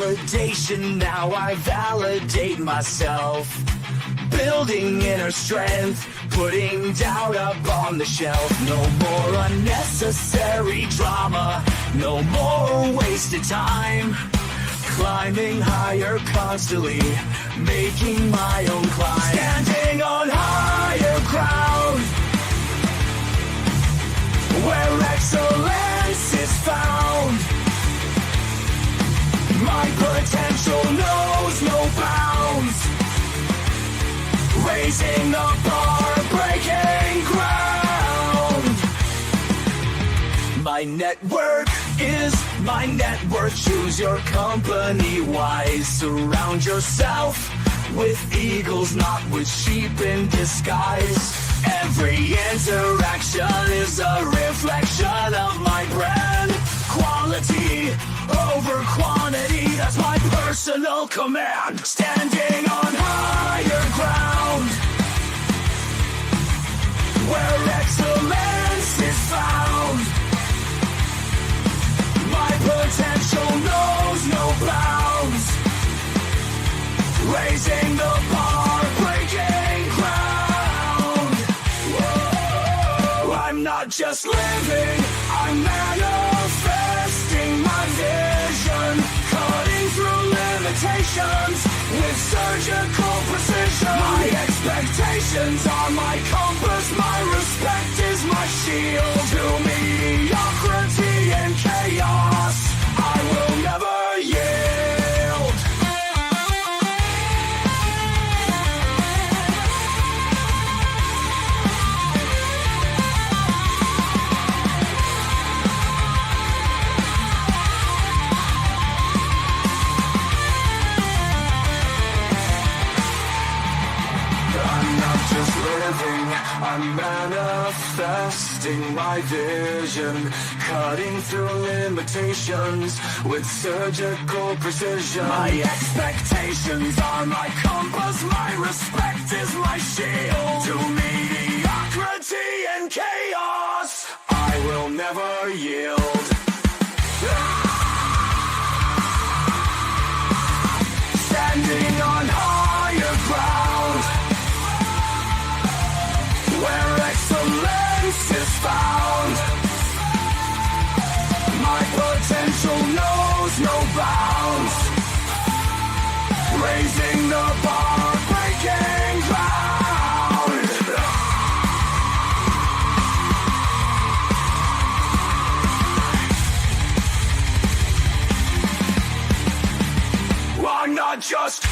validation, now I validate myself. Building inner strength, putting doubt up on the shelf. No more unnecessary drama, no more wasted time. Climbing higher constantly, making my own climb. Standing on higher ground, where excellence is found. My potential knows no bounds. Raising the bar, breaking ground. My network is my net worth. Choose your company wise. Surround yourself with eagles, not with sheep in disguise. Every interaction is a reflection of my brand. Quality over quantity, that's my personal command. Standing on higher ground, where excellence is found. My potential knows no bounds. Raising the bar, breaking ground. Whoa. I'm not just living, I'm manifesting my vision. Cutting through limitations with surgical precision. My expectations are my compass, my respect is my shield. To mediocrity and chaos, I will never yield. I'm not just living, I'm manifesting my vision. Cutting through limitations with surgical precision. My expectations are my compass, my respect is my shield. To mediocrity and chaos, I will never yield. Standing on higher ground, where excellence is found. My potential knows no bounds. Raising the bar, breaking ground. I'm not just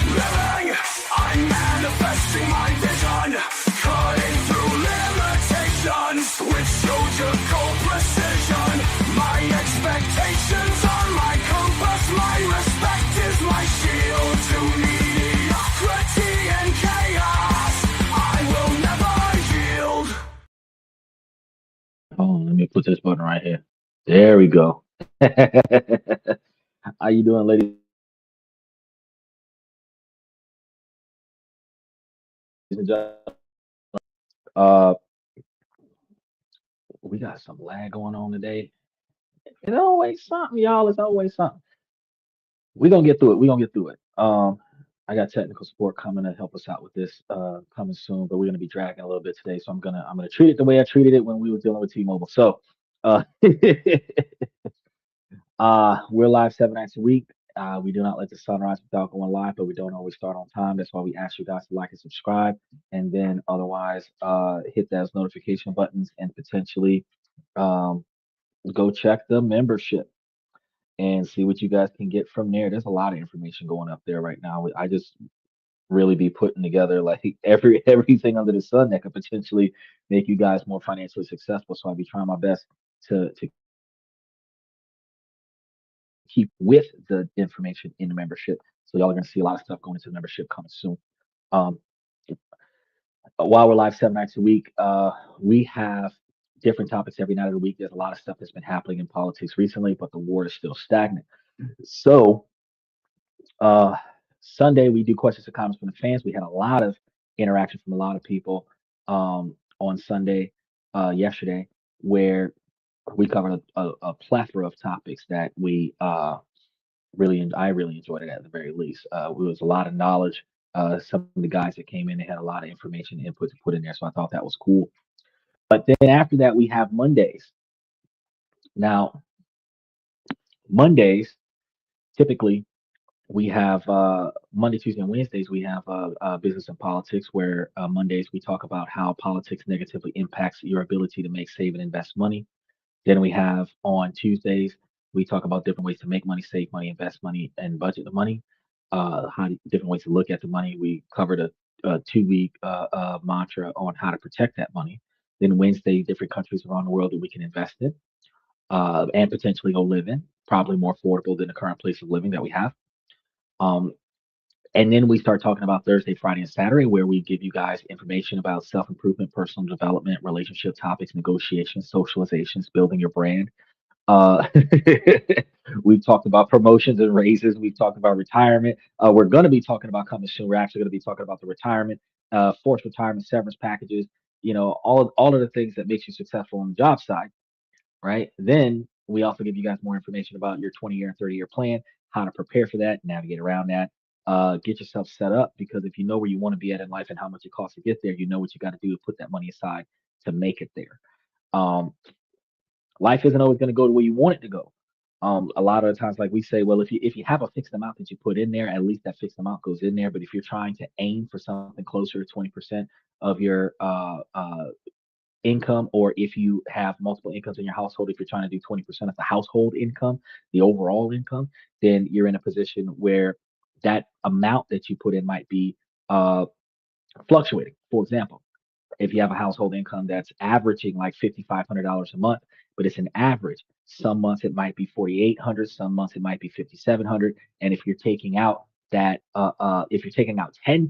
living, I'm manifesting my vision. Cutting through limitations with surgical precision. My expectations are my compass, my respect is my shield. To mediocrity and chaos, I will never yield. Oh, let me put this button right here. There we go. How you doing, ladies and gentlemen? Uh, we got some lag going on today. It's always something, y'all. It's always something. We're gonna get through it. We're gonna get through it. I got technical support coming to help us out with this coming soon, but we're gonna be dragging a little bit today. So I'm gonna treat it the way I treated it when we were dealing with T-Mobile. So uh we're live 7 nights a week. We do not let the sun rise without going live, but we don't always start on time. That's why we ask you guys to like and subscribe, and then otherwise hit those notification buttons and potentially um, go check the membership and see what you guys can get from there. There's a lot of information going up there right now. I just really be putting together like everything under the sun that could potentially make you guys more financially successful. So I'll be trying my best to keep with the information in the membership. So y'all are gonna see a lot of stuff going into the membership coming soon. Um, while we're live 7 nights a week, we have different topics every night of the week. There's a lot of stuff that's been happening in politics recently, but the war is still stagnant. So uh, Sunday we do questions and comments from the fans. We had a lot of interaction from a lot of people on Sunday, yesterday, where we covered a plethora of topics that we I really enjoyed it at the very least. It was a lot of knowledge. Some of the guys that came in, they had a lot of information input to put in there, so I thought that was cool. But then after that, we have Mondays. Now, Mondays typically we have Monday, Tuesday, and Wednesdays. We have business and politics, where Mondays we talk about how politics negatively impacts your ability to make, save, and invest money. Then we have on Tuesdays, we talk about different ways to make money, save money, invest money, and budget the money. Different ways to look at the money. We covered a 2 week mantra on how to protect that money. Then Wednesday, different countries around the world that we can invest in and potentially go live in, probably more affordable than the current place of living that we have. Um, and then we start talking about Thursday, Friday, and Saturday, where we give you guys information about self improvement, personal development, relationship topics, negotiations, socializations, building your brand. Uh, we've talked about promotions and raises. We've talked about retirement. We're going to be talking about coming soon. We're actually going to be talking about the retirement, forced retirement, severance packages. All of the things that makes you successful on the job side, right? Then we also give you guys more information about your 20-year and 30-year plan, how to prepare for that, navigate around that, get yourself set up, because if you know where you want to be at in life and how much it costs to get there, you know what you got to do to put that money aside to make it there. Um, Life isn't always going to go the way you want it to go. A lot of the times, like we say, well, if you have a fixed amount that you put in there, at least that fixed amount goes in there. But if you're trying to aim for something closer to 20% of your income, or if you have multiple incomes in your household, if you're trying to do 20% of the household income, the overall income, then you're in a position where that amount that you put in might be uh, fluctuating. For example, if you have a household income that's averaging like $5,500 a month, but it's an average. Some months it might be 4,800, some months it might be 5,700. And if you're taking out if you're taking out 10%,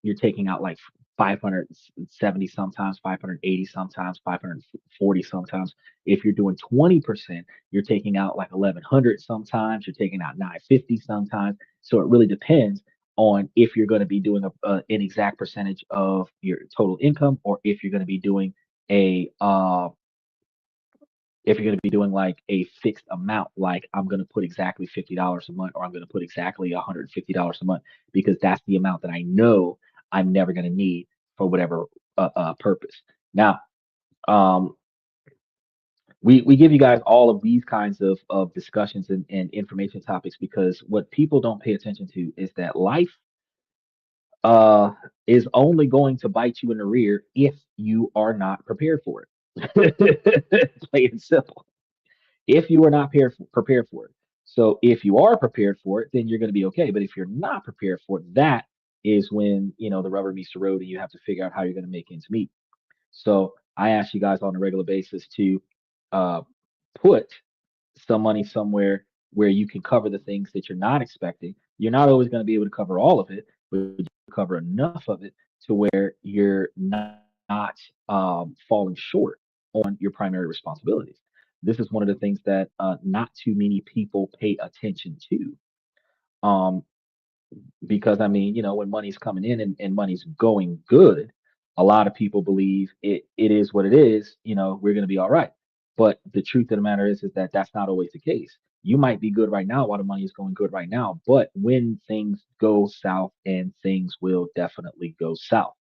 you're taking out like 570 sometimes, 580 sometimes, 540 sometimes. If you're doing 20%, you're taking out like 1,100 sometimes, you're taking out 950 sometimes. So it really depends on if you're going to be doing an exact percentage of your total income, or if you're going to be doing a if you're going to be doing like a fixed amount, like I'm going to put exactly $50 a month, or I'm going to put exactly $150 a month, because that's the amount that I know I'm never going to need for whatever purpose. Now, um, we give you guys all of these kinds of discussions and information topics, because what people don't pay attention to is that life uh, is only going to bite you in the rear if you are not prepared for it. Plain and simple. If you are not prepared for it. So if you are prepared for it, then you're going to be okay. But if you're not prepared for it, that is when the rubber meets the road, and you have to figure out how you're going to make ends meet. So I ask you guys on a regular basis to uh, put some money somewhere where you can cover the things that you're not expecting. You're not always going to be able to cover all of it, but you cover enough of it to where you're not falling short on your primary responsibilities. This is one of the things that not too many people pay attention to. Um, because I mean, when money's coming in and money's going good, a lot of people believe it is what it is. We're going to be all right. But the truth of the matter is that that's not always the case. You might be good right now while the money is going good right now, but when things go south, and things will definitely go south,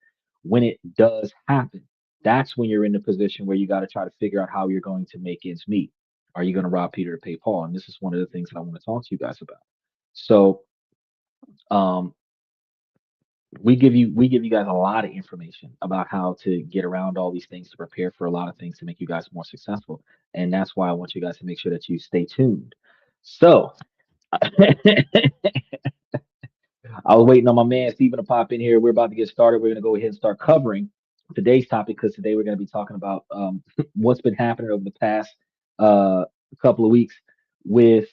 when it does happen, that's when you're in the position where you got to try to figure out how you're going to make ends meet. Are you going to rob Peter to pay Paul? And this is one of the things that I want to talk to you guys about. So, um, we give you guys a lot of information about how to get around all these things, to prepare for a lot of things, to make you guys more successful. And that's why I want you guys to make sure that you stay tuned. So I was waiting on my man Steven to pop in here. We're about to get started. We're going to go ahead and start covering today's topic, because today we're going to be talking about what's been happening over the past uh, couple of weeks with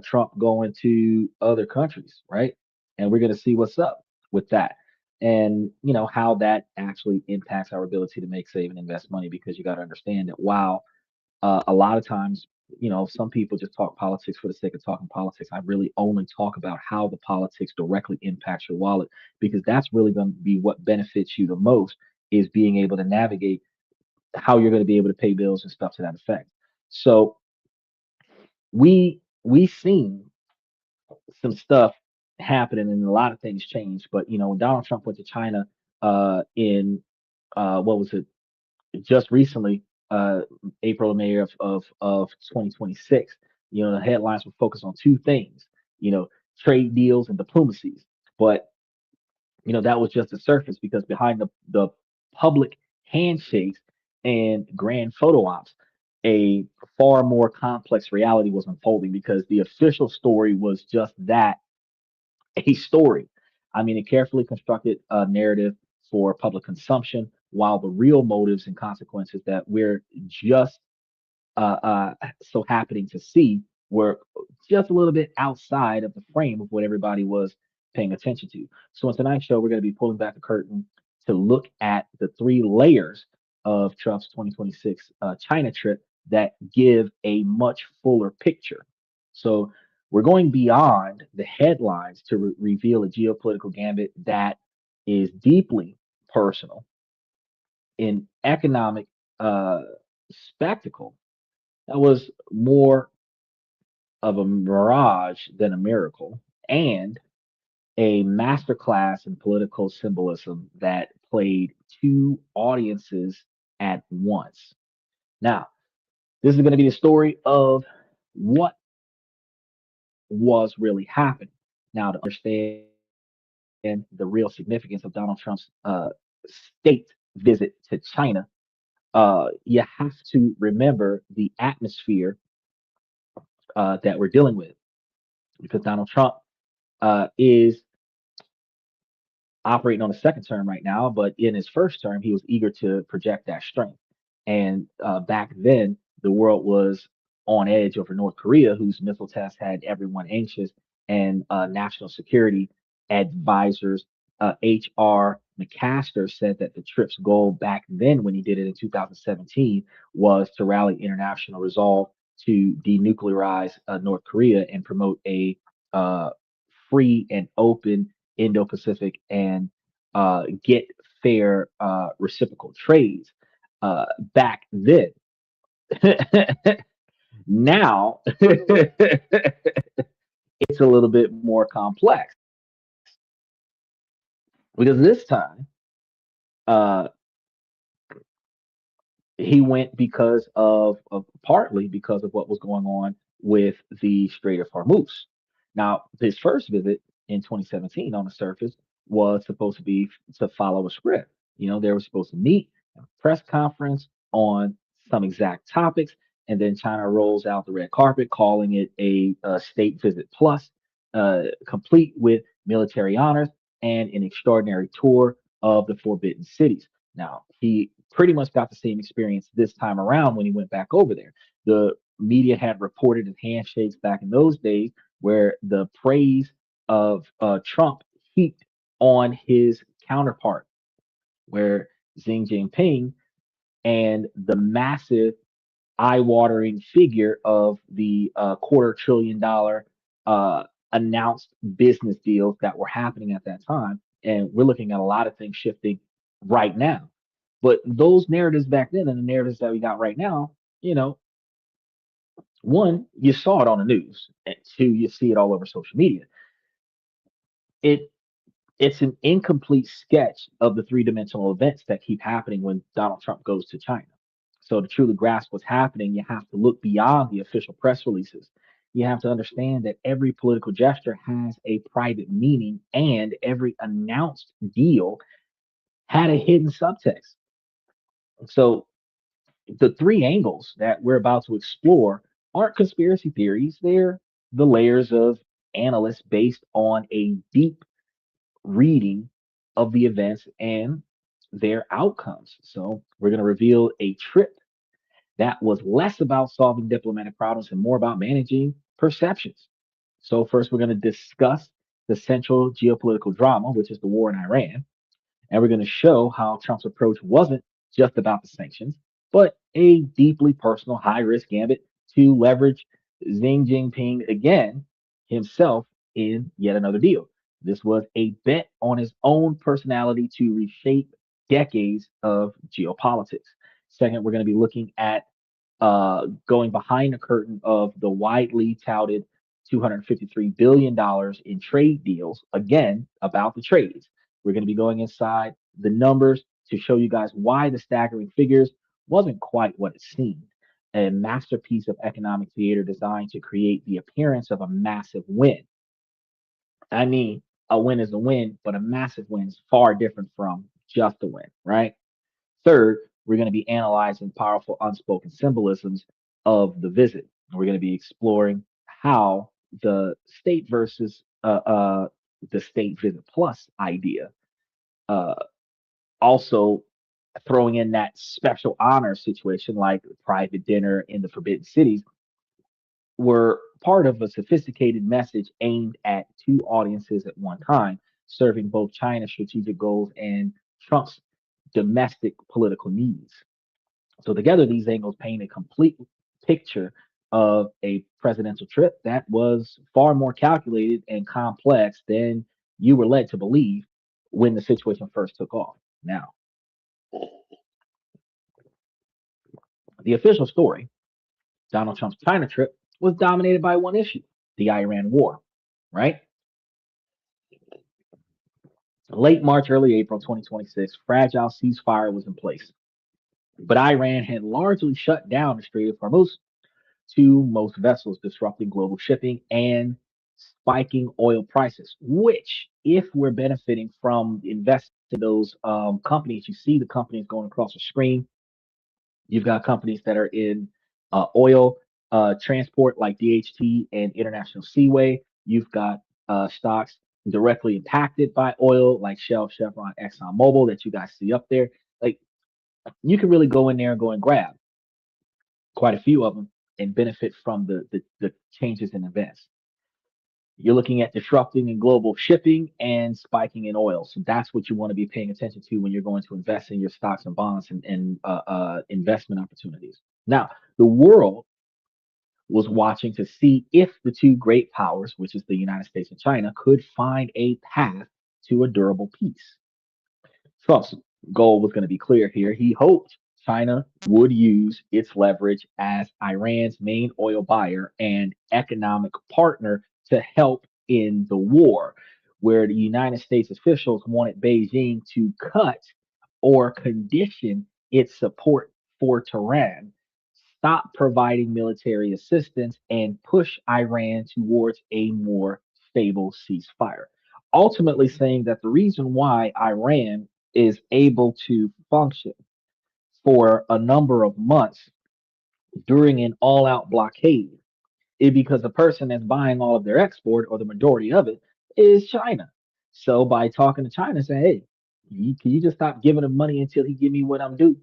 Trump going to other countries, right? And we're going to see what's up with that, and how that actually impacts our ability to make, save, and invest money. Because you got to understand that while a lot of times, some people just talk politics for the sake of talking politics. I really only talk about how the politics directly impacts your wallet, because that's really going to be what benefits you the most, is being able to navigate how you're going to be able to pay bills and stuff to that effect. So we seen. some stuff happening and a lot of things changed. But when Donald Trump went to China in what was it just recently, uh, April or May of 2026, the headlines were focused on two things, you know, trade deals and diplomacies. But that was just the surface because behind the public handshakes and grand photo ops, a far more complex reality was unfolding because the official story was just that, a story. I mean, a carefully constructed narrative for public consumption, while the real motives and consequences that we're just so happening to see were just a little bit outside of the frame of what everybody was paying attention to. So, in tonight's show, we're going to be pulling back the curtain to look at the three layers of Trump's 2026 China trip that give a much fuller picture. So, we're going beyond the headlines to reveal a geopolitical gambit that is deeply personal in economic uh, spectacle that was more of a mirage than a miracle, and a masterclass in political symbolism that played two audiences at once. Now, this is going to be the story of what was really happening. Now, to understand the real significance of Donald Trump's state visit to China, you have to remember the atmosphere that we're dealing with because Donald Trump is operating on a second term right now, but in his first term, he was eager to project that strength. And back then, the world was on edge over North Korea, whose missile test had everyone anxious, and national security advisors, H.R. McMaster, said that the trip's goal back then, when he did it in 2017, was to rally international resolve to denuclearize North Korea and promote a uh, free and open Indo-Pacific and get fair reciprocal trades back then. Now it's a little bit more complex because this time uh, he went because of partly because of what was going on with the Strait of Hormuz. Now, his first visit in 2017 on the surface was supposed to be to follow a script. They were supposed to meet, a press conference on some exact topics, and then China rolls out the red carpet, calling it a state visit plus, complete with military honors and an extraordinary tour of the Forbidden Cities. Now, he pretty much got the same experience this time around when he went back over there. The media had reported of handshakes back in those days where the praise of Trump heaped on his counterpart, where Xi Jinping and the massive eye-watering figure of the $250 billion announced business deals that were happening at that time. And we're looking at a lot of things shifting right now. But those narratives back then and the narratives that we got right now, one, you saw it on the news, and two, you see it all over social media. It it's an incomplete sketch of the three-dimensional events that keep happening when Donald Trump goes to China. So to truly grasp what's happening, you have to look beyond the official press releases. You have to understand that every political gesture has a private meaning, and every announced deal had a hidden subtext. So the three angles that we're about to explore aren't conspiracy theories, they're the layers of analysts based on a deep reading of the events and their outcomes. So, we're going to reveal a trip that was less about solving diplomatic problems and more about managing perceptions. So, first, we're going to discuss the central geopolitical drama, which is the war in Iran. And we're going to show how Trump's approach wasn't just about the sanctions, but a deeply personal, high risk gambit to leverage Xi Jinping again himself in yet another deal. This was a bet on his own personality to reshape decades of geopolitics. Second, we're going to be looking at going behind the curtain of the widely touted $253 billion in trade deals. Again, about the trades. We're going to be going inside the numbers to show you guys why the staggering figures wasn't quite what it seemed. A masterpiece of economic theater designed to create the appearance of a massive win. I mean, a win is a win, but a massive win is far different from just a win, right? Third, we're going to be analyzing powerful unspoken symbolisms of the visit. We're going to be exploring how the state versus the state visit plus idea, uh, also throwing in that special honor situation like private dinner in the Forbidden Cities, were part of a sophisticated message aimed at two audiences at one time, serving both China's strategic goals and Trump's domestic political needs. So together, these angles paint a complete picture of a presidential trip that was far more calculated and complex than you were led to believe when the situation first took off. Now, the official story, Donald Trump's China trip, was dominated by one issue, the Iran war, right? Late March, early April 2026, fragile ceasefire was in place, but Iran had largely shut down the Strait of Hormuz to most vessels, disrupting global shipping and spiking oil prices. Which, if we're benefiting from investing in those companies, you see the companies going across the screen. You've got companies that are in oil transport like DHT and International Seaway. You've got stocks directly impacted by oil like Shell, Chevron, ExxonMobil that you guys see up there. Like you can really go in there and go and grab quite a few of them and benefit from the changes in events. You're looking at disrupting in global shipping and spiking in oil. So that's what you want to be paying attention to when you're going to invest in your stocks and bonds and investment opportunities. Now, the world was watching to see if the two great powers, which is the United States and China, could find a path to a durable peace. Trump's goal was going to be clear here. He hoped China would use its leverage as Iran's main oil buyer and economic partner to help in the war, where the United States officials wanted Beijing to cut or condition its support for Tehran, stop providing military assistance, and push Iran towards a more stable ceasefire. Ultimately, saying that the reason why Iran is able to function for a number of months during an all out blockade is because the person that's buying all of their export or the majority of it is China. So by talking to China, saying, hey, can you just stop giving him money until he give me what I'm due?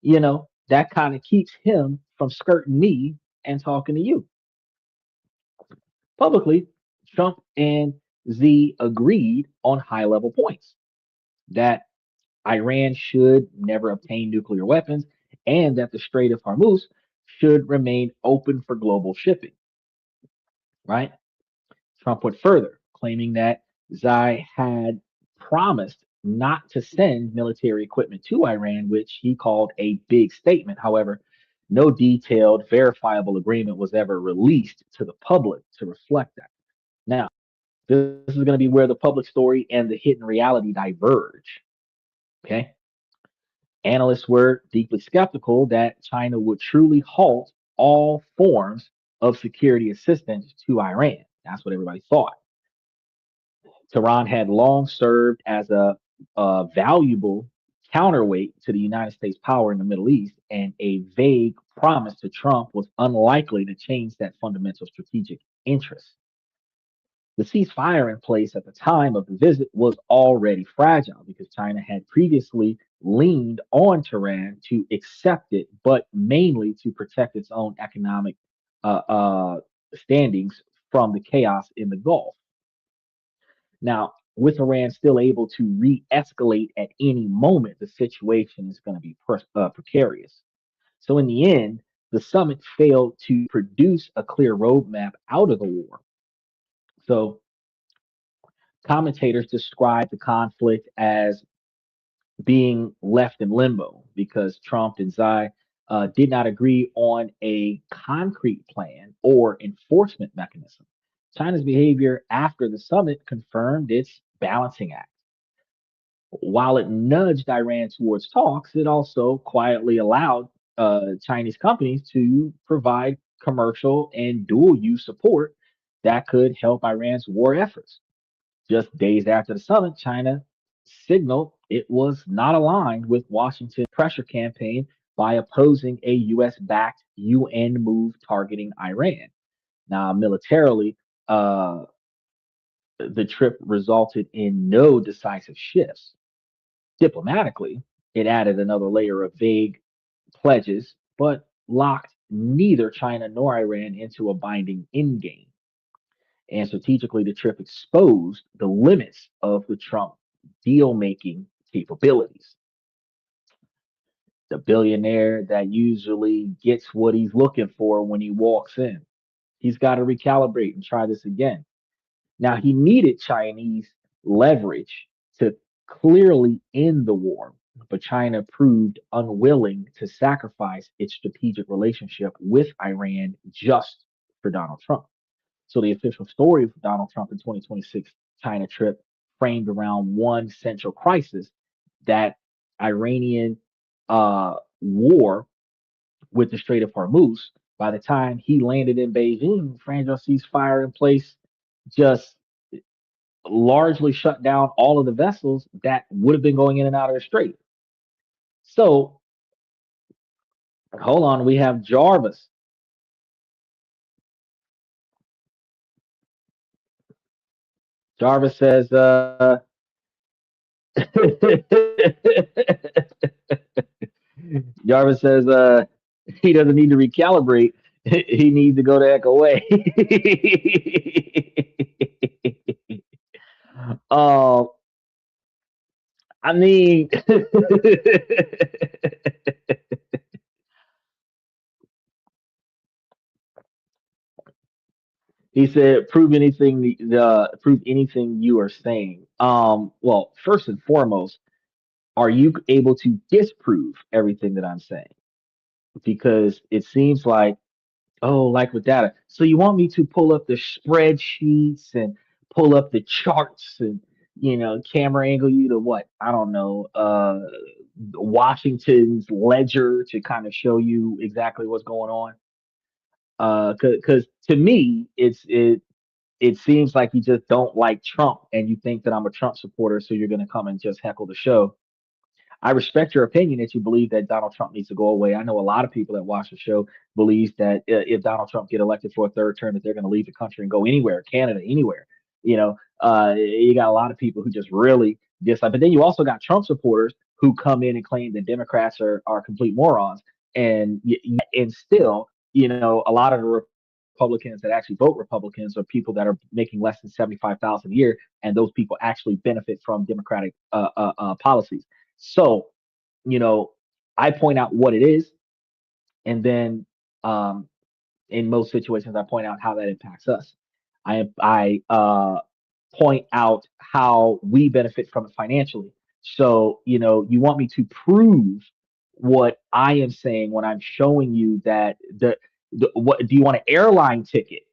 That kind of keeps him from skirting me and talking to you. Publicly, Trump and Z agreed on high level points that Iran should never obtain nuclear weapons, and that the Strait of Hormuz should remain open for global shipping, right? Trump went further, claiming that Xi had promised not to send military equipment to Iran, which he called a big statement. However, no detailed, verifiable agreement was ever released to the public to reflect that. Now, this is going to be where the public story and the hidden reality diverge. Okay. Analysts were deeply skeptical that China would truly halt all forms of security assistance to Iran. That's what everybody thought. Tehran had long served as a valuable counterweight to the United States power in the Middle East, and a vague promise to Trump was unlikely to change that fundamental strategic interest. The ceasefire in place at the time of the visit was already fragile because China had previously leaned on Tehran to accept it, but mainly to protect its own economic standings from the chaos in the Gulf. Now, with Iran still able to re escalate at any moment, the situation is going to be precarious. So, in the end, the summit failed to produce a clear roadmap out of the war. So, commentators describe the conflict as being left in limbo because Trump and Xi did not agree on a concrete plan or enforcement mechanism. China's behavior after the summit confirmed its balancing act. While it nudged Iran towards talks, it also quietly allowed Chinese companies to provide commercial and dual use support that could help Iran's war efforts. Just days after the summit, China signaled it was not aligned with Washington's pressure campaign by opposing a US backed UN move targeting Iran. Now, militarily, uh, the trip resulted in no decisive shifts. Diplomatically, it added another layer of vague pledges, but locked neither China nor Iran into a binding endgame. And strategically, the trip exposed the limits of the Trump deal making capabilities. The billionaire that usually gets what he's looking for when he walks in, he's got to recalibrate and try this again. Now, he needed Chinese leverage to clearly end the war, but China proved unwilling to sacrifice its strategic relationship with Iran just for Donald Trump. So, the official story of Donald Trump in 2026 China trip framed around one central crisis, that Iranian war with the Strait of Hormuz. By the time he landed in Beijing, fragile ceasefire in place just largely shut down all of the vessels that would have been going in and out of the strait. So hold on, we have Jarvis. Jarvis says, Jarvis says, he doesn't need to recalibrate. He needs to go the heck away. uh, I mean, he said, prove anything you are saying. Well, first and foremost, are you able to disprove everything that I'm saying? Because it seems like, oh, like with data. So you want me to pull up the spreadsheets and pull up the charts and camera angle you to what? I don't know, Washington's ledger to kind of show you exactly what's going on. Because to me, it seems like you just don't like Trump and you think that I'm a Trump supporter, so you're going to come and just heckle the show. I respect your opinion that you believe that Donald Trump needs to go away. I know a lot of people that watch the show believes that if Donald Trump get elected for a third term, that they're going to leave the country and go anywhere, Canada, anywhere. You got a lot of people who just really dislike. But then you also got Trump supporters who come in and claim that Democrats are complete morons, and still, a lot of the Republicans that actually vote Republicans are people that are making less than 75,000 a year, and those people actually benefit from Democratic policies. So, you know, I point out what it is, and then um, in most situations, I point out how that impacts us. I point out how we benefit from it financially. So, you want me to prove what I am saying when I'm showing you that the what do you want an airline ticket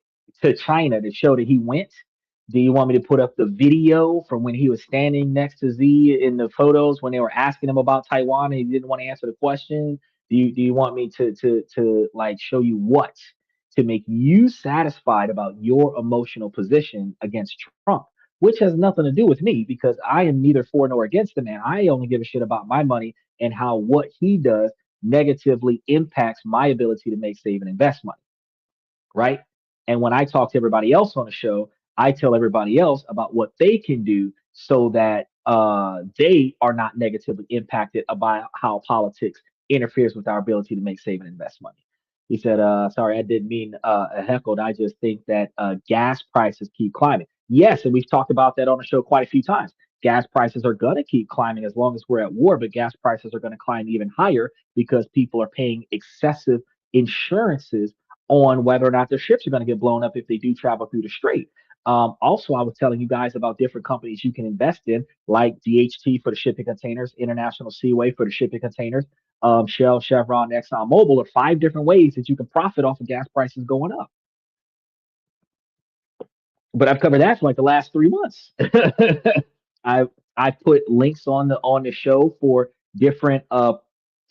to China to show that he went? Do you want me to put up the video from when he was standing next to Z in the photos when they were asking him about Taiwan and he didn't want to answer the question? Do you want me to like show you what to make you satisfied about your emotional position against Trump, which has nothing to do with me because I am neither for nor against the man. I only give a shit about my money and how what he does negatively impacts my ability to make, save, and invest money, right? And when I talk to everybody else on the show, I tell everybody else about what they can do so that they are not negatively impacted about how politics interferes with our ability to make, save, and invest money. He said, sorry, I didn't mean heckled. I just think that gas prices keep climbing. Yes, and we've talked about that on the show quite a few times. Gas prices are going to keep climbing as long as we're at war, but gas prices are going to climb even higher because people are paying excessive insurances on whether or not their ships are going to get blown up if they do travel through the strait. Also, I was telling you guys about different companies you can invest in, like DHT for the shipping containers, International Seaway for the shipping containers, Shell, Chevron, Exxon Mobil are 5 different ways that you can profit off of gas prices going up. but I've covered that for like the last 3 months. I I put links on the show for different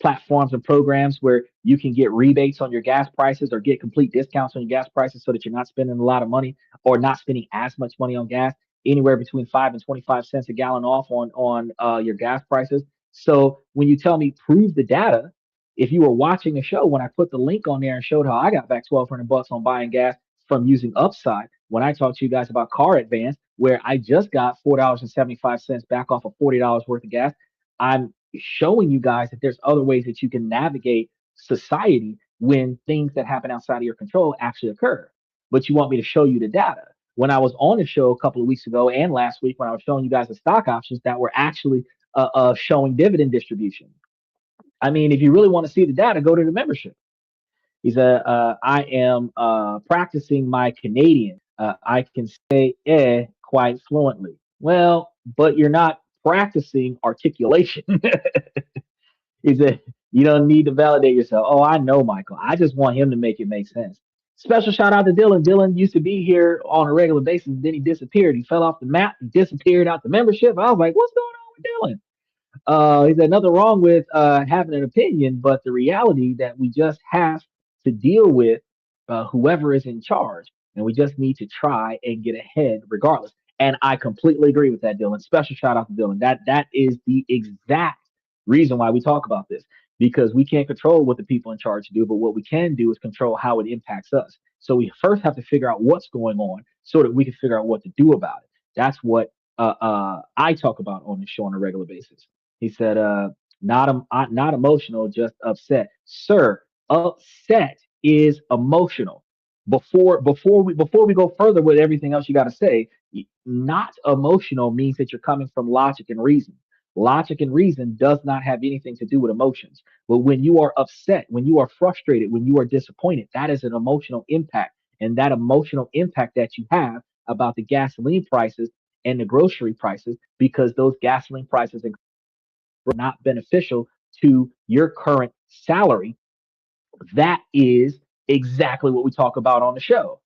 platforms and programs where you can get rebates on your gas prices or get complete discounts on your gas prices so that you're not spending a lot of money or not spending as much money on gas, anywhere between 5 and 25 cents a gallon off on your gas prices. So when you tell me prove the data, if you were watching the show when I put the link on there and showed how I got back 1,200 bucks on buying gas from using Upside, when I talked to you guys about Car Advance, where I just got $4.75 back off of $40 worth of gas, I'm showing you guys that there's other ways that you can navigate society when things that happen outside of your control actually occur. But you want me to show you the data. When I was on the show a couple of weeks ago and last week, when I was showing you guys the stock options that were actually showing dividend distribution. I mean, if you really want to see the data, go to the membership. He said, I am practicing my Canadian. I can say quite fluently. Well, but you're not practicing articulation. He said, you don't need to validate yourself. Oh, I know, Michael. I just want him to make it make sense. Special shout out to Dylan. Dylan used to be here on a regular basis. Then he disappeared. He fell off the map. He disappeared out the membership. I was like, what's going on with Dylan? He said nothing wrong with having an opinion, but the reality that we just have to deal with whoever is in charge, and we just need to try and get ahead regardless. And I completely agree with that, Dylan. Special shout out to Dylan. That is the exact reason why we talk about this, because we can't control what the people in charge do, but what we can do is control how it impacts us. So we first have to figure out what's going on so that we can figure out what to do about it. That's what I talk about on the show on a regular basis. He said, not emotional, just upset. Sir, upset is emotional. Before we go further with everything else you got to say, not emotional means that you're coming from logic and reason. Logic and reason does not have anything to do with emotions. But when you are upset, when you are frustrated, when you are disappointed, that is an emotional impact. And that emotional impact that you have about the gasoline prices and the grocery prices, because those gasoline prices and were not beneficial to your current salary, that is exactly what we talk about on the show.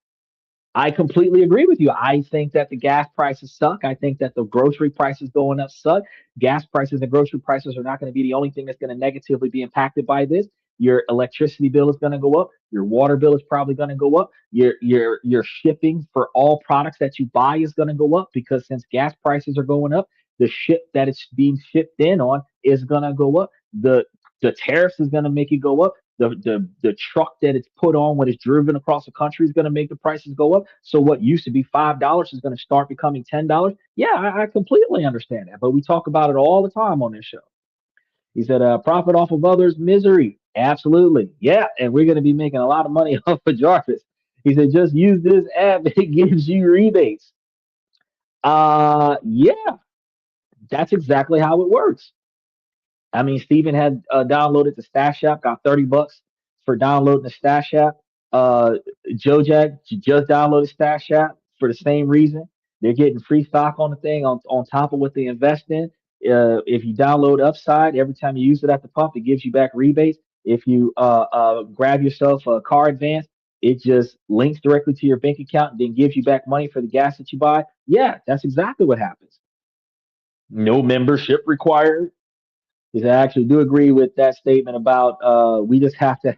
I completely agree with you. I think that the gas prices suck. I think that the grocery prices going up suck. Gas prices and grocery prices are not going to be the only thing that's going to negatively be impacted by this. Your electricity bill is going to go up. Your water bill is probably going to go up. Your shipping for all products that you buy is going to go up, because since gas prices are going up, the ship that it's being shipped in on is going to go up. The tariffs is going to make it go up. The truck that it's put on when it's driven across the country is going to make the prices go up. So what used to be $5 is going to start becoming $10. Yeah, I completely understand that, but we talk about it all the time on this show. He said, "Profit off of others, misery." Absolutely, yeah, and we're going to be making a lot of money off of Jarvis. He said, "Just use this app; it gives you rebates." Yeah, that's exactly how it works. I mean, Steven had downloaded the Stash app, got 30 bucks for downloading the Stash app. Uh, Joe Jack just downloaded Stash app for the same reason. They're getting free stock on the thing on top of what they invest in. If you download Upside, every time you use it at the pump, it gives you back rebates. If you grab yourself a car advance, it just links directly to your bank account and then gives you back money for the gas that you buy. Yeah, that's exactly what happens. No membership required, because I actually do agree with that statement about we just have to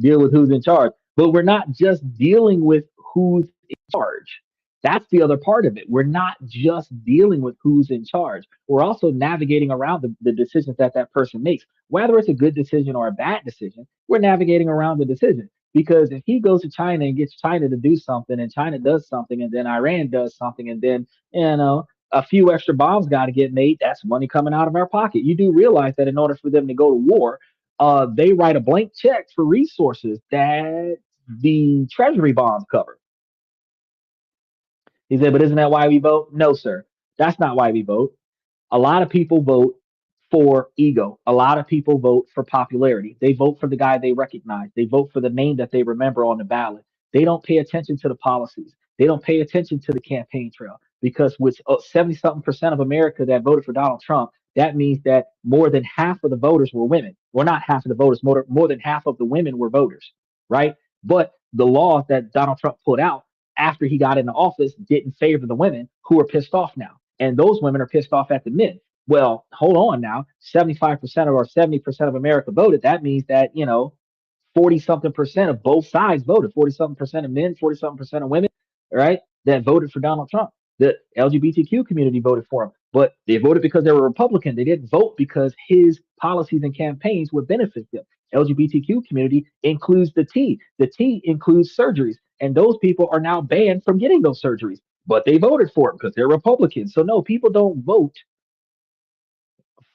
deal with who's in charge. But we're not just dealing with who's in charge. That's the other part of it. We're not just dealing with who's in charge. We're also navigating around the decisions that that person makes. Whether it's a good decision or a bad decision, we're navigating around the decision. Because if he goes to China and gets China to do something, and China does something, and then Iran does something, and then, a few extra bombs got to get made, that's money coming out of our pocket. You do realize that in order for them to go to war, they write a blank check for resources that the treasury bonds cover. He said, but isn't that why we vote? No, sir. That's not why we vote. A lot of people vote for ego. A lot of people vote for popularity. They vote for the guy they recognize. They vote for the name that they remember on the ballot. They don't pay attention to the policies. They don't pay attention to the campaign trail, because with 70 something percent of America that voted for Donald Trump, that means that more than half of the voters were women. Well, not half of the voters, more than half of the women were voters, right? But the laws that Donald Trump put out after he got into office didn't favor the women who are pissed off now. And those women are pissed off at the men. Well, hold on now. 75% of or 70% of America voted. That means that, 40 something percent of both sides voted. 40 something percent of men, 40 something percent of women, right? That voted for Donald Trump. The LGBTQ community voted for him, but they voted because they were Republican. They didn't vote because his policies and campaigns would benefit them. LGBTQ community includes the T. The T includes surgeries, and those people are now banned from getting those surgeries. But they voted for it because they're Republicans. So no, people don't vote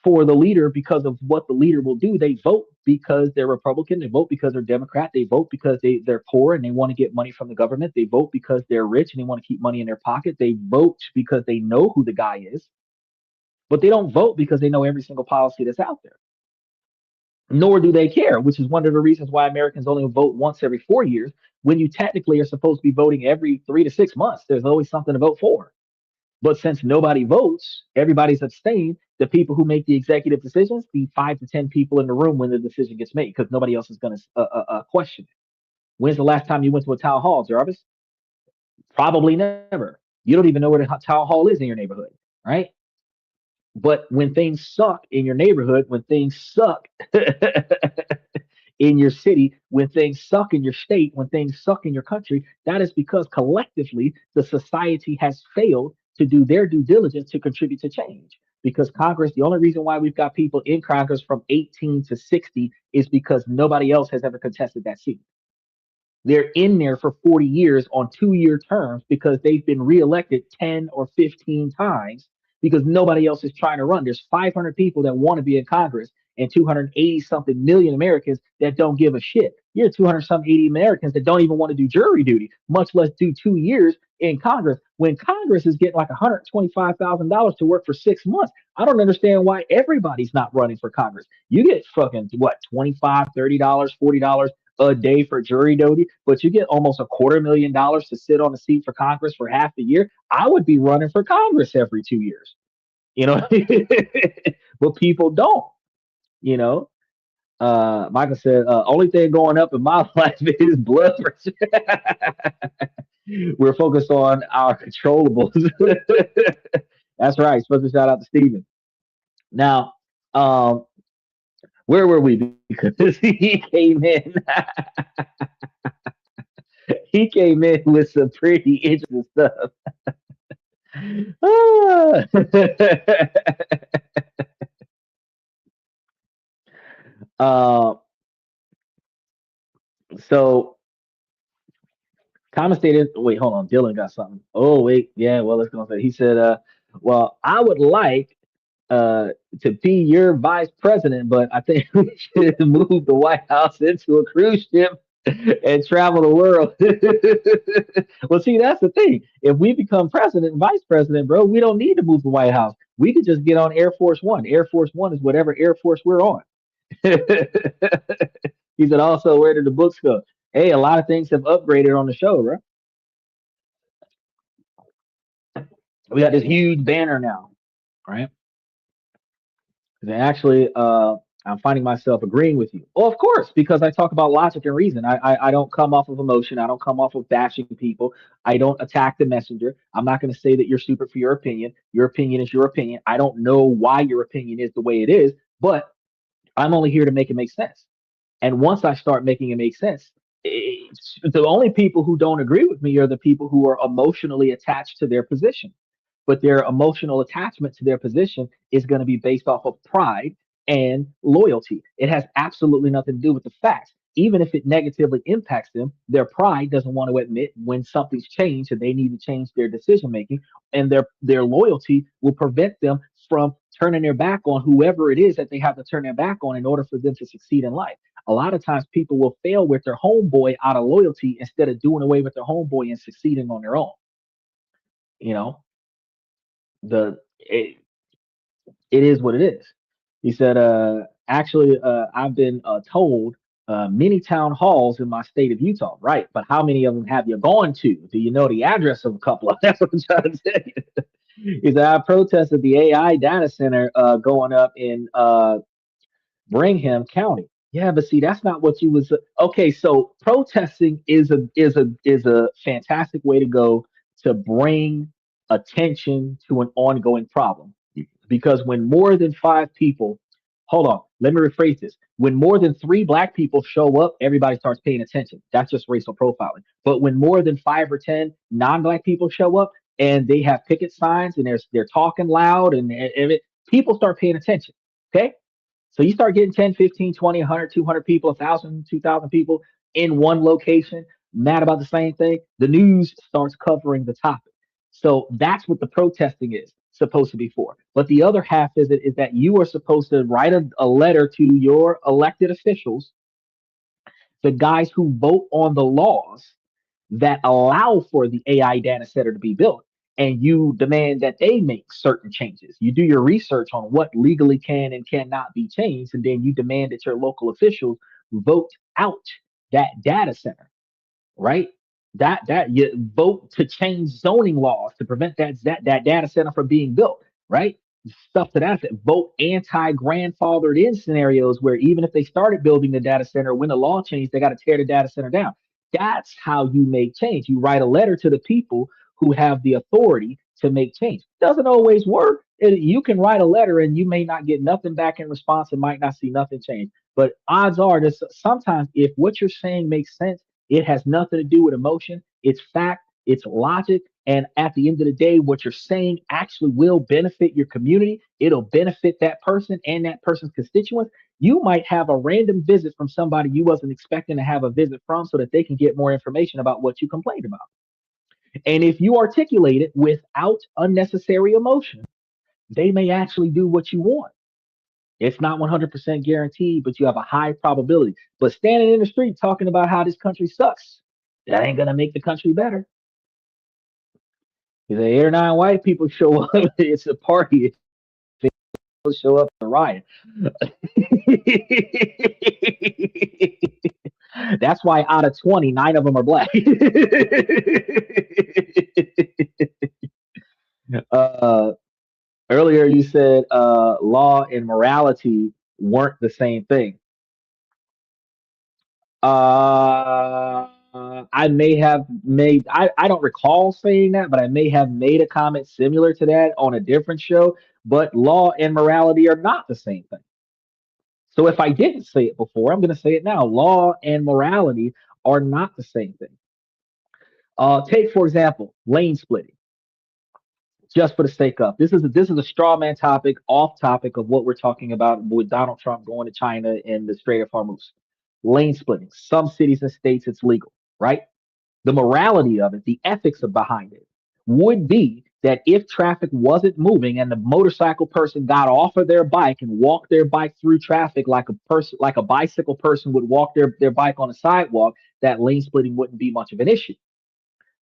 for the leader because of what the leader will do. They vote because they're Republican. They vote because they're Democrat. They vote because they're poor and they want to get money from the government. They vote because they're rich and they want to keep money in their pocket. They vote because they know who the guy is, but they don't vote because they know every single policy that's out there. Nor do they care, which is one of the reasons why Americans only vote once every 4 years when you technically are supposed to be voting every 3 to 6 months. There's always something to vote for. But since nobody votes, everybody's abstained. The people who make the executive decisions, the 5 to 10 people in the room when the decision gets made, because nobody else is going to question it. When's the last time you went to a town hall, Jarvis? Probably never. You don't even know where the town hall is in your neighborhood, right? But when things suck in your neighborhood, when things suck in your city, when things suck in your state, when things suck in your country, that is because collectively the society has failed to do their due diligence to contribute to change. Because Congress, the only reason why we've got people in Congress from 18 to 60 is because nobody else has ever contested that seat. They're in there for 40 years on 2 year terms because they've been reelected 10 or 15 times because nobody else is trying to run. There's 500 people that want to be in Congress and 280 something million Americans that don't give a shit. You're 200 something 80 Americans that don't even want to do jury duty, much less do 2 years in Congress. When Congress is getting like $125,000 to work for 6 months, I don't understand why everybody's not running for Congress. You get fucking what, $25, $30, $40 a day for jury duty, but you get almost $250,000 to sit on a seat for Congress for half the year. I would be running for Congress every 2 years, you know, but people don't, you know. Michael said, only thing going up in my life is blood pressure. We're focused on our controllables. That's right. Special shout out to Steven. Now, where were we? Because he came in. He came in with some pretty interesting stuff. Ah. uh, so Thomas stated, wait, hold on. Dylan got something. Oh, wait. Yeah, well, let's go. He said, well, I would like uh, to be your vice president, but I think we should move the White House into a cruise ship and travel the world. Well, see, that's the thing. If we become president and vice president, bro, we don't need to move the White House. We could just get on Air Force One. Air Force One is whatever Air Force we're on. He said, also, where did the books go? Hey, a lot of things have upgraded on the show, bro. We got this huge banner now, right? And actually, I'm finding myself agreeing with you. Oh, of course, because I talk about logic and reason. I don't come off of emotion. I don't come off of bashing people. I don't attack the messenger. I'm not going to say that you're stupid for your opinion. Your opinion is your opinion. I don't know why your opinion is the way it is, but I'm only here to make it make sense. And once I start making it make sense, the only people who don't agree with me are the people who are emotionally attached to their position. But their emotional attachment to their position is going to be based off of pride and loyalty. It has absolutely nothing to do with the facts. Even if it negatively impacts them, their pride doesn't want to admit when something's changed and they need to change their decision making, and their loyalty will prevent them from turning their back on whoever it is that they have to turn their back on in order for them to succeed in life. A lot of times people will fail with their homeboy out of loyalty instead of doing away with their homeboy and succeeding on their own. You know, the it is what it is. He said, actually, I've been told many town halls in my state of Utah, right? But how many of them have you gone to? Do you know the address of a couple of them? That's what I'm trying to tell you. He said, I protested the AI data center going up in Brigham County. Yeah, but see, that's not what you was. Okay, so protesting is a fantastic way to go to bring attention to an ongoing problem. Because when more than five people, hold on, let me rephrase this. When more than three black people show up, everybody starts paying attention. That's just racial profiling. But when more than 5 or 10 non-black people show up and they have picket signs and they're talking loud and people start paying attention. Okay, so you start getting 10, 15, 20, 100, 200 people, 1,000, 2,000 people in one location, mad about the same thing. The news starts covering the topic. So that's what the protesting is supposed to be for. But the other half is that you are supposed to write a letter to your elected officials, the guys who vote on the laws that allow for the AI data center to be built. And you demand that they make certain changes. You do your research on what legally can and cannot be changed, and then you demand that your local officials vote out that data center, right? That you vote to change zoning laws to prevent that data center from being built, right? Stuff to that effect. Vote anti-grandfathered in scenarios where even if they started building the data center, when the law changed, they got to tear the data center down. That's how you make change. You write a letter to the people who have the authority to make change. Doesn't always work. You can write a letter and you may not get nothing back in response and might not see nothing change. But odds are, that sometimes if what you're saying makes sense, it has nothing to do with emotion. It's fact, it's logic. And at the end of the day, what you're saying actually will benefit your community. It'll benefit that person and that person's constituents. You might have a random visit from somebody you wasn't expecting to have a visit from so that they can get more information about what you complained about. And if you articulate it without unnecessary emotion, they may actually do what you want. It's not 100% guaranteed, but you have a high probability. But standing in the street talking about how this country sucks, that ain't going to make the country better. If 8 or 9 white people show up, it's a party. If they show up, it's a riot. That's why out of 20, 9 of them are black. uh, Earlier, you said law and morality weren't the same thing. Uh, I may have made, I don't recall saying that, but I may have made a comment similar to that on a different show. But law and morality are not the same thing. So if I didn't say it before, I'm going to say it now. Law and morality are not the same thing. Take, for example, lane splitting, just for the sake of this is a straw man topic, off topic of what we're talking about with Donald Trump going to China and the Strait of Hormuz. Lane splitting. Some cities and states it's legal, right? The morality of it, the ethics of behind it, would be that if traffic wasn't moving and the motorcycle person got off of their bike and walked their bike through traffic like a bicycle person would walk their bike on a sidewalk, that lane splitting wouldn't be much of an issue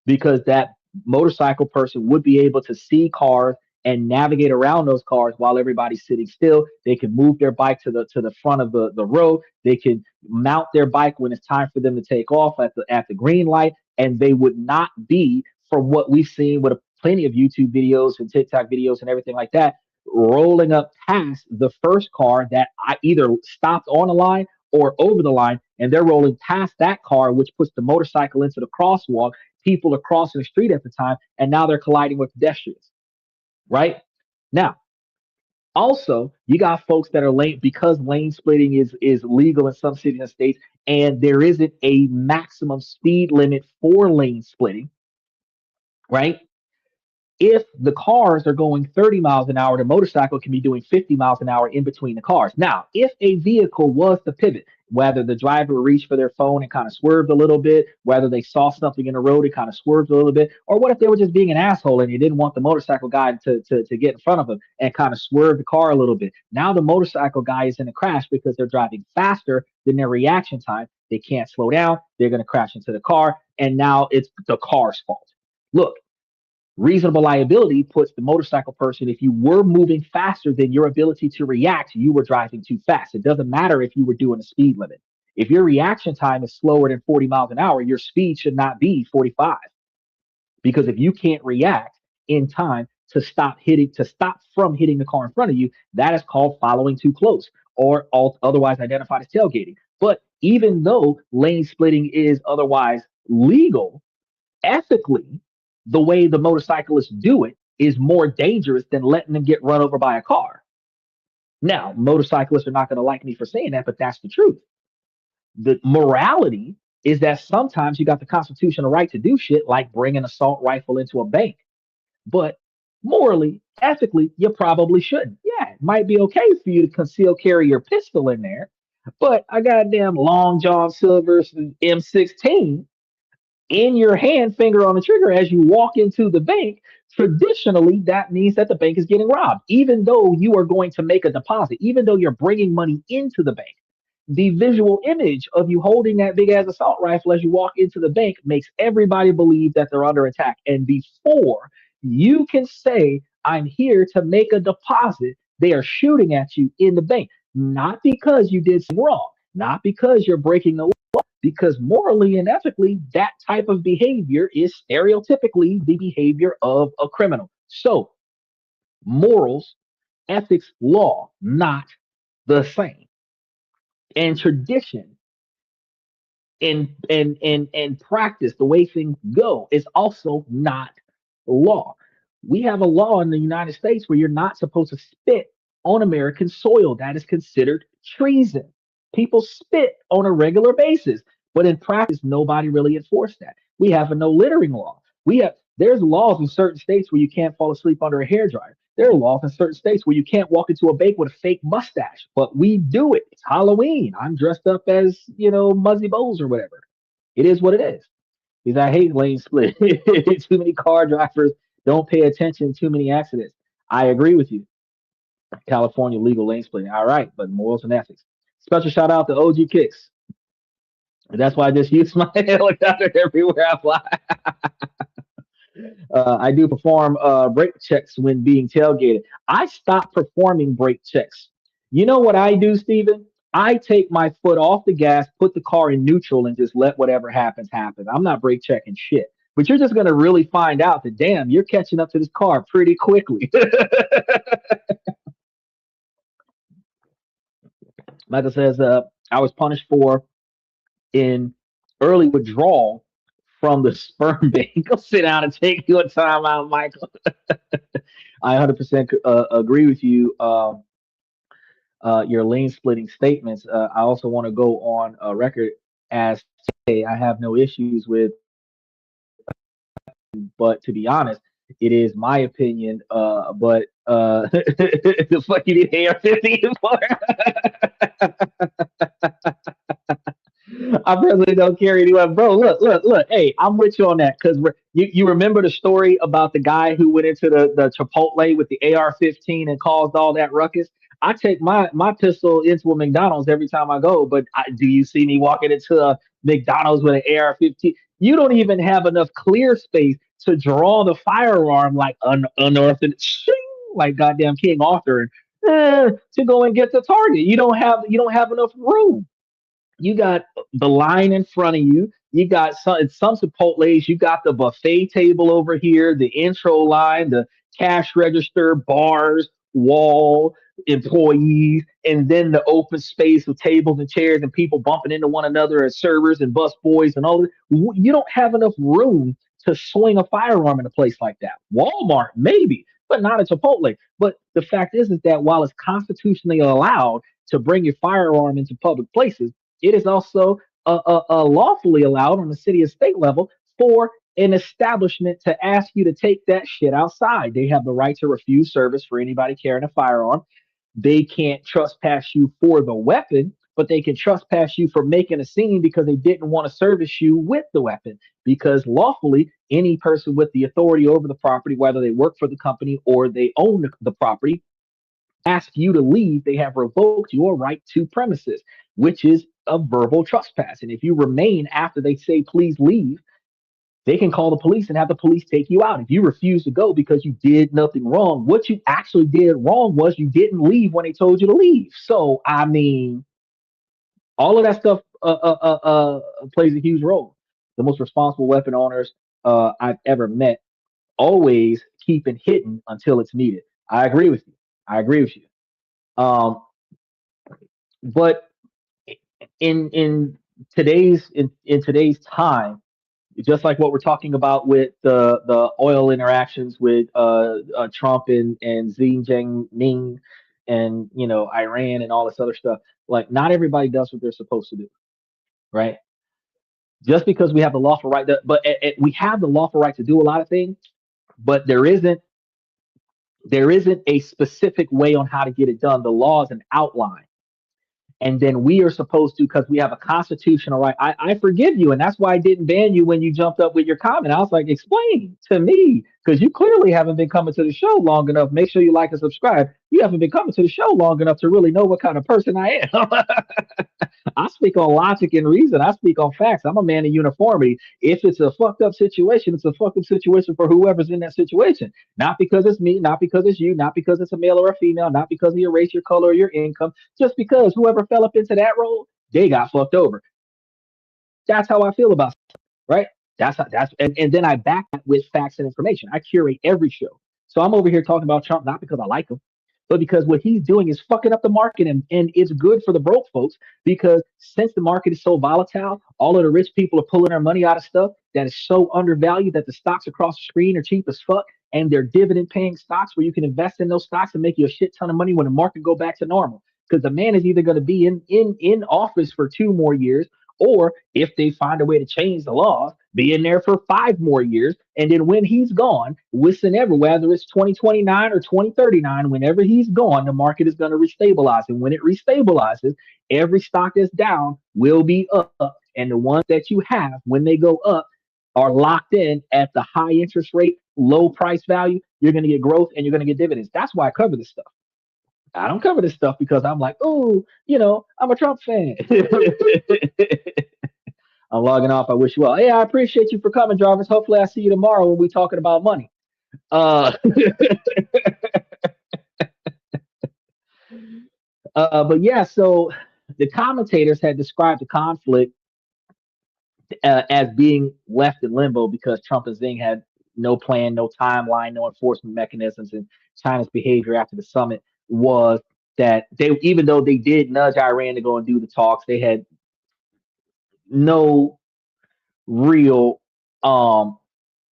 because that motorcycle person would be able to see cars and navigate around those cars while everybody's sitting still. They can move their bike to the front of the road. They can mount their bike when it's time for them to take off at the green light, and they would not be, from what we've seen with plenty of YouTube videos and TikTok videos and everything like that, rolling up past the first car that I either stopped on the line or over the line, and they're rolling past that car, which puts the motorcycle into the crosswalk. People are crossing the street at the time, and now they're colliding with pedestrians, right? Now, also, you got folks that are lane because lane splitting is legal in some cities and states, and there isn't a maximum speed limit for lane splitting, right? If the cars are going 30 miles an hour, the motorcycle can be doing 50 miles an hour in between the cars. Now, if a vehicle was to pivot, whether the driver reached for their phone and kind of swerved a little bit, whether they saw something in the road and kind of swerved a little bit, or what if they were just being an asshole and they didn't want the motorcycle guy to get in front of them and kind of swerve the car a little bit. Now the motorcycle guy is in a crash because they're driving faster than their reaction time. They can't slow down. They're going to crash into the car. And now it's the car's fault. Look, reasonable liability puts the motorcycle person, if you were moving faster than your ability to react, you were driving too fast. It doesn't matter if you were doing a speed limit. If your reaction time is slower than 40 miles an hour, your speed should not be 45. Because if you can't react in time to stop from hitting the car in front of you, that is called following too close. or otherwise identified as tailgating. But even though lane splitting is otherwise legal, ethically, the way the motorcyclists do it is more dangerous than letting them get run over by a car. Now, motorcyclists are not going to like me for saying that, but that's the truth. The morality is that sometimes you got the constitutional right to do shit like bring an assault rifle into a bank. But morally, ethically, you probably shouldn't. Yeah, it might be okay for you to conceal carry your pistol in there, but a goddamn Long John Silver's M16 in your hand, finger on the trigger as you walk into the bank, traditionally that means that the bank is getting robbed. Even though you are going to make a deposit, even though you're bringing money into the bank, the visual image of you holding that big ass assault rifle as you walk into the bank makes everybody believe that they're under attack. And before you can say, I'm here to make a deposit, they are shooting at you in the bank. Not because you did something wrong, not because you're breaking the law, because morally and ethically, that type of behavior is stereotypically the behavior of a criminal. So, morals, ethics, law, not the same. And tradition and practice, the way things go, is also not law. We have a law in the United States where you're not supposed to spit on American soil. That is considered treason. People spit on a regular basis, but in practice, nobody really enforced that. We have a no littering law. There's laws in certain states where you can't fall asleep under a hairdryer. There are laws in certain states where you can't walk into a bank with a fake mustache, but we do it. It's Halloween. I'm dressed up as, Muzzy Bowles or whatever. It is what it is. Because I hate lane split. Too many car drivers don't pay attention. Too many accidents. I agree with you. California legal lane splitting. All right, but morals and ethics. Special shout out to OG Kicks. And that's why I just use my helicopter everywhere I fly. I do perform brake checks when being tailgated. I stopped performing brake checks. You know what I do, Steven? I take my foot off the gas, put the car in neutral, and just let whatever happens happen. I'm not brake checking shit. But you're just going to really find out that, damn, you're catching up to this car pretty quickly. Michael says, I was punished for in early withdrawal from the sperm bank. Go sit down and take your time out, Michael. I 100% agree with you. Your lane splitting statements. I also want to go on record as say I have no issues with, but to be honest, it is my opinion. But the fuck you need AR-15 for? I personally don't carry anyone, bro. Look. Hey, I'm with you on that because you remember the story about the guy who went into the Chipotle with the AR-15 and caused all that ruckus. I take my pistol into a McDonald's every time I go, but do you see me walking into a McDonald's with an AR-15? You don't even have enough clear space to draw the firearm like unorthodox, like goddamn King Arthur, to go and get the target. You don't have enough room. You got the line in front of you. You got some Chipotle's. You got the buffet table over here, the intro line, the cash register, bars, wall, employees, and then the open space with tables and chairs and people bumping into one another as servers and bus boys and all that. You don't have enough room to swing a firearm in a place like that. Walmart, maybe, but not a Chipotle. But the fact is that while it's constitutionally allowed to bring your firearm into public places, it is also lawfully allowed on the city and state level for an establishment to ask you to take that shit outside. They have the right to refuse service for anybody carrying a firearm. They can't trespass you for the weapon, but they can trespass you for making a scene because they didn't want to service you with the weapon. Because lawfully, any person with the authority over the property, whether they work for the company or they own the property, ask you to leave, they have revoked your right to premises, which is a verbal trespass. And if you remain after they say, please leave, they can call the police and have the police take you out. If you refuse to go because you did nothing wrong, what you actually did wrong was you didn't leave when they told you to leave. So, I mean, all of that stuff plays a huge role. The most responsible weapon owners I've ever met always keep it hidden until it's needed. I agree with you. I agree with you. Um, But in in today's time, just like what we're talking about with the oil interactions with Trump and Xi Jinping and Iran and all this other stuff, like not everybody does what they're supposed to do, right? Just because we have the lawful right, but we have the lawful right to do a lot of things, but there isn't a specific way on how to get it done. The law is an outline, and then we are supposed to, because we have a constitutional right. I forgive you, and that's why I didn't ban you when you jumped up with your comment. I was like, explain to me, because you clearly haven't been coming to the show long enough. Make sure you like and subscribe. You haven't been coming to the show long enough to really know what kind of person I am. I speak on logic and reason. I speak on facts. I'm a man of uniformity. If it's a fucked up situation, it's a fucked up situation for whoever's in that situation. Not because it's me, not because it's you, not because it's a male or a female, not because of your race, your color, or your income. Just because whoever fell up into that role, they got fucked over. That's how I feel about it, right? And then I back that with facts and information. I curate every show. So I'm over here talking about Trump not because I like him, but because what he's doing is fucking up the market, and it's good for the broke folks because since the market is so volatile, all of the rich people are pulling their money out of stuff that is so undervalued that the stocks across the screen are cheap as fuck, and they're dividend paying stocks where you can invest in those stocks and make you a shit ton of money when the market go back to normal. Because the man is either going to be in office for 2 more years, or if they find a way to change the laws, be in there for 5 more years. And then when he's gone, whenever, whether it's 2029 or 2039, whenever he's gone, the market is going to restabilize. And when it restabilizes, every stock that's down will be up. And the ones that you have, when they go up, are locked in at the high interest rate, low price value. You're going to get growth and you're going to get dividends. That's why I cover this stuff. I don't cover this stuff because I'm like, oh, I'm a Trump fan. I'm logging off. I wish you well. Hey, I appreciate you for coming, Jarvis. Hopefully, I see you tomorrow when we're talking about money. Uh, but yeah, so the commentators had described the conflict as being left in limbo because Trump and Xi had no plan, no timeline, no enforcement mechanisms, and China's behavior after the summit was that they, even though they did nudge Iran to go and do the talks, they had no real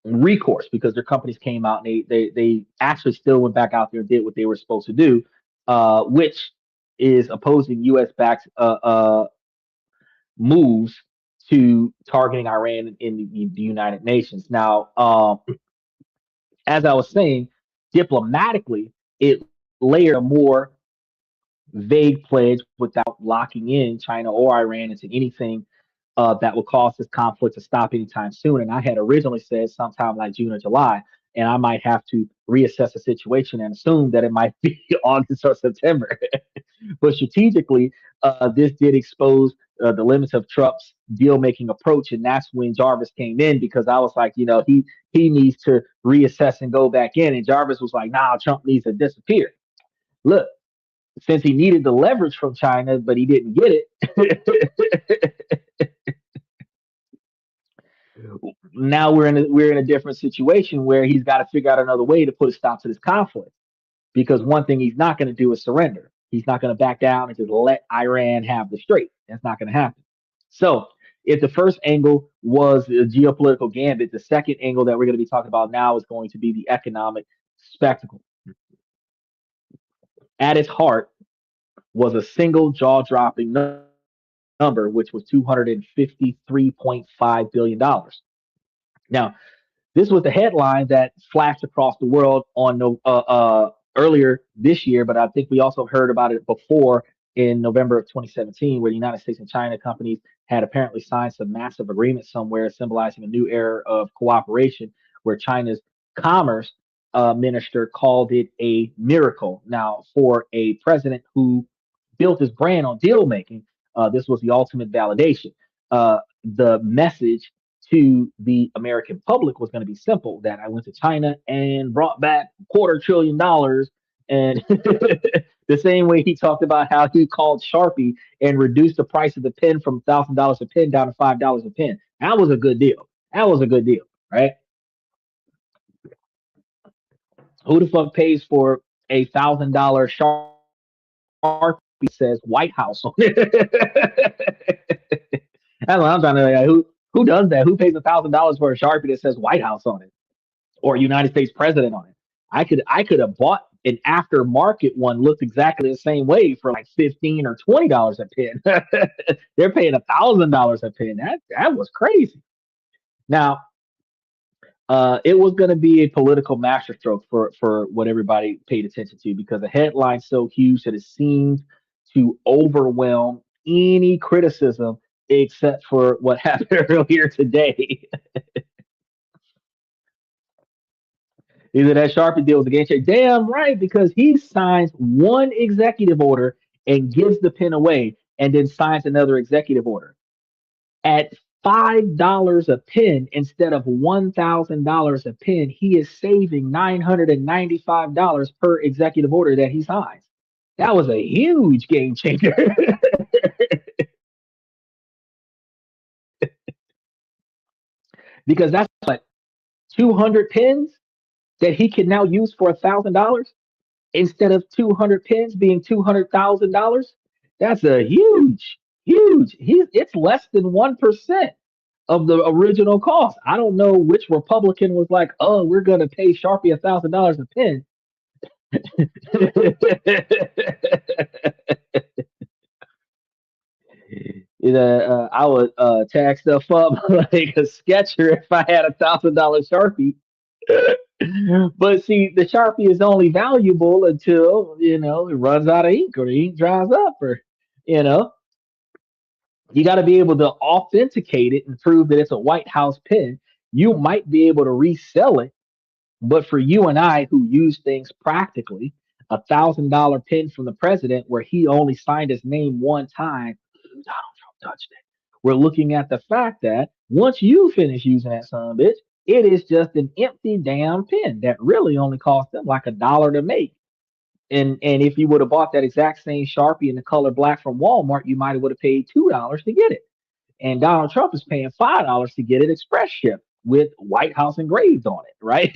recourse because their companies came out and they actually still went back out there and did what they were supposed to do, which is opposing U.S. backed moves to targeting Iran in the United Nations. Now, as I was saying, diplomatically, it layered a more vague pledge without locking in China or Iran into anything that would cause this conflict to stop anytime soon. And I had originally said sometime like June or July, and I might have to reassess the situation and assume that it might be August or September. But strategically, this did expose the limits of Trump's deal making approach, and that's when Jarvis came in because I was like, he needs to reassess and go back in, and Jarvis was like, nah, Trump needs to disappear. Look, since he needed the leverage from China, but he didn't get it. Now we're in a different situation where he's got to figure out another way to put a stop to this conflict. Because one thing he's not going to do is surrender. He's not going to back down and just let Iran have the strait. That's not going to happen. So, if the first angle was the geopolitical gambit, the second angle that we're going to be talking about now is going to be the economic spectacle. At its heart was a single jaw dropping number, which was $253.5 billion. Now, this was the headline that flashed across the world on earlier this year, but I think we also heard about it before in November of 2017, where the United States and China companies had apparently signed some massive agreement somewhere, symbolizing a new era of cooperation, where China's commerce minister called it a miracle. Now, for a president who built his brand on deal making, this was the ultimate validation. The message to the American public was going to be simple: that I went to China and brought back $250 billion. And the same way he talked about how he called Sharpie and reduced the price of the pen from $1,000 a pen down to $5 a pen. That was a good deal. That was a good deal, right? Who the fuck pays for $1,000 Sharpie says White House on it. That's what I'm trying to like, who does that? Who pays $1,000 for a Sharpie that says White House on it or United States President on it? I could have bought an aftermarket one looked exactly the same way for like $15 or $20 a pen. They're paying $1,000 a pen. That was crazy. Now, it was going to be a political masterstroke for what everybody paid attention to because the headline's so huge that it seemed to overwhelm any criticism except for what happened earlier today. Either that Sharpie deal was a game changer. Damn right, because he signs one executive order and gives the pen away and then signs another executive order at $5 a pen instead of $1,000 a pen. He is saving $995 per executive order that he signs. That was a huge game changer. Because that's like 200 pens that he can now use for $1,000 instead of 200 pens being $200,000. That's a huge. It's less than 1% of the original cost. I don't know which Republican was like, "Oh, we're gonna pay Sharpie $1,000 a pen." I would tag stuff up like a sketcher if I had $1,000 Sharpie. But see, the Sharpie is only valuable until it runs out of ink or the ink dries up, or you know you got to be able to authenticate it and prove that it's a White House pen. You might be able to resell it, but for you and I who use things practically, $1,000 pen from the president where he only signed his name one time, Donald Trump touched it. We're looking at the fact that once you finish using that son of a bitch, it is just an empty damn pen that really only cost them like $1 to make. And if you would have bought that exact same Sharpie in the color black from Walmart, you might have would have paid $2 to get it. And Donald Trump is paying $5 to get it express shipped with White House engraved on it, right?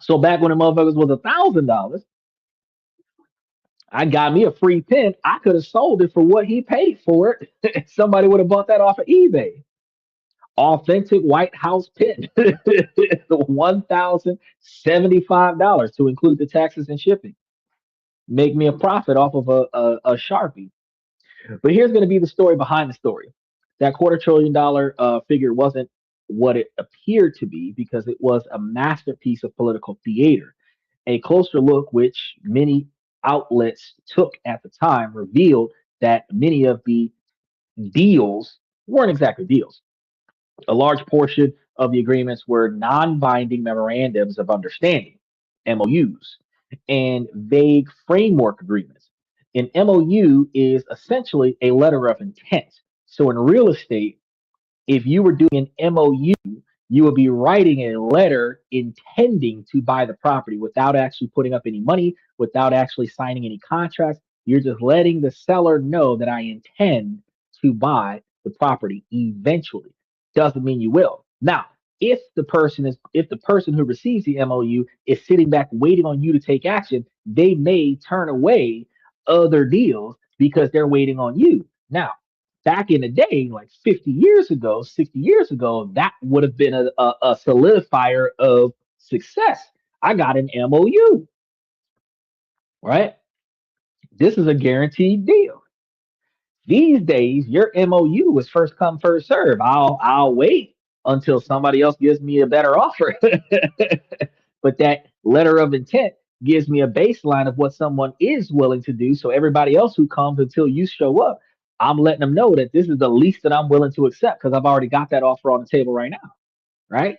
So back when the motherfuckers was $1,000, I got me a free pen. I could have sold it for what he paid for it. Somebody would have bought that off of eBay. Authentic White House pen, $1,075 to include the taxes and shipping. Make me a profit off of a Sharpie. But here's going to be the story behind the story. That $250 billion figure wasn't what it appeared to be because it was a masterpiece of political theater. A closer look, which many outlets took at the time, revealed that many of the deals weren't exactly deals. A large portion of the agreements were non binding memorandums of understanding, MOUs, and vague framework agreements. An MOU is essentially a letter of intent. So in real estate, if you were doing an MOU, you would be writing a letter intending to buy the property without actually putting up any money, without actually signing any contracts. You're just letting the seller know that I intend to buy the property eventually. Doesn't mean you will. Now, if the person who receives the MOU is sitting back waiting on you to take action, they may turn away other deals because they're waiting on you. Now, back in the day, like 50 years ago, 60 years ago, that would have been a solidifier of success. I got an MOU, right? This is a guaranteed deal. These days, your MOU is first come, first serve. I'll wait until somebody else gives me a better offer. But that letter of intent gives me a baseline of what someone is willing to do. So everybody else who comes until you show up, I'm letting them know that this is the least that I'm willing to accept because I've already got that offer on the table right now. Right.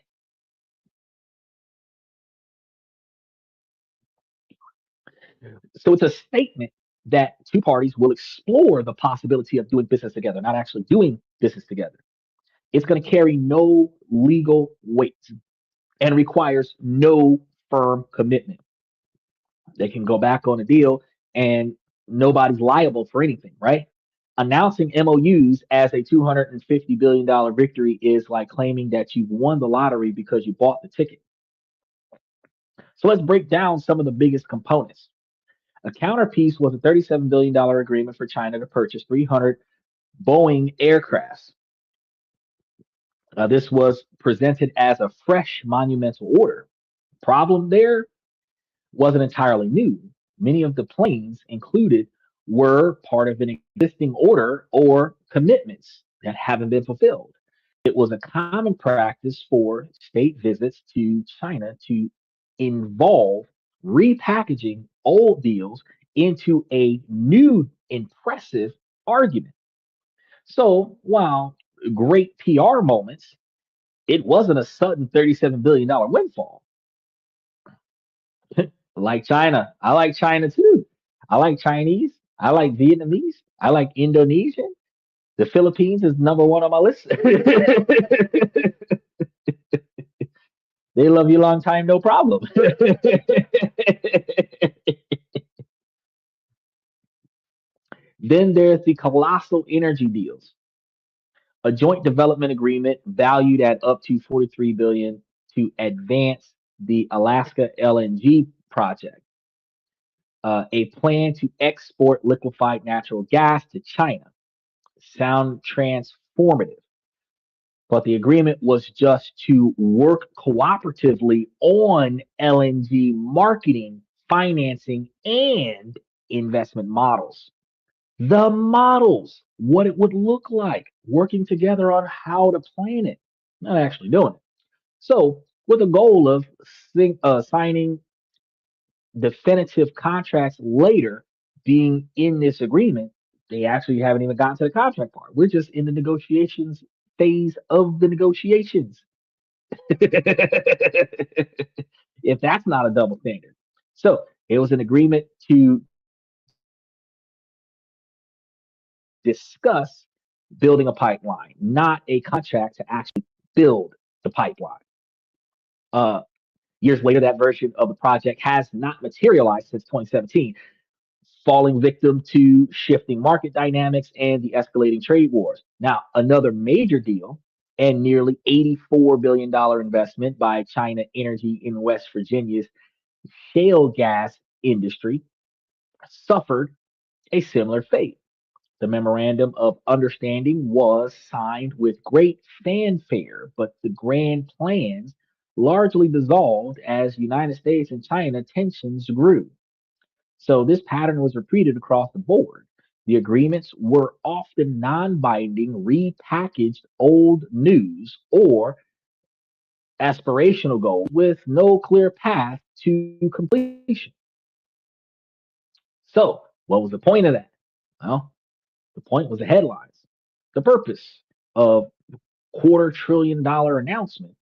So it's a statement that two parties will explore the possibility of doing business together, not actually doing business together. It's going to carry no legal weight and requires no firm commitment. They can go back on a deal and nobody's liable for anything, right? Announcing MOUs as a $250 billion victory is like claiming that you've won the lottery because you bought the ticket. So let's break down some of the biggest components. A counterpiece was a $37 billion agreement for China to purchase 300 Boeing aircrafts. This was presented as a fresh monumental order. Problem there wasn't entirely new. Many of the planes included were part of an existing order or commitments that haven't been fulfilled. It was a common practice for state visits to China to involve repackaging old deals into a new impressive argument. So while great PR moments, it wasn't a sudden $37 billion windfall. Like China. I like China too. I like Chinese. I like Vietnamese. I like Indonesian. The Philippines is number one on my list. They love you long time, no problem. Then there's the colossal energy deals, a joint development agreement valued at up to 43 billion to advance the Alaska LNG project, a plan to export liquefied natural gas to China. Sound transformative, but the agreement was just to work cooperatively on LNG marketing, financing, and investment models. The models, what it would look like, working together on how to plan it, not actually doing it. So, with the goal of signing definitive contracts later being in this agreement, they actually haven't even gotten to the contract part. We're just in the negotiations phase of the negotiations. If that's not a double standard. So it was an agreement to discuss building a pipeline, not a contract to actually build the pipeline. Uh, Years later, that version of the project has not materialized since 2017, falling victim to shifting market dynamics and the escalating trade wars. Now, another major deal and nearly $84 billion investment by China Energy in West Virginia's shale gas industry suffered a similar fate. The memorandum of understanding was signed with great fanfare, but the grand plans largely dissolved as United States and China tensions grew. So this pattern was repeated across the board. The agreements were often non-binding, repackaged old news or aspirational goals with no clear path to completion. So, what was the point of that? Well, the point was the headlines. The purpose of $250 billion announcement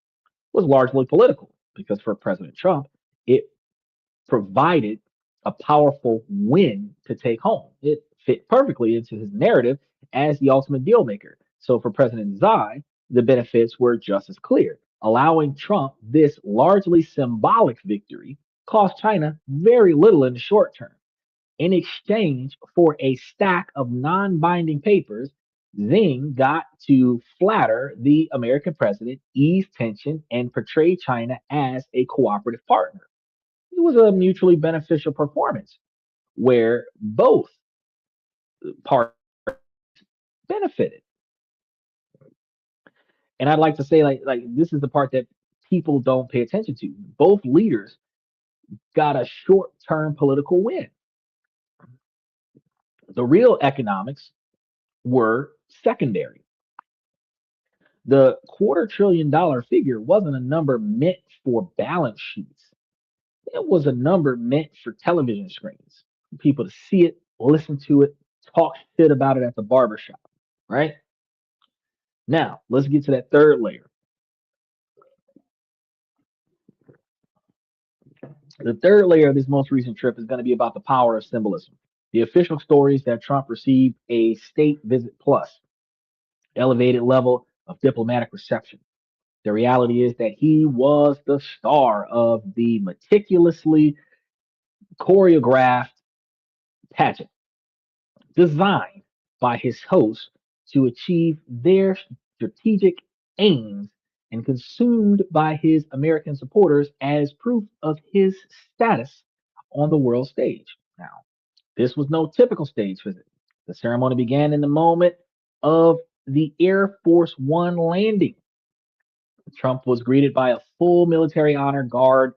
was largely political because for President Trump, it provided a powerful win to take home. It fit perfectly into his narrative as the ultimate deal maker. So for President Xi, the benefits were just as clear. Allowing Trump this largely symbolic victory cost China very little in the short term. In exchange for a stack of non binding papers, Xing got to flatter the American president, ease tension, and portray China as a cooperative partner. It was a mutually beneficial performance where both parties benefited. And I'd like to say, like this is the part that people don't pay attention to. Both leaders got a short-term political win. The real economics were secondary. The $250 billion figure wasn't a number meant for balance sheets. It was a number meant for television screens, people to see it, listen to it, talk shit about it at the barbershop, right? Now, let's get to that third layer. The third layer of this most recent trip is going to be about the power of symbolism. The official story is that Trump received a state visit plus, elevated level of diplomatic reception. The reality is that he was the star of the meticulously choreographed pageant designed by his hosts to achieve their strategic aims and consumed by his American supporters as proof of his status on the world stage. Now, this was no typical stage visit. The ceremony began in the moment of the Air Force One landing. Trump was greeted by a full military honor guard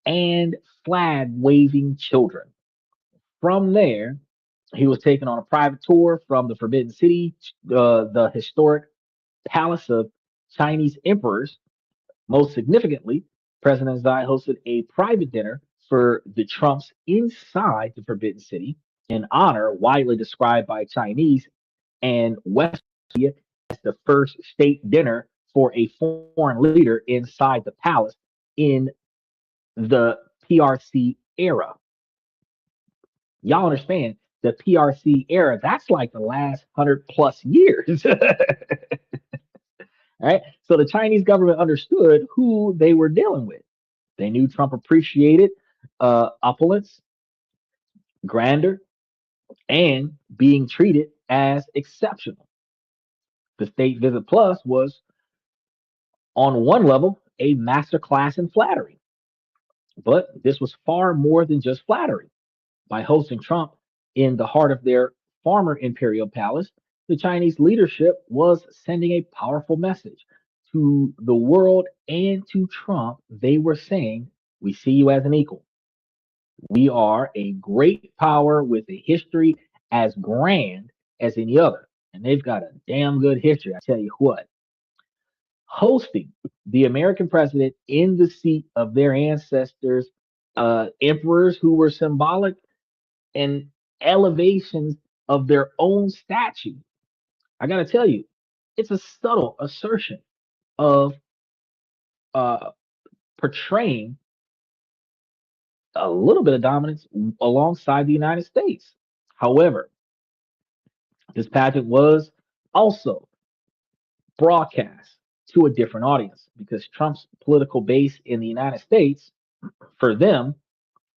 and flag waving children. From there, he was taken on a private tour from the Forbidden City, the historic palace of Chinese emperors. Most significantly, President Xi hosted a private dinner for the Trumps inside the Forbidden City, an honor widely described by Chinese and West media as the first state dinner for a foreign leader inside the palace in the PRC era. Y'all understand the PRC era? That's like the last 100 plus years. Right? So the Chinese government understood who they were dealing with. They knew Trump appreciated opulence, grandeur, and being treated as exceptional. The State Visit Plus was, on one level, a masterclass in flattery. But this was far more than just flattery. By hosting Trump in the heart of their former imperial palace, the Chinese leadership was sending a powerful message to the world and to Trump. They were saying, we see you as an equal. We are a great power with a history as grand as any other. And they've got a damn good history, I tell you what. Hosting the American president in the seat of their ancestors, emperors who were symbolic and elevations of their own statue. I got to tell you, it's a subtle assertion of uh, portraying a little bit of dominance alongside the United States. However, this pageant was also broadcast to a different audience because Trump's political base in the United States, for them,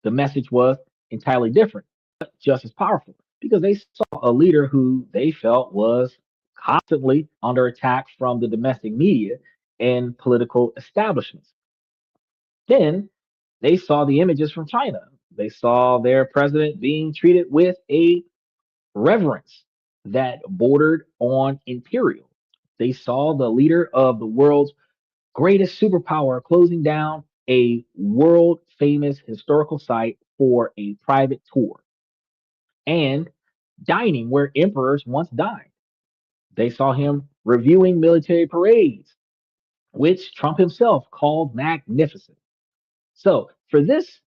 the message was entirely different, but just as powerful because they saw a leader who they felt was constantly under attack from the domestic media and political establishments. Then they saw the images from China. They saw their president being treated with a reverence that bordered on imperial. They saw the leader of the world's greatest superpower closing down a world famous historical site for a private tour and dining where emperors once dined. They saw him reviewing military parades, which Trump himself called magnificent. So, for this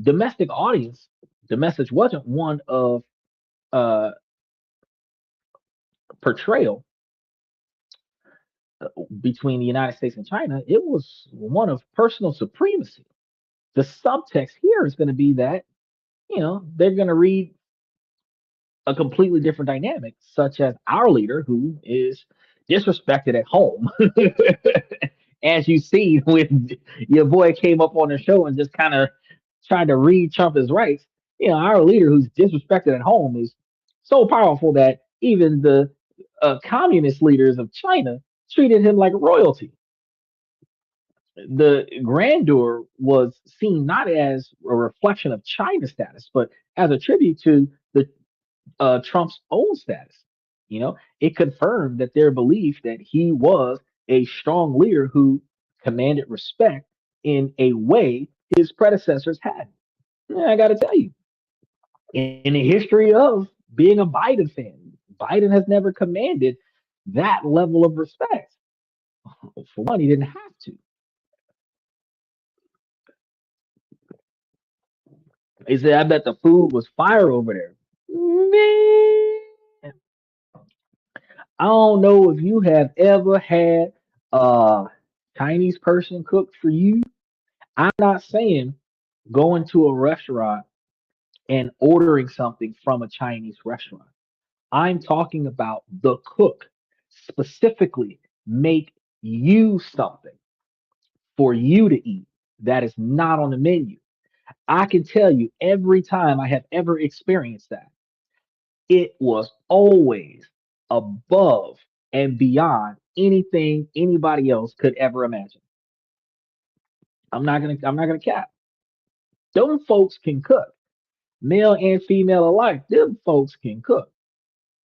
domestic audience, the message wasn't one of uh, portrayal between the United States and China, it was one of personal supremacy. The subtext here is going to be that, they're going to read a completely different dynamic, such as our leader, who is disrespected at home. As you see when your boy came up on the show and just kind of tried to read Trump as rights, our leader who's disrespected at home is so powerful that even the communist leaders of China treated him like royalty. The grandeur was seen not as a reflection of China's status, but as a tribute to the Trump's own status. It confirmed that their belief that he was a strong leader who commanded respect in a way his predecessors had. Yeah, I got to tell you, in the history of being a Biden fan, Biden has never commanded that level of respect. For one, he didn't have to. He said, I bet the food was fire over there. Man, I don't know if you have ever had a Chinese person cook for you. I'm not saying going to a restaurant and ordering something from a Chinese restaurant. I'm talking about the cook specifically make you something for you to eat that is not on the menu. I can tell you every time I have ever experienced that, it was always above and beyond anything anybody else could ever imagine. I'm not gonna cap. Them folks can cook, male and female alike. Them folks can cook.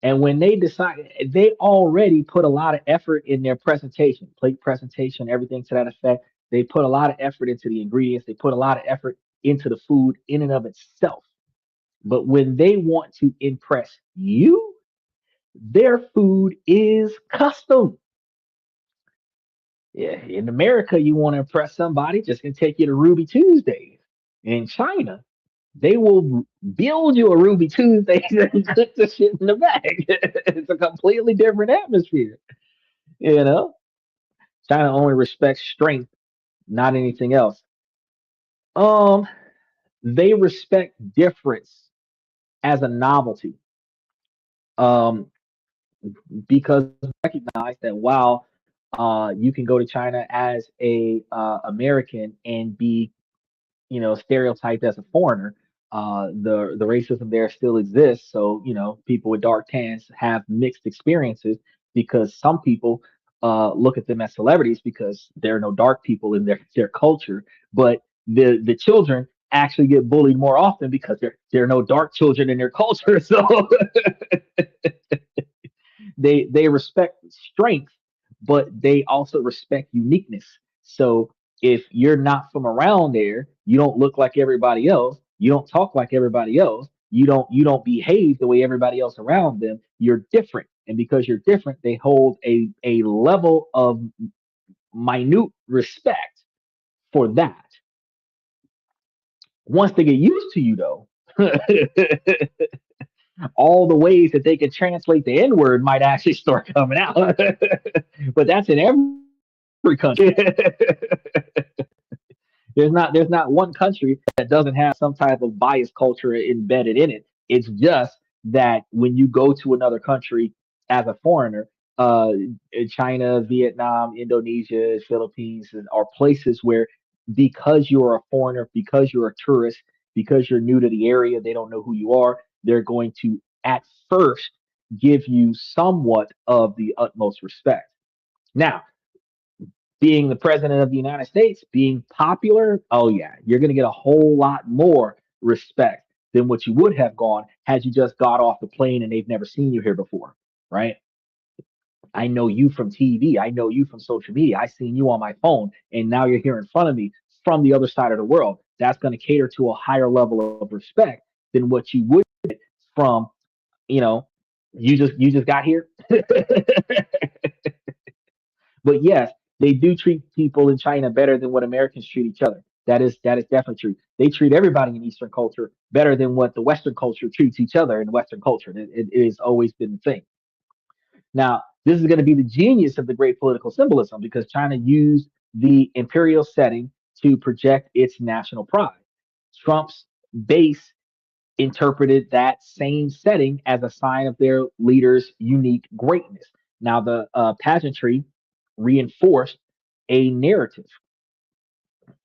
And when they decide, they already put a lot of effort in their presentation, plate presentation, everything to that effect. They put a lot of effort into the ingredients. They put a lot of effort into the food in and of itself. But when they want to impress you, their food is custom. Yeah, in America, you want to impress somebody, just gonna take you to Ruby Tuesdays. In China, they will build you a Ruby Tuesday and cook the shit in the bag. It's a completely different atmosphere, you know. China only respects strength, not anything else. Um, they respect difference as a novelty. Um, because recognize that while you can go to China as a American and be stereotyped as a foreigner. The racism there still exists. So people with dark tans have mixed experiences because some people look at them as celebrities because there are no dark people in their culture, but the children actually get bullied more often because there are no dark children in their culture. So they respect strength, but they also respect uniqueness. So if you're not from around there, you don't look like everybody else, you don't talk like everybody else, you don't behave the way everybody else around them, you're different. And because you're different, they hold a level of minute respect for that. Once they get used to you though, all the ways that they can translate the N word might actually start coming out. But that's in every country. There's not one country that doesn't have some type of bias culture embedded in it. It's just that when you go to another country as a foreigner, uh, China, Vietnam, Indonesia, Philippines are places where because you're a foreigner, because you're a tourist, because you're new to the area, they don't know who you are. They're going to at first give you somewhat of the utmost respect. Now, being the president of the United States, being popular, oh yeah, you're going to get a whole lot more respect than what you would have gone had you just got off the plane and they've never seen you here before, right? I know you from TV. I know you from social media. I seen you on my phone, and now you're here in front of me from the other side of the world. That's going to cater to a higher level of respect than what you would from, you know, you just got here. But yes, they do treat people in China better than what Americans treat each other. That is definitely true. They treat everybody in Eastern culture better than what the Western culture treats each other in Western culture. It has always been the thing. Now, this is going to be the genius of the great political symbolism because China used the imperial setting to project its national pride. Trump's base interpreted that same setting as a sign of their leader's unique greatness. Now, the pageantry reinforced a narrative.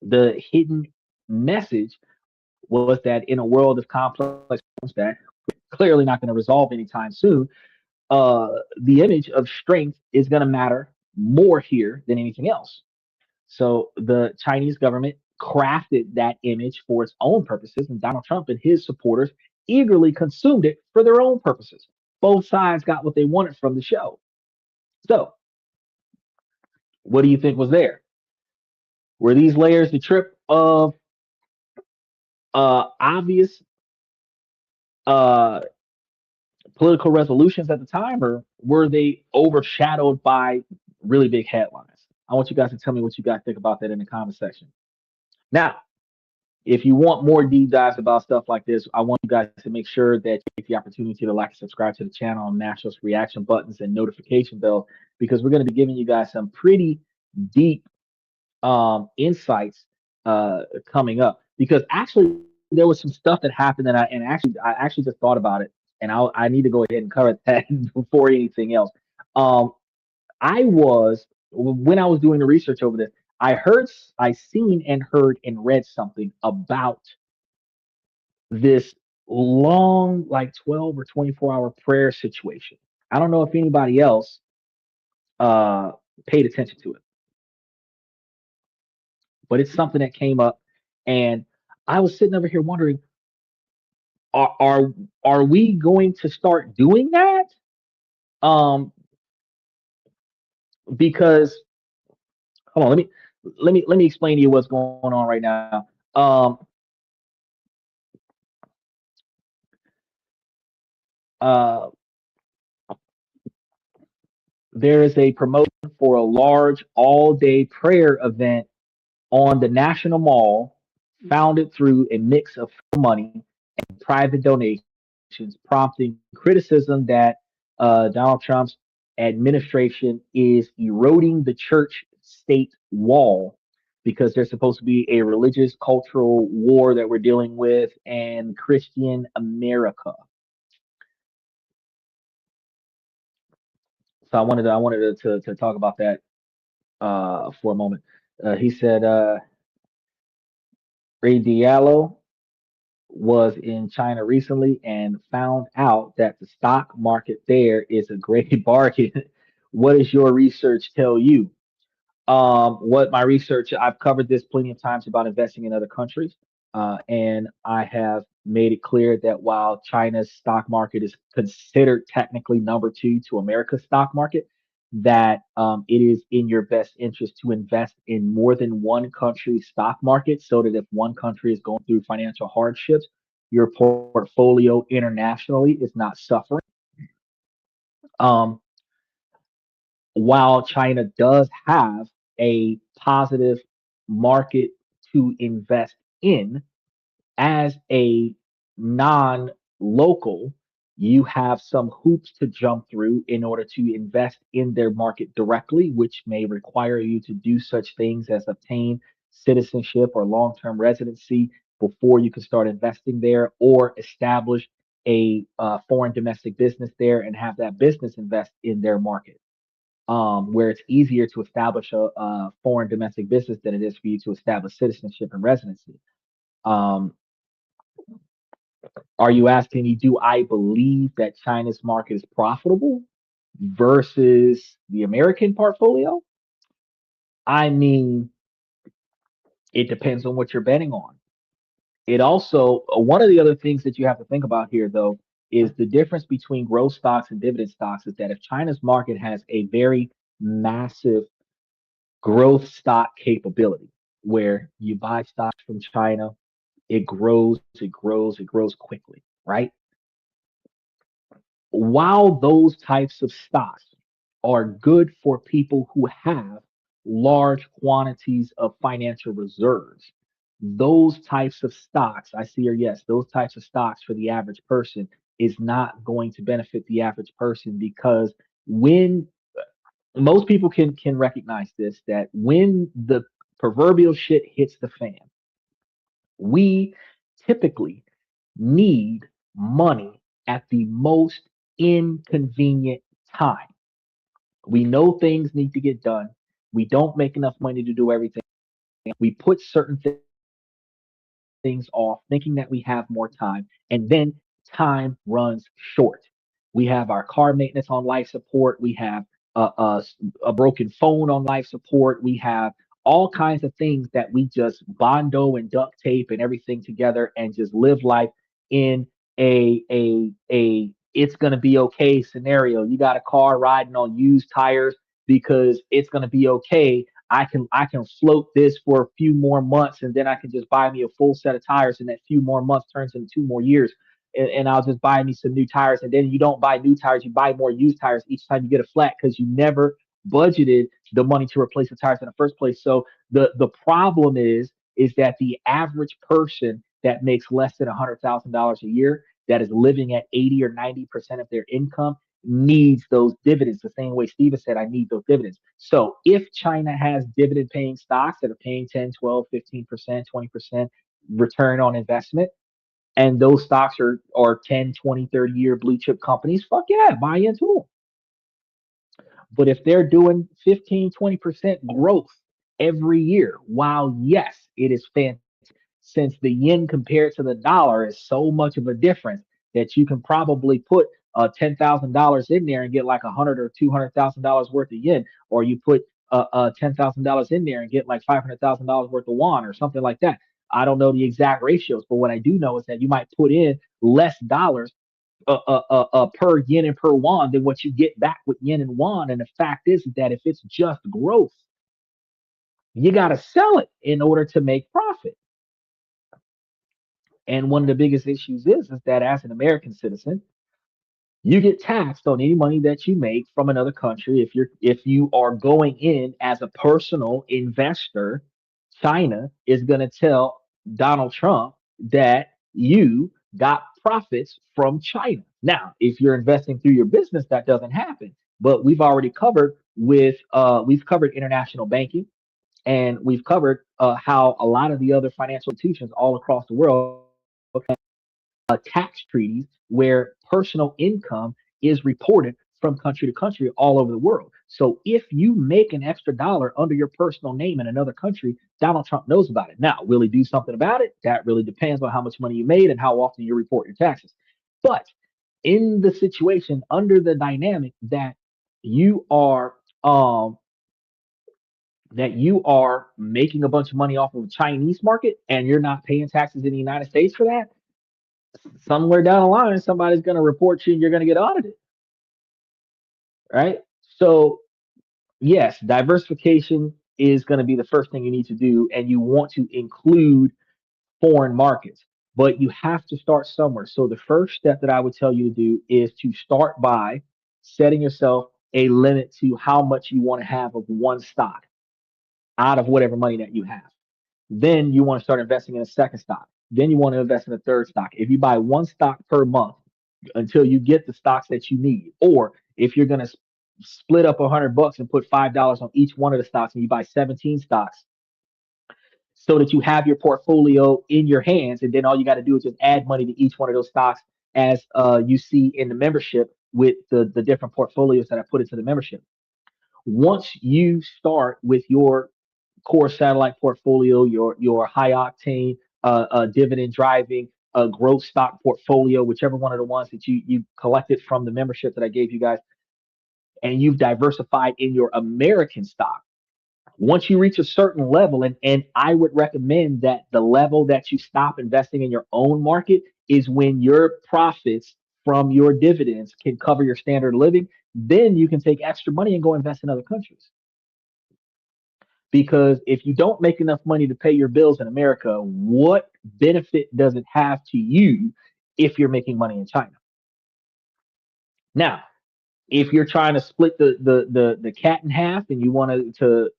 The hidden message was that in a world of complex problems that clearly not going to resolve anytime soon, the image of strength is going to matter more here than anything else. So the Chinese government crafted that image for its own purposes, and Donald Trump and his supporters eagerly consumed it for their own purposes. Both sides got what they wanted from the show. So, what do you think was there? Were these layers the trip of obvious uh, political resolutions at the time, or were they overshadowed by really big headlines? I want you guys to tell me what you guys think about that in the comment section. Now, if you want more deep dives about stuff like this, I want you guys to make sure that you take the opportunity to like and subscribe to the channel and mash those reaction buttons and notification bells because we're going to be giving you guys some pretty deep insights coming up. Because actually, there was some stuff that happened that I actually just thought about it, and I need to go ahead and cover that before anything else. Um, I was when I was doing the research over this, I seen and heard and read something about this long, like 12 or 24-hour prayer situation. I don't know if anybody else uh, paid attention to it, but it's something that came up, and I was sitting over here wondering, are are are we going to start doing that? Um, because hold on, let me explain to you what's going on right now. Uh, there is a promotion for a large all-day prayer event on the National Mall, founded through a mix of money and private donations, prompting criticism that Donald Trump's administration is eroding the church state wall because there's supposed to be a religious cultural war that we're dealing with and Christian America. So I wanted to talk about that for a moment. He said Ray Diallo was in China recently and found out that the stock market there is a great bargain. What does your research tell you? What my research, I've covered this plenty of times about investing in other countries, and I have made it clear that while China's stock market is considered technically number two to America's stock market, that it is in your best interest to invest in more than one country's stock market so that if one country is going through financial hardships, your portfolio internationally is not suffering. Um, while China does have a positive market to invest in, as a non local, you have some hoops to jump through in order to invest in their market directly, which may require you to do such things as obtain citizenship or long term residency before you can start investing there or establish a foreign domestic business there and have that business invest in their market, where it's easier to establish a foreign domestic business than it is for you to establish citizenship and residency. Um, are you asking me, do I believe that China's market is profitable versus the American portfolio? I mean, it depends on what you're betting on. It also, one of the other things that you have to think about here, though, is the difference between growth stocks and dividend stocks is that if China's market has a very massive growth stock capability where you buy stocks from China, it grows quickly, right? While those types of stocks are good for people who have large quantities of financial reserves, those types of stocks, I see, or yes, those types of stocks for the average person is not going to benefit the average person because when most people can recognize this, that when the proverbial shit hits the fan, we typically need money at the most inconvenient time. We know things need to get done. We don't make enough money to do everything. We put certain things off, thinking that we have more time, and then time runs short. We have our car maintenance on life support. We have a broken phone on life support. We have all kinds of things that we just bondo and duct tape and everything together and just live life in a it's gonna be okay scenario. You got a car riding on used tires because it's gonna be okay. I can float this for a few more months and then I can just buy me a full set of tires and that few more months turns into 2 more years and I'll just buy me some new tires and then you don't buy new tires, you buy more used tires each time you get a flat because you never budgeted the money to replace the tires in the first place. So the problem is that the average person that makes less than $100,000 a year that is living at 80 or 90% of their income needs those dividends the same way Steven said, I need those dividends. So if China has dividend paying stocks that are paying 10, 12, 15%, 20% return on investment, and those stocks are 10, 20, 30-year blue chip companies, fuck yeah, buy into them. But if they're doing 15, 20% growth every year, while yes, it is fantastic, since the yen compared to the dollar is so much of a difference that you can probably put $10,000 in there and get like 100 or $200,000 worth of yen, or you put $10,000 in there and get like $500,000 worth of won or something like that. I don't know the exact ratios, but what I do know is that you might put in less dollars per yen and per won than what you get back with yen and won. And the fact is that if it's just growth, you got to sell it in order to make profit. And one of the biggest issues is that as an American citizen, you get taxed on any money that you make from another country. If you are going in as a personal investor, China is going to tell Donald Trump that you got profits from China. Now, if you're investing through your business, that doesn't happen. But we've covered international banking, and we've covered how a lot of the other financial institutions all across the world tax treaties where personal income is reported from country to country all over the world. So if you make an extra dollar under your personal name in another country, Donald Trump knows about it. Now, will he do something about it? That really depends on how much money you made and how often you report your taxes. But in the situation, under the dynamic you are um that you are making a bunch of money off of the Chinese market and you're not paying taxes in the United States for that, somewhere down the line, somebody's going to report you and you're going to get audited, right? So, yes, diversification is going to be the first thing you need to do, and you want to include foreign markets, but you have to start somewhere. So, the first step that I would tell you to do is to start by setting yourself a limit to how much you want to have of one stock out of whatever money that you have. Then you want to start investing in a second stock. Then you want to invest in a third stock. If you buy one stock per month until you get the stocks that you need, or if you're going to split up $100 and put $5 on each one of the stocks and you buy 17 stocks so that you have your portfolio in your hands, and then all you got to do is just add money to each one of those stocks as you see in the membership with the different portfolios that I put into the membership. Once you start with your core satellite portfolio, your high octane dividend driving growth stock portfolio, whichever one of the ones that you collected from the membership that I gave you guys, and you've diversified in your American stock. Once you reach a certain level, and I would recommend that the level that you stop investing in your own market is when your profits from your dividends can cover your standard of living, then you can take extra money and go invest in other countries. Because if you don't make enough money to pay your bills in America, what benefit does it have to you if you're making money in China? Now, if you're trying to split the cat in half and you want to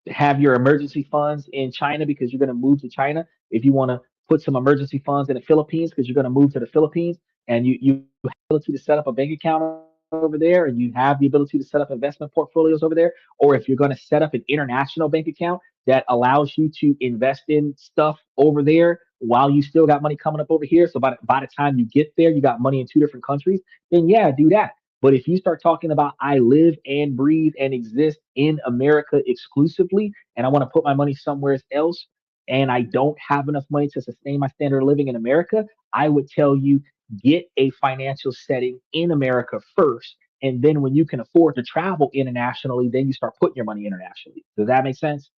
have your emergency funds in China because you're going to move to China, if you want to put some emergency funds in the Philippines because you're going to move to the Philippines, and you have the ability to set up a bank account over there, and you have the ability to set up investment portfolios over there, or if you're going to set up an international bank account that allows you to invest in stuff over there while you still got money coming up over here. So by the time you get there, you got money in two different countries, then yeah, do that. But if you start talking about I live and breathe and exist in America exclusively, and I want to put my money somewhere else, and I don't have enough money to sustain my standard of living in America, I would tell you get a financial setting in America first. And then when you can afford to travel internationally, then you start putting your money internationally. Does that make sense?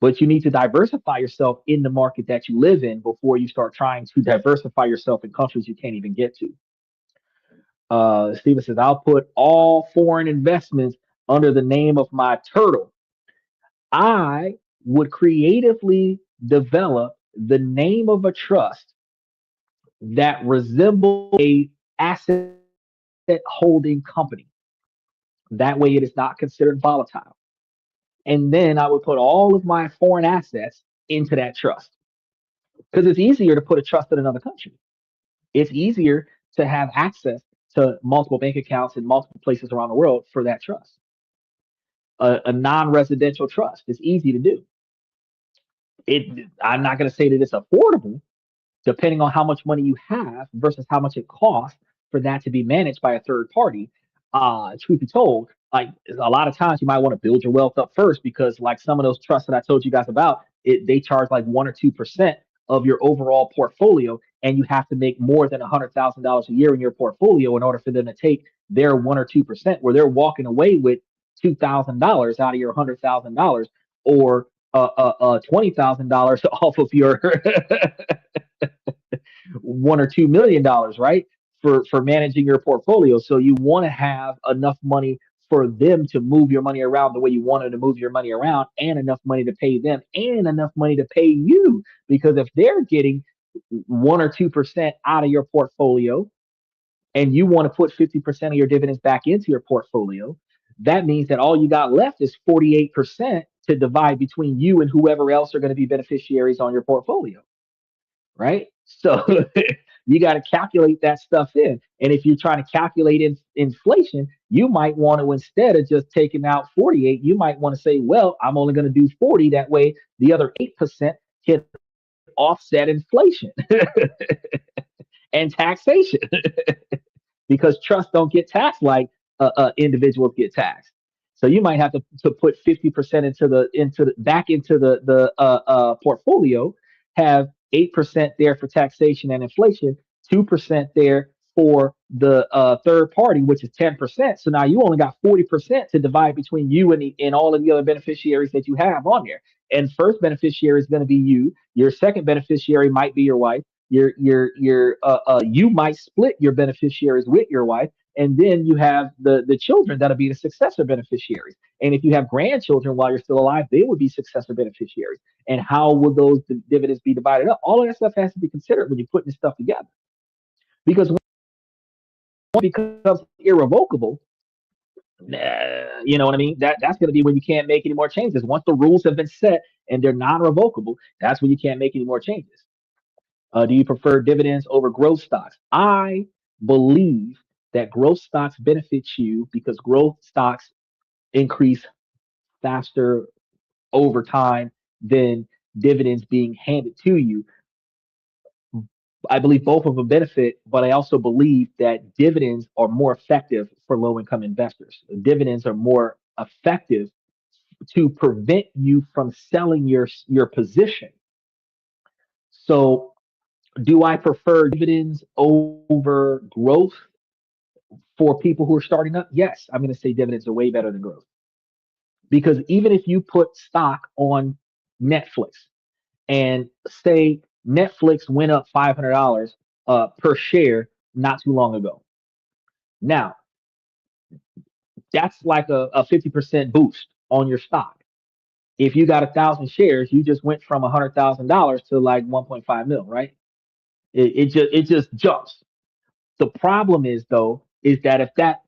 But you need to diversify yourself in the market that you live in before you start trying to diversify yourself in countries you can't even get to. Steven says, I'll put all foreign investments under the name of my turtle. I would creatively develop the name of a trust that resembles a asset holding company. That way it is not considered volatile. And then I would put all of my foreign assets into that trust because it's easier to put a trust in another country. It's easier to have access to multiple bank accounts in multiple places around the world for that trust. A non-residential trust is easy to do. I'm not going to say that it's affordable, depending on how much money you have versus how much it costs for that to be managed by a third party. Truth be told, like a lot of times you might want to build your wealth up first because like some of those trusts that I told you guys about, they charge like 1 or 2% of your overall portfolio, and you have to make more than $100,000 a year in your portfolio in order for them to take their 1 or 2%, where they're walking away with $2,000 out of your $100,000, or $20,000 off of your $1 or $2 million, right? For managing your portfolio. So you want to have enough money for them to move your money around the way you wanted to move your money around, and enough money to pay them, and enough money to pay you. Because if they're getting 1 or 2% out of your portfolio, and you want to put 50% of your dividends back into your portfolio, that means that all you got left is 48% to divide between you and whoever else are going to be beneficiaries on your portfolio, right? So you got to calculate that stuff in. And if you're trying to calculate inflation, you might want to, instead of just taking out 48, you might want to say, well, I'm only going to do 40. That way, the other 8% can offset inflation and taxation. Because trusts don't get taxed like individuals get taxed. So you might have to put 50% back into the portfolio, have 8% there for taxation and inflation, 2% there for the third party, which is 10%. So now you only got 40% to divide between you and all of the other beneficiaries that you have on there. And first beneficiary is going to be you. Your second beneficiary might be your wife. You might split your beneficiaries with your wife, and then you have the children that'll be the successor beneficiaries. And if you have grandchildren while you're still alive, they would be successor beneficiaries. And how will those dividends be divided up? All of that stuff has to be considered when you're putting this stuff together. Because when it becomes irrevocable, you know what I mean? That's going to be when you can't make any more changes. Once the rules have been set and they're non-revocable, that's when you can't make any more changes. Do you prefer dividends over growth stocks? I believe that growth stocks benefit you because growth stocks increase faster over time than dividends being handed to you. I believe both of them benefit, but I also believe that dividends are more effective for low income investors. Dividends are more effective to prevent you from selling your position. So, do I prefer dividends over growth for people who are starting up? Yes, I'm going to say dividends are way better than growth. Because even if you put stock on Netflix and say Netflix went up $500 per share not too long ago. Now, that's like a 50% boost on your stock. If you got 1,000 shares, you just went from $100,000 to like 1.5 mil, right? It just jumps. The problem is, though, is that if that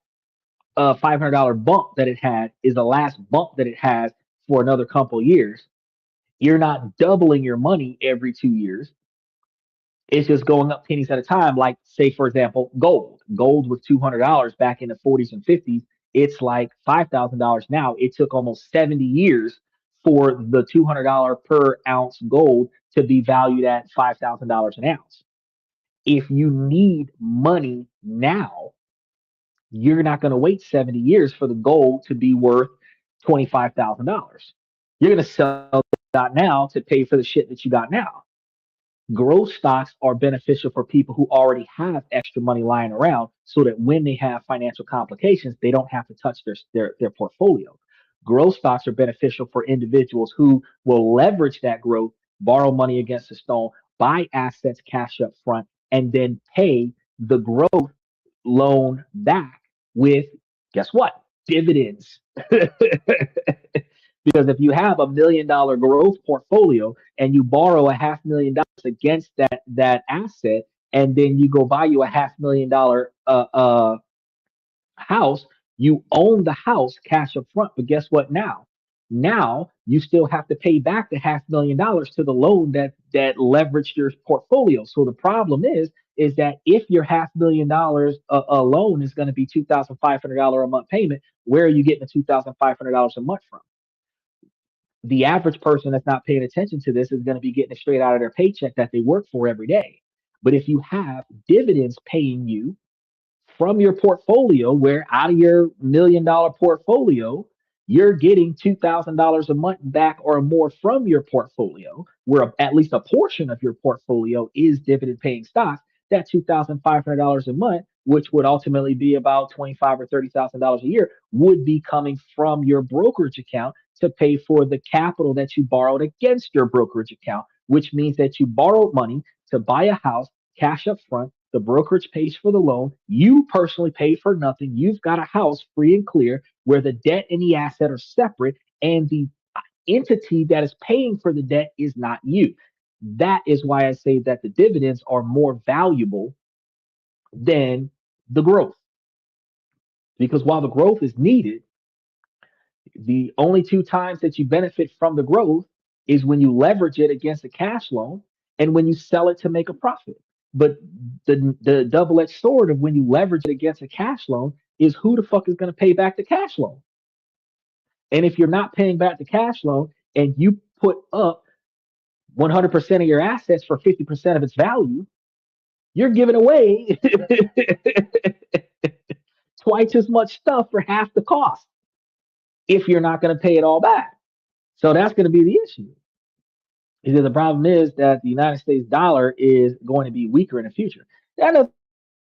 $500 bump that it had is the last bump that it has for another couple of years, you're not doubling your money every 2 years. It's just going up pennies at a time. Like, say, for example, gold. Gold was $200 back in the 40s and 50s. It's like $5,000 now. It took almost 70 years for the $200 per ounce gold to be valued at $5,000 an ounce. If you need money now, you're not going to wait 70 years for the gold to be worth $25,000. You're going to sell that now to pay for the shit that you got now. Growth stocks are beneficial for people who already have extra money lying around, so that when they have financial complications, they don't have to touch their portfolio. Growth stocks are beneficial for individuals who will leverage that growth, borrow money against the stone, buy assets cash up front, and then pay the growth loan back with, guess what? Dividends. Because if you have $1 million growth portfolio and you borrow $500,000 against that asset, and then you go buy you $500,000 house, you own the house cash up front. But guess what now? Now you still have to pay back the $500,000 to the loan that leveraged your portfolio. So the problem is that if your $500,000 a loan is going to be $2,500 a month payment, where are you getting the $2,500 a month from? The average person that's not paying attention to this is going to be getting it straight out of their paycheck that they work for every day. But if you have dividends paying you from your portfolio, where out of your $1 million portfolio, you're getting $2,000 a month back or more from your portfolio. where at least a portion of your portfolio is dividend paying stocks, that $2,500 a month, which would ultimately be about $25,000 or $30,000 a year, would be coming from your brokerage account to pay for the capital that you borrowed against your brokerage account, which means that you borrowed money to buy a house, cash up front. The brokerage pays for the loan. You personally pay for nothing. You've got a house free and clear where the debt and the asset are separate, and the entity that is paying for the debt is not you. That is why I say that the dividends are more valuable than the growth. Because while the growth is needed, the only two times that you benefit from the growth is when you leverage it against a cash loan and when you sell it to make a profit. But the double-edged sword of when you leverage it against a cash loan is who the fuck is going to pay back the cash loan? And if you're not paying back the cash loan and you put up 100% of your assets for 50% of its value, you're giving away twice as much stuff for half the cost if you're not going to pay it all back. So that's going to be the issue. Because the problem is that the United States dollar is going to be weaker in the future. That doesn't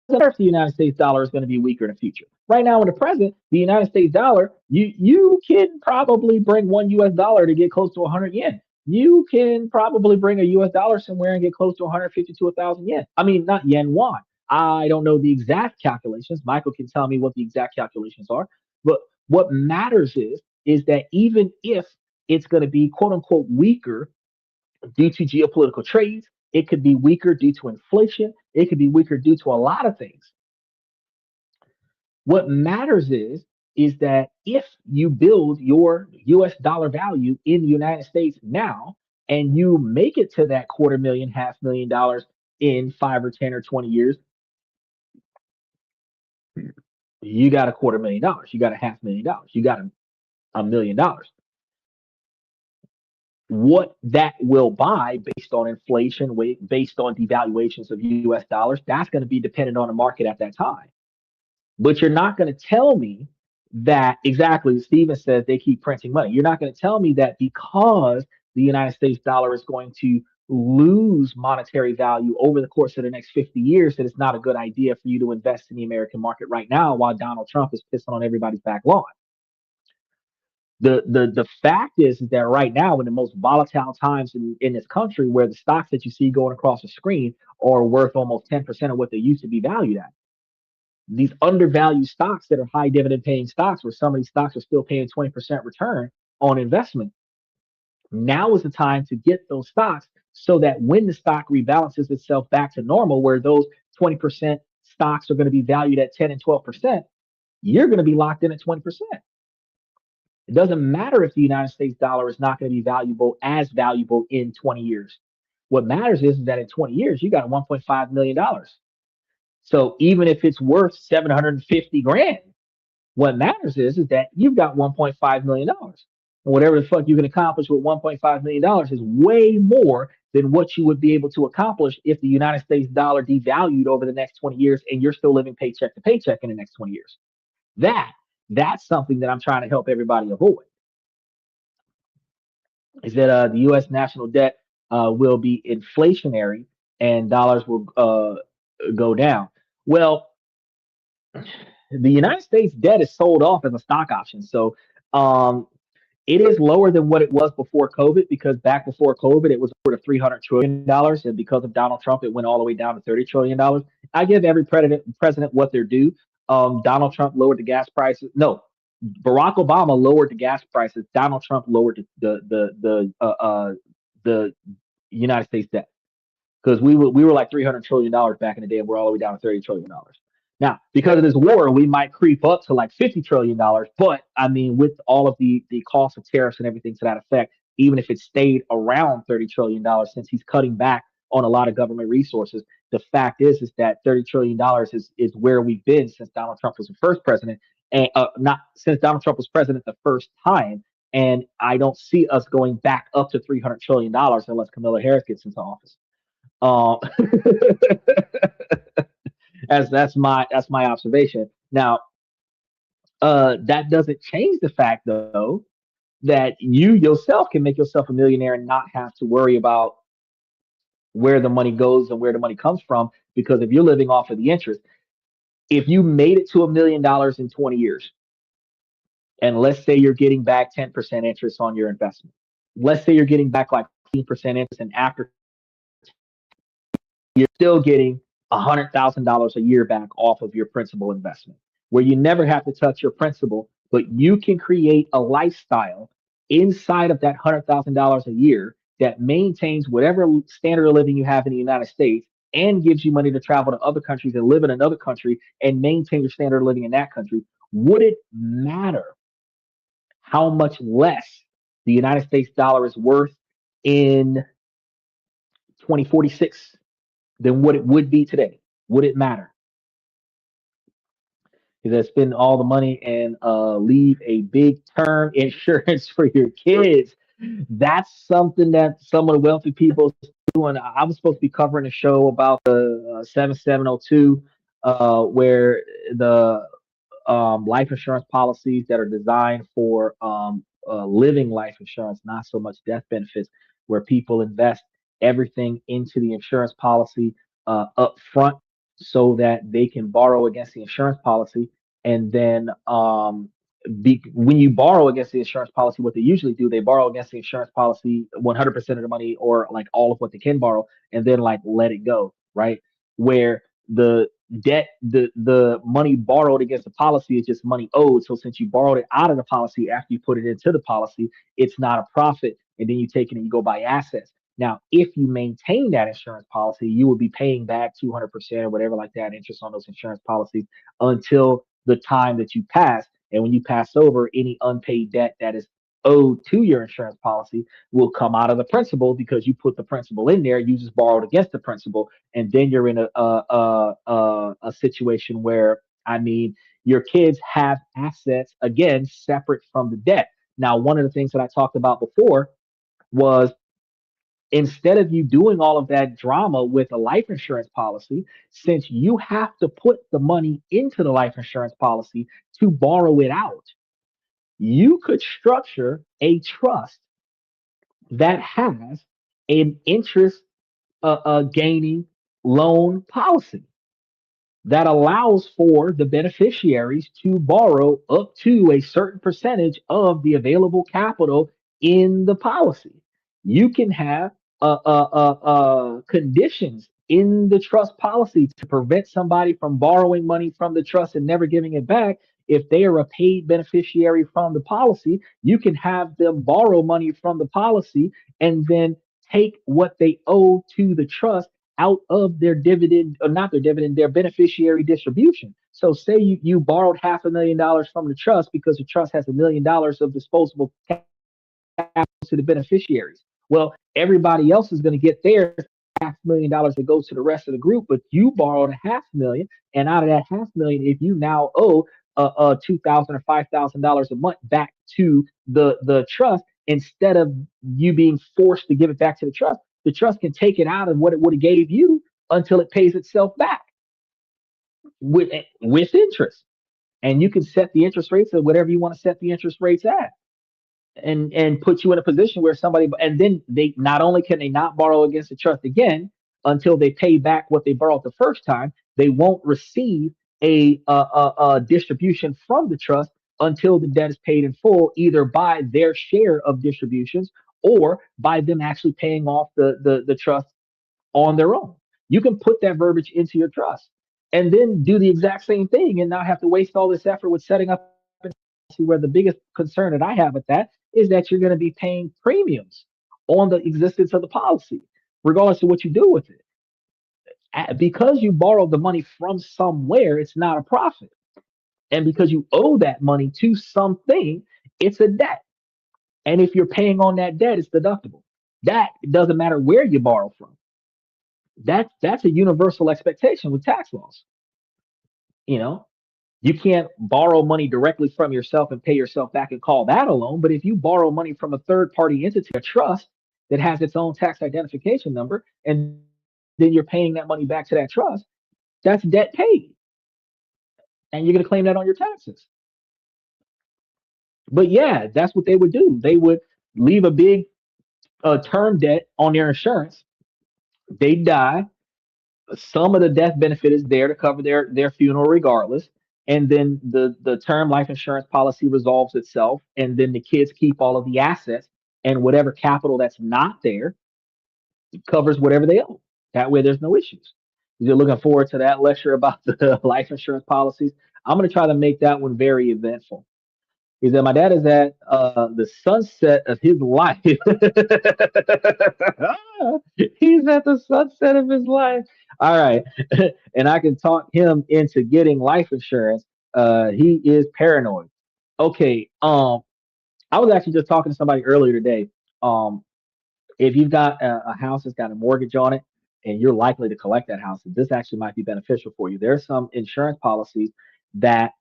matter if the United States dollar is going to be weaker in the future. Right now, in the present, the United States dollar, you can probably bring one US dollar to get close to 100 yen. You can probably bring a US dollar somewhere and get close to 150 to 1,000 yen. I mean, not yen, won. I don't know the exact calculations. Michael can tell me what the exact calculations are. But what matters is that even if it's going to be quote unquote weaker due to geopolitical trades, it could be weaker due to inflation, it could be weaker due to a lot of things. What matters is that if you build your US dollar value in the United States now and you make it to that quarter million, $500,000 in 5 or 10 or 20 years, you got $250,000, you got $500,000, you got $1,000,000. What that will buy based on inflation, based on devaluations of US dollars, that's going to be dependent on the market at that time. But you're not going to tell me that exactly. Steven says they keep printing money. You're not going to tell me that because the United States dollar is going to lose monetary value over the course of the next 50 years, that it's not a good idea for you to invest in the American market right now while Donald Trump is pissing on everybody's back lawn. The fact is that right now, in the most volatile times in this country, where the stocks that you see going across the screen are worth almost 10% of what they used to be valued at, these undervalued stocks that are high dividend paying stocks, where some of these stocks are still paying 20% return on investment, now is the time to get those stocks so that when the stock rebalances itself back to normal, where those 20% stocks are going to be valued at 10 and 12%, you're going to be locked in at 20%. It doesn't matter if the United States dollar is not going to be valuable in 20 years. What matters is that in 20 years, you got $1.5 million. So even if it's worth 750 grand, what matters is that you've got $1.5 million. Whatever the fuck you can accomplish with $1.5 million is way more than what you would be able to accomplish if the United States dollar devalued over the next 20 years and you're still living paycheck to paycheck in the next 20 years. That's something that I'm trying to help everybody avoid. Is that the U.S. national debt will be inflationary and dollars will go down. Well, the United States debt is sold off as a stock option, so it is lower than what it was before COVID, because back before COVID it was over $300 trillion, and because of Donald Trump it went all the way down to $30 trillion. I give every president what they're due. Donald Trump lowered the gas prices. No, Barack Obama lowered the gas prices. Donald Trump lowered the United States debt, because we were like $300 trillion back in the day, and we're all the way down to $30 trillion. Now, because of this war, we might creep up to like $50 trillion. But I mean, with all of the cost of tariffs and everything to that effect, even if it stayed around $30 trillion, since he's cutting back on a lot of government resources, the fact is that $30 trillion is where we've been since Donald Trump was the first president, and not since Donald Trump was president the first time. And I don't see us going back up to $300 trillion unless Kamala Harris gets into office. That's my observation. Now, that doesn't change the fact, though, that you yourself can make yourself a millionaire and not have to worry about where the money goes and where the money comes from. Because if you're living off of the interest, if you made it to $1 million in 20 years, and let's say you're getting back 10% interest on your investment, let's say you're getting back like 15% interest, and after you're still getting $100,000 a year back off of your principal investment, where you never have to touch your principal, but you can create a lifestyle inside of that $100,000 a year that maintains whatever standard of living you have in the United States and gives you money to travel to other countries and live in another country and maintain your standard of living in that country. Would it matter how much less the United States dollar is worth in 2046 than what it would be today? Would it matter? Because spend all the money and leave a big term insurance for your kids. That's something that some of the wealthy people doing. I was supposed to be covering a show about the 7702, where the life insurance policies that are designed for living life insurance, not so much death benefits, where people invest everything into the insurance policy up front so that they can borrow against the insurance policy. And then when you borrow against the insurance policy, what they usually do, they borrow against the insurance policy 100% of the money or like all of what they can borrow, and then like let it go, right? Where the debt, the money borrowed against the policy is just money owed. So since you borrowed it out of the policy after you put it into the policy, it's not a profit, and then you take it and you go buy assets. Now, if you maintain that insurance policy, you will be paying back 200% or whatever like that interest on those insurance policies until the time that you pass. And when you pass over, any unpaid debt that is owed to your insurance policy will come out of the principal because you put the principal in there. You just borrowed against the principal, and then you're in a situation where, I mean, your kids have assets again separate from the debt. Now, one of the things that I talked about before was, instead of you doing all of that drama with a life insurance policy, since you have to put the money into the life insurance policy to borrow it out, you could structure a trust that has an interest gaining loan policy that allows for the beneficiaries to borrow up to a certain percentage of the available capital in the policy. You can have conditions in the trust policy to prevent somebody from borrowing money from the trust and never giving it back. If they are a paid beneficiary from the policy, you can have them borrow money from the policy and then take what they owe to the trust out of their dividend, or not their dividend, their beneficiary distribution. So say you borrowed $500,000 from the trust because the trust has $1 million of disposable capital to the beneficiaries. Well, everybody else is going to get theirs, $500,000 that goes to the rest of the group, but you borrowed a 500,000, and out of that 500,000, if you now owe $2,000 or $5,000 a month back to the trust, instead of you being forced to give it back to the trust can take it out of what it would have gave you until it pays itself back with interest. And you can set the interest rates at whatever you want to set the interest rates at, and put you in a position where somebody, and then they not only can they not borrow against the trust again until they pay back what they borrowed the first time, they won't receive a distribution from the trust until the debt is paid in full, either by their share of distributions or by them actually paying off the trust on their own. You can put that verbiage into your trust and then do the exact same thing and not have to waste all this effort with setting up. Where the biggest concern that I have with that is that you're going to be paying premiums on the existence of the policy, regardless of what you do with it. Because you borrowed the money from somewhere, it's not a profit. And because you owe that money to something, it's a debt. And if you're paying on that debt, it's deductible. That doesn't matter where you borrow from. That's a universal expectation with tax laws. You know, you can't borrow money directly from yourself and pay yourself back and call that a loan. But if you borrow money from a third party entity, a trust that has its own tax identification number, and then you're paying that money back to that trust, that's debt paid. And you're going to claim that on your taxes. But yeah, that's what they would do. They would leave a big term debt on their insurance. They die. Some of the death benefit is there to cover their funeral regardless. And then the term life insurance policy resolves itself, and then the kids keep all of the assets, and whatever capital that's not there covers whatever they owe. That way, there's no issues. You're looking forward to that lecture about the life insurance policies. I'm going to try to make that one very eventful. Is that my dad is at the sunset of his life. He's at the sunset of his life. All right. And I can talk him into getting life insurance. He is paranoid. Okay. I was actually just talking to somebody earlier today. Um, if you've got a house that's got a mortgage on it and you're likely to collect that house, this actually might be beneficial for you. There are some insurance policies that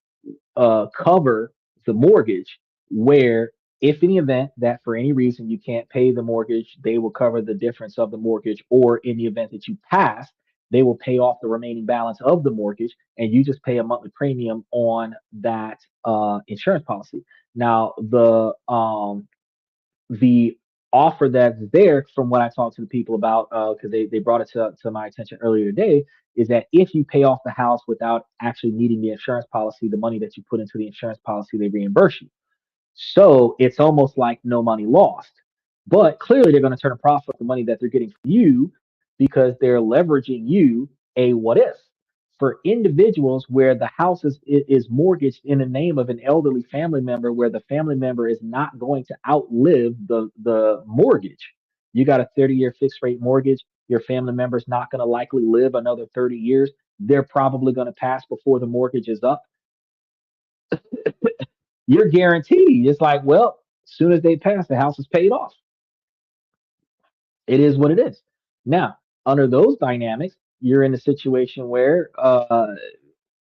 cover the mortgage, where if in the event that for any reason you can't pay the mortgage, they will cover the difference of the mortgage, or in the event that you pass, they will pay off the remaining balance of the mortgage, and you just pay a monthly premium on that insurance policy. Now, the offer that's there, from what I talked to the people about, because they brought it to my attention earlier today, is that if you pay off the house without actually needing the insurance policy, the money that you put into the insurance policy, they reimburse you. So it's almost like no money lost. But clearly, they're going to turn a profit off the money that they're getting from you, because they're leveraging you. A what if? For individuals where the house is mortgaged in the name of an elderly family member, where the family member is not going to outlive the mortgage. You got a 30-year fixed rate mortgage. Your family member is not going to likely live another 30 years. They're probably going to pass before the mortgage is up. You're guaranteed. It's like, well, as soon as they pass, the house is paid off. It is what it is. Now, under those dynamics, you're in a situation where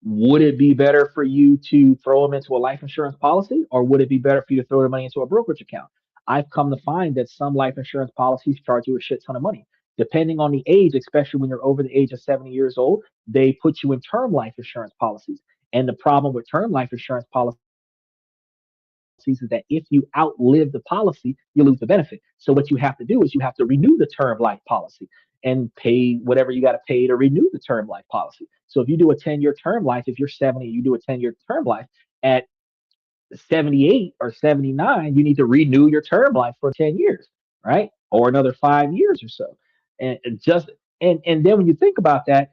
would it be better for you to throw them into a life insurance policy, or would it be better for you to throw the money into a brokerage account? I've come to find that some life insurance policies charge you a shit ton of money. Depending on the age, especially when you're over the age of 70 years old, they put you in term life insurance policies. And the problem with term life insurance policies is that if you outlive the policy, you lose the benefit. So what you have to do is you have to renew the term life policy and pay whatever you got to pay to renew the term life policy. So if you do a 10-year term life, if you're 70, you do a 10-year term life at 78 or 79, you need to renew your term life for 10 years, right? Or another 5 years or so. And just and then when you think about that,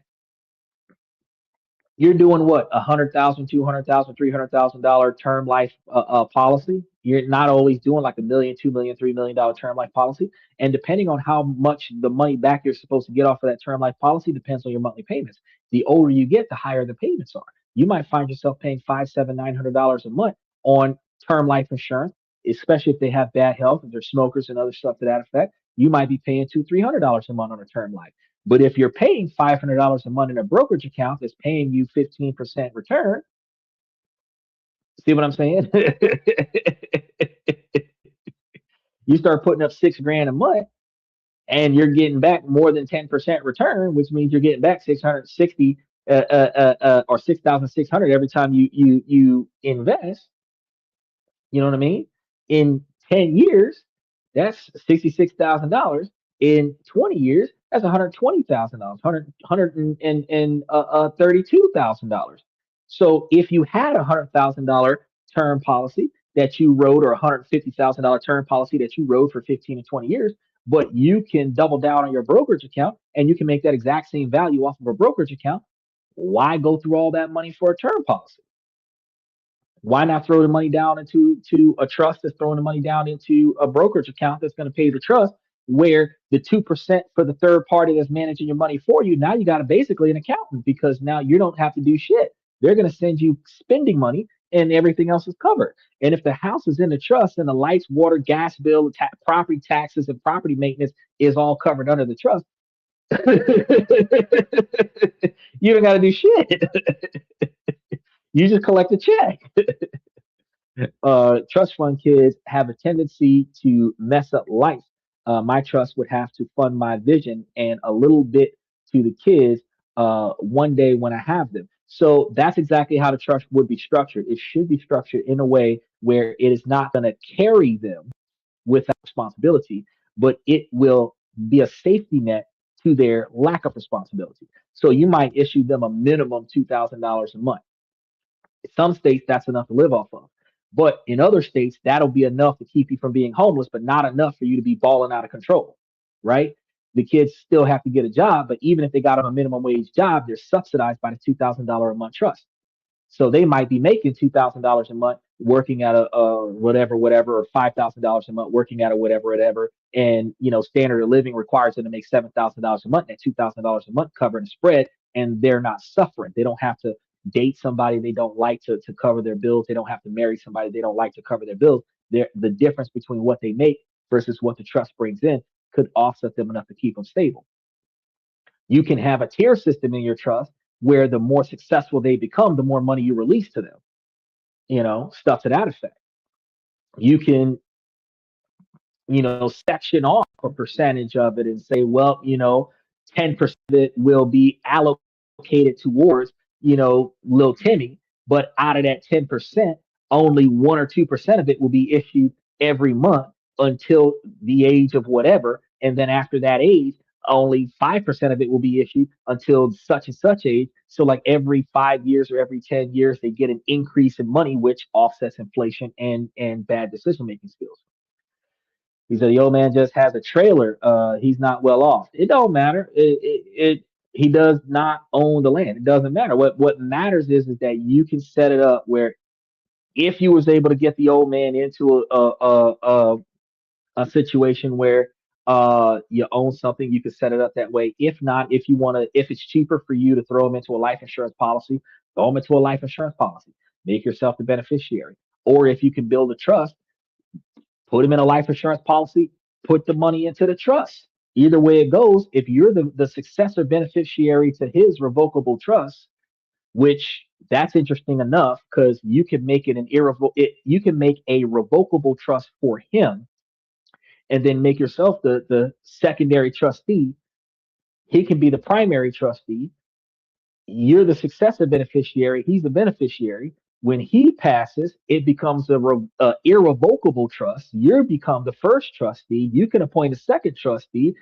you're doing what, 100,000, 200,000, $300,000 term life policy. You're not always doing like a million, 2 million, $3 million term life policy. And depending on how much the money back you're supposed to get off of that term life policy depends on your monthly payments. The older you get, the higher the payments are. You might find yourself paying five, seven, $900 a month on term life insurance, especially if they have bad health, if they're smokers and other stuff to that effect. You might be paying two, $300 a month on a term life. But if you're paying $500 a month in a brokerage account that's paying you 15% return, see what I'm saying? You start putting up 6 grand a month, and you're getting back more than 10% return, which means you're getting back 660 or 6,600 every time you invest. You know what I mean? In 10 years, that's $66,000. In 20 years, that's $120,000, $132,000. So if you had a $100,000 term policy that you wrote, or a $150,000 term policy that you wrote for 15 to 20 years, but you can double down on your brokerage account and you can make that exact same value off of a brokerage account, why go through all that money for a term policy? Why not throw the money down into a trust that's throwing the money down into a brokerage account that's going to pay the trust, where the 2% for the third party that's managing your money for you, now you got basically an accountant, because now you don't have to do shit. They're going to send you spending money, and everything else is covered. And if the house is in the trust, and the lights, water, gas bill, property taxes, and property maintenance is all covered under the trust, you don't got to do shit. You just collect a check. Trust fund kids have a tendency to mess up life. My trust would have to fund my vision and a little bit to the kids one day when I have them. So that's exactly how the trust would be structured. It should be structured in a way where it is not going to carry them without responsibility, but it will be a safety net to their lack of responsibility. So you might issue them a minimum $2,000 a month. In some states, that's enough to live off of. But in other states, that'll be enough to keep you from being homeless, but not enough for you to be balling out of control, right? The kids still have to get a job, but even if they got a minimum wage job, they're subsidized by the $2,000 a month trust. So they might be making $2,000 a month working at a whatever, or $5,000 a month working at a whatever. And standard of living requires them to make $7,000 a month. That $2,000 a month covering the spread, and they're not suffering. They don't have to date somebody they don't like to cover their bills. They don't have to marry somebody they don't like to cover their bills. The difference between what they make versus what the trust brings in could offset them enough to keep them stable. You can have a tier system in your trust where the more successful they become, the more money you release to them, stuff to that effect. You can, section off a percentage of it and say, well, 10% of it will be allocated towards, Lil Timmy, but out of that 10%, only 1 or 2% of it will be issued every month until the age of whatever. And then after that age, only 5% of it will be issued until such and such age. So like every 5 years or every 10 years, they get an increase in money, which offsets inflation and bad decision making skills. He said the old man just has a trailer. He's not well off. It don't matter. He does not own the land. It doesn't matter. What matters is that you can set it up where if you was able to get the old man into a situation where you own something, you could set it up that way. If not, if it's cheaper for you to throw him into a life insurance policy, throw him into a life insurance policy. Make yourself the beneficiary. Or if you can build a trust, put him in a life insurance policy, put the money into the trust. Either way it goes, if you're the successor beneficiary to his revocable trust, which that's interesting enough because you can make it you can make a revocable trust for him and then make yourself the secondary trustee. He can be the primary trustee. You're the successor beneficiary. He's the beneficiary. When he passes, it becomes a irrevocable trust. You become the first trustee. You can appoint a second trustee,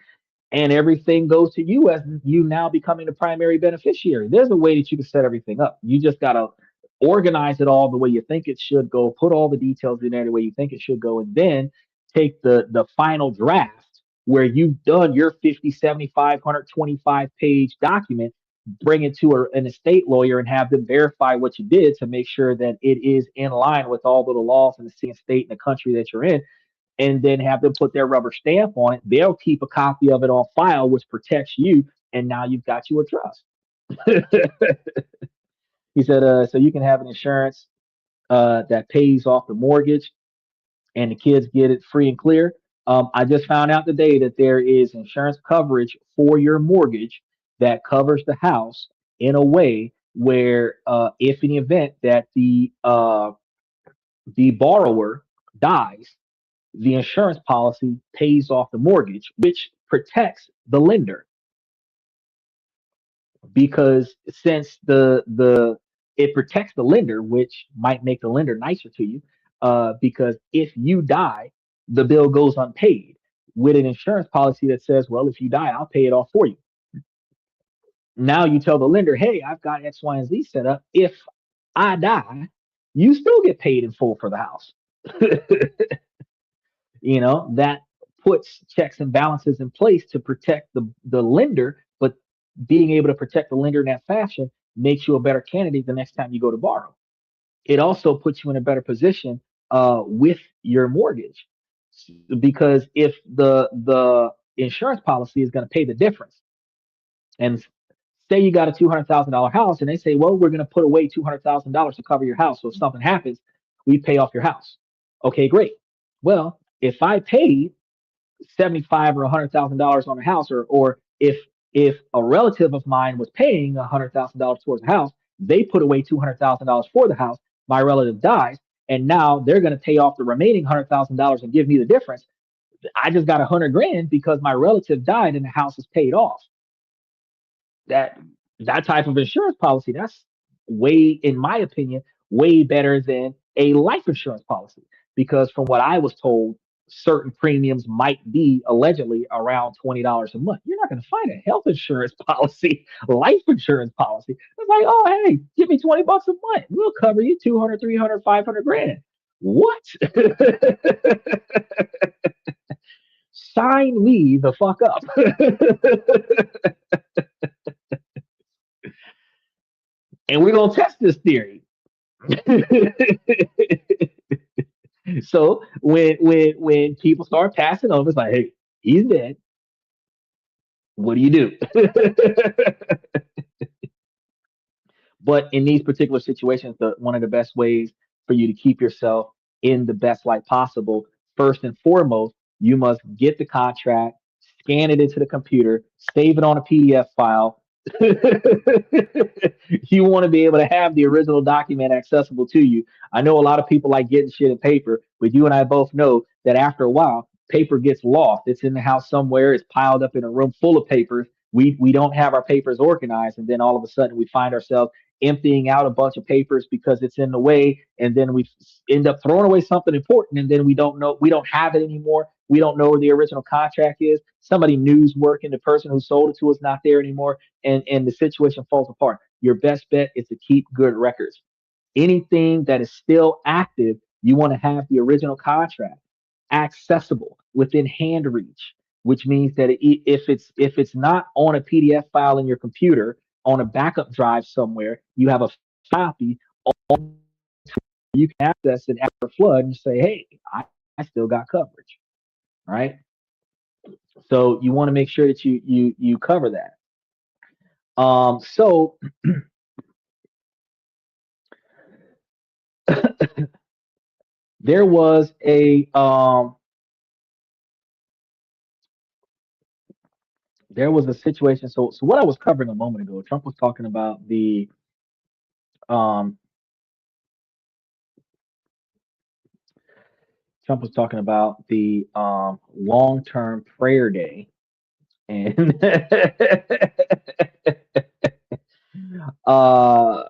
and everything goes to you as you now becoming the primary beneficiary. There's a way that you can set everything up. You just got to organize it all the way you think it should go, put all the details in there the way you think it should go, and then take the final draft where you've done your 50, 75, 125-page document, bring it to an estate lawyer and have them verify what you did to make sure that it is in line with all of the laws in the state and the country that you're in, and then have them put their rubber stamp on it. They'll keep a copy of it on file, which protects you. And now you've got you a trust. He said, so you can have an insurance that pays off the mortgage and the kids get it free and clear. I just found out today that there is insurance coverage for your mortgage that covers the house in a way where if in the event that the borrower dies, the insurance policy pays off the mortgage, which protects the lender. Because since the it protects the lender, which might make the lender nicer to you, because if you die, the bill goes unpaid. With an insurance policy that says, well, if you die, I'll pay it off for you. Now you tell the lender, hey, I've got X, Y, and Z set up. If I die, you still get paid in full for the house. That puts checks and balances in place to protect the lender, but being able to protect the lender in that fashion makes you a better candidate the next time you go to borrow. It also puts you in a better position with your mortgage, because if the insurance policy is going to pay the difference, and say you got a $200,000 house, and they say, well, we're going to put away $200,000 to cover your house, so if something happens, we pay off your house. Okay, great. Well, if I paid 75 or $100,000 on a house, or if a relative of mine was paying $100,000 towards a house, they put away $200,000 for the house. My relative dies, and now they're going to pay off the remaining $100,000 and give me the difference. I just got 100 grand because my relative died and the house is paid off. That that type of insurance policy, way, in my opinion, way better than a life insurance policy. Because from what I was told, certain premiums might be allegedly around $20 a month. You're not going to find a health insurance policy, life insurance policy. It's like, oh, hey, give me $20 a month. We'll cover you 200, 300, 500 grand. What? Sign me the fuck up. And we're going to test this theory. So when people start passing over, it's like, hey, he's dead. What do you do? But in these particular situations, one of the best ways for you to keep yourself in the best light possible, first and foremost, you must get the contract, scan it into the computer, save it on a PDF file. You want to be able to have the original document accessible to you. I know a lot of people like getting shit in paper, but you and I both know that after a while, paper gets lost. It's in the house somewhere. It's piled up in a room full of papers. We don't have our papers organized, and then all of a sudden we find ourselves emptying out a bunch of papers because it's in the way, and then we end up throwing away something important, and then we don't have it anymore. We don't know where the original contract is. Somebody new's working, the person who sold it to us not there anymore, and the situation falls apart. Your best bet is to keep good records. Anything that is still active, you want to have the original contract accessible within hand reach, which means that if it's not on a PDF file in your computer, on a backup drive somewhere, you have a copy on, you can access it after a flood and say, hey, I still got coverage. Right. So you want to make sure that you cover that. So there was a situation. So what I was covering a moment ago, Trump was talking about um the long-term prayer day, and uh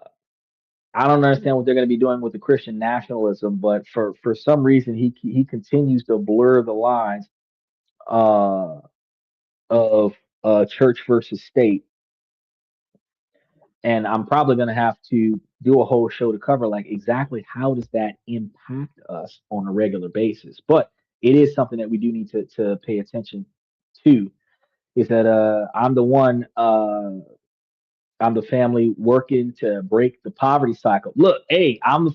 I don't understand what they're going to be doing with the Christian nationalism, but for some reason he continues to blur the lines uh of church versus state. And I'm probably going to have to do a whole show to cover like exactly how does that impact us on a regular basis. But it is something that we do need to pay attention to. Is that I'm the family working to break the poverty cycle. Look, hey, I'm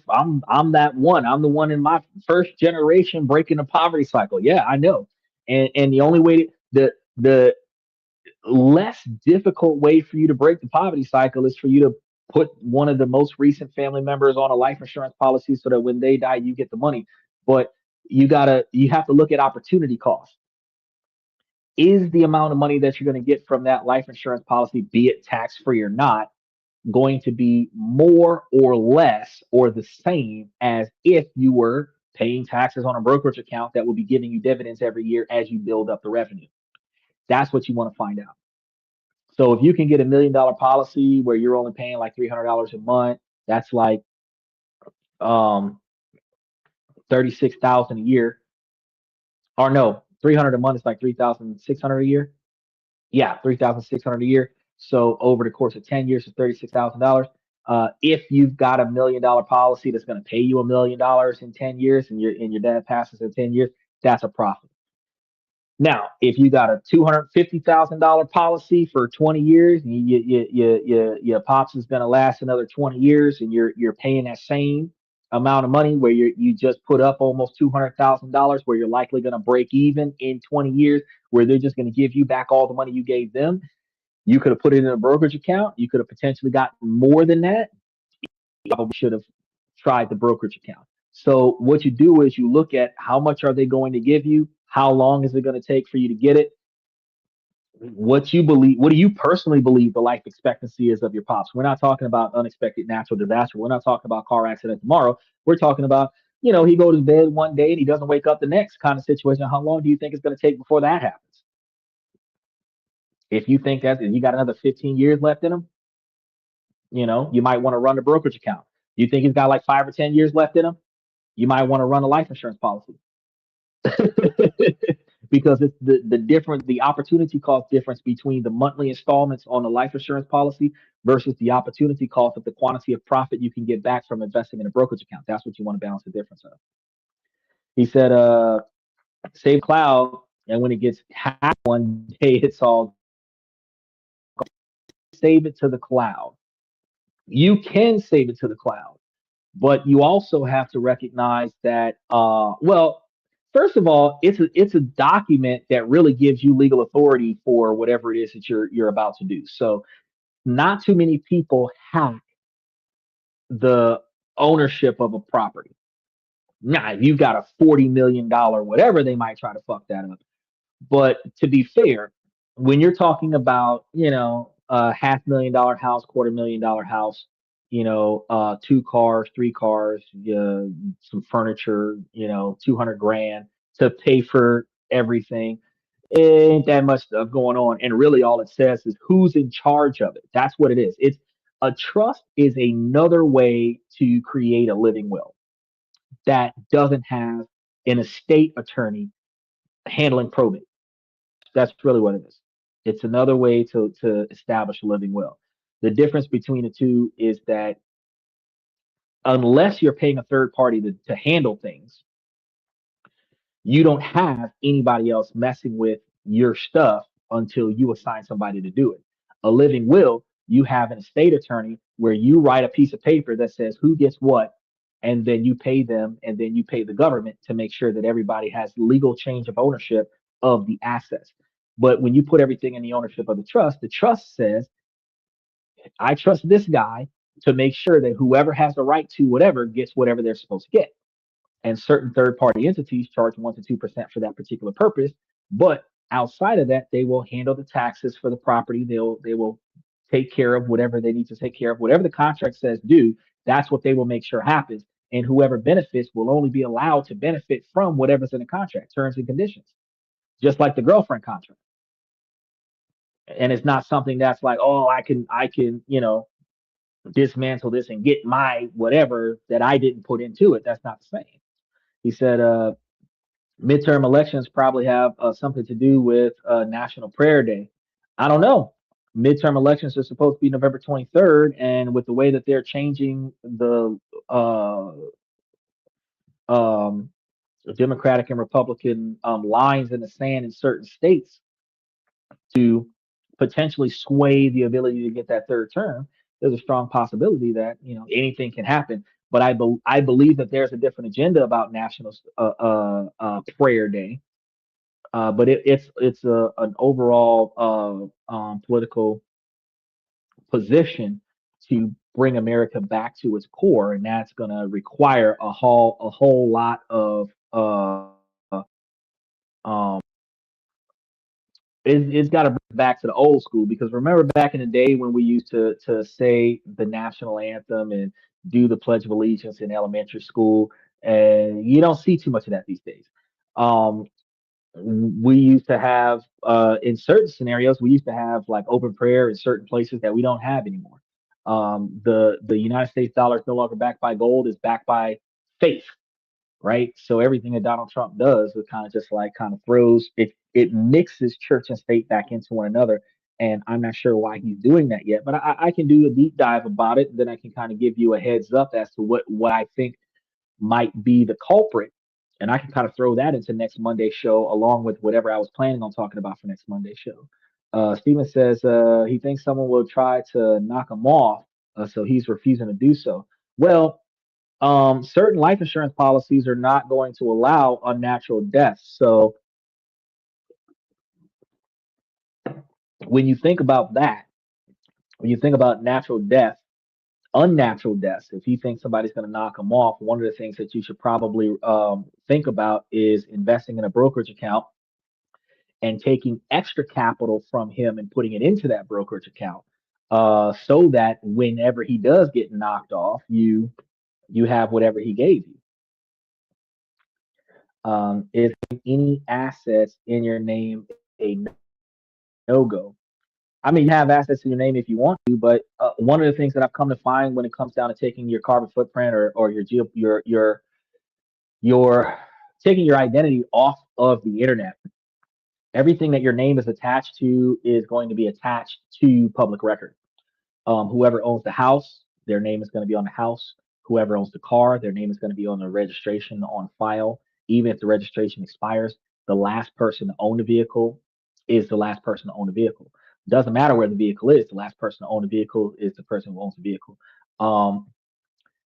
that one. I'm the one in my first generation breaking the poverty cycle. Yeah, I know. And the only way the less difficult way for you to break the poverty cycle is for you to put one of the most recent family members on a life insurance policy so that when they die you get the money. But you have to look at opportunity cost. Is the amount of money that you're going to get from that life insurance policy, be it tax free or not, going to be more or less or the same as if you were paying taxes on a brokerage account that will be giving you dividends every year as you build up the revenue? That's what you want to find out. So if you can get $1 million policy where you're only paying like $300 a month, that's like um 36,000 a year. Or no, 300 a month is like 3,600 a year. Yeah, 3,600 a year. So over the course of 10 years, it's $36,000. If you've got $1 million policy that's going to pay you $1 million in 10 years, and your dad passes in 10 years, that's a profit. Now, if you got a $250,000 policy for 20 years, and your pops is going to last another 20 years, and you're paying that same amount of money where you just put up almost $200,000, where you're likely going to break even in 20 years, where they're just going to give you back all the money you gave them. You could have put it in a brokerage account. You could have potentially gotten more than that. You probably should have tried the brokerage account. So what you do is you look at how much are they going to give you? How long is it going to take for you to get it? What you believe, what do you personally believe the life expectancy is of your pops? We're not talking about unexpected natural disaster. We're not talking about car accident tomorrow. We're talking about, he goes to bed one day and he doesn't wake up the next kind of situation. How long do you think it's going to take before that happens? If you think that you got another 15 years left in him, You might want to run the brokerage account. You think he's got like 5 or 10 years left in him? You might want to run a life insurance policy. Because it's the difference, the opportunity cost difference between the monthly installments on the life insurance policy versus the opportunity cost of the quantity of profit you can get back from investing in a brokerage account. That's what you want to balance the difference of. He said, save cloud, and when it gets hacked one day, it's all save it to the cloud. You can save it to the cloud, but you also have to recognize that, well, first of all, it's a document that really gives you legal authority for whatever it is that you're about to do. So not too many people hack the ownership of a property. Now, if you've got a $40 million whatever, they might try to fuck that up. But to be fair, when you're talking about, a $500,000 house, $250,000 house, 2 cars, 3 cars, some furniture, 200 grand to pay for everything, ain't that much stuff going on. And really all it says is who's in charge of it. That's what it is. It's a trust is another way to create a living will that doesn't have an estate attorney handling probate. That's really what it is. It's another way to establish a living will. The difference between the two is that unless you're paying a third party to handle things, you don't have anybody else messing with your stuff until you assign somebody to do it. A living will, you have an estate attorney where you write a piece of paper that says who gets what, and then you pay them, and then you pay the government to make sure that everybody has legal change of ownership of the assets. But when you put everything in the ownership of the trust says, I trust this guy to make sure that whoever has the right to whatever gets whatever they're supposed to get. And certain third party entities charge 1 to 2% for that particular purpose. But outside of that, they will handle the taxes for the property. They will take care of whatever they need to take care of. Whatever the contract says do, that's what they will make sure happens. And whoever benefits will only be allowed to benefit from whatever's in the contract, terms and conditions, just like the girlfriend contract. And it's not something that's like, oh, I can, dismantle this and get my whatever that I didn't put into it. That's not the same. He said, midterm elections probably have something to do with National Prayer Day. I don't know. Midterm elections are supposed to be November 23rd, and with the way that they're changing the um, Democratic and Republican lines in the sand in certain states to potentially sway the ability to get that third term, there's a strong possibility that anything can happen. But I believe that there's a different agenda about National Prayer Day. But it's an overall political position to bring America back to its core, and that's going to require a whole lot of um, it's got to bring it back to the old school, because remember back in the day when we used to say the national anthem and do the Pledge of Allegiance in elementary school, and you don't see too much of that these days. Um, we used to have in certain scenarios we used to have like open prayer in certain places that we don't have anymore. The United States dollar is no longer backed by gold; it's backed by faith, right? So everything that Donald Trump does is kind of just like kind of throws it. It mixes church and state back into one another, and I'm not sure why he's doing that yet. But I can do a deep dive about it, and then I can kind of give you a heads up as to what I think might be the culprit, and I can kind of throw that into next Monday's show along with whatever I was planning on talking about for next Monday's show. Steven says he thinks someone will try to knock him off, so he's refusing to do so. Well, certain life insurance policies are not going to allow unnatural deaths. So when you think about that, when you think about natural death, unnatural deaths, if you think somebody's going to knock them off, one of the things that you should probably think about is investing in a brokerage account and taking extra capital from him and putting it into that brokerage account, so that whenever he does get knocked off, you have whatever he gave you. Is any assets in your name a no go? I mean, you have assets in your name if you want to, but one of the things that I've come to find when it comes down to taking your carbon footprint or your taking your identity off of the internet, everything that your name is attached to is going to be attached to public record. Whoever owns the house, their name is going to be on the house. Whoever owns the car, their name is going to be on the registration on file. Even if the registration expires, the last person to own the vehicle is the last person to own the vehicle. Doesn't matter where the vehicle is. The last person to own the vehicle is the person who owns the vehicle. Um,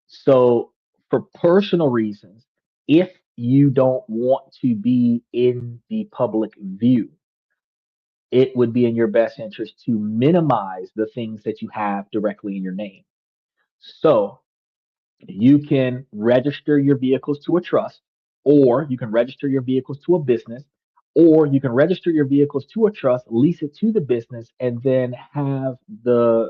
so, for personal reasons, if you don't want to be in the public view, it would be in your best interest to minimize the things that you have directly in your name. So you can register your vehicles to a trust, or you can register your vehicles to a business, or you can register your vehicles to a trust, lease it to the business, and then have the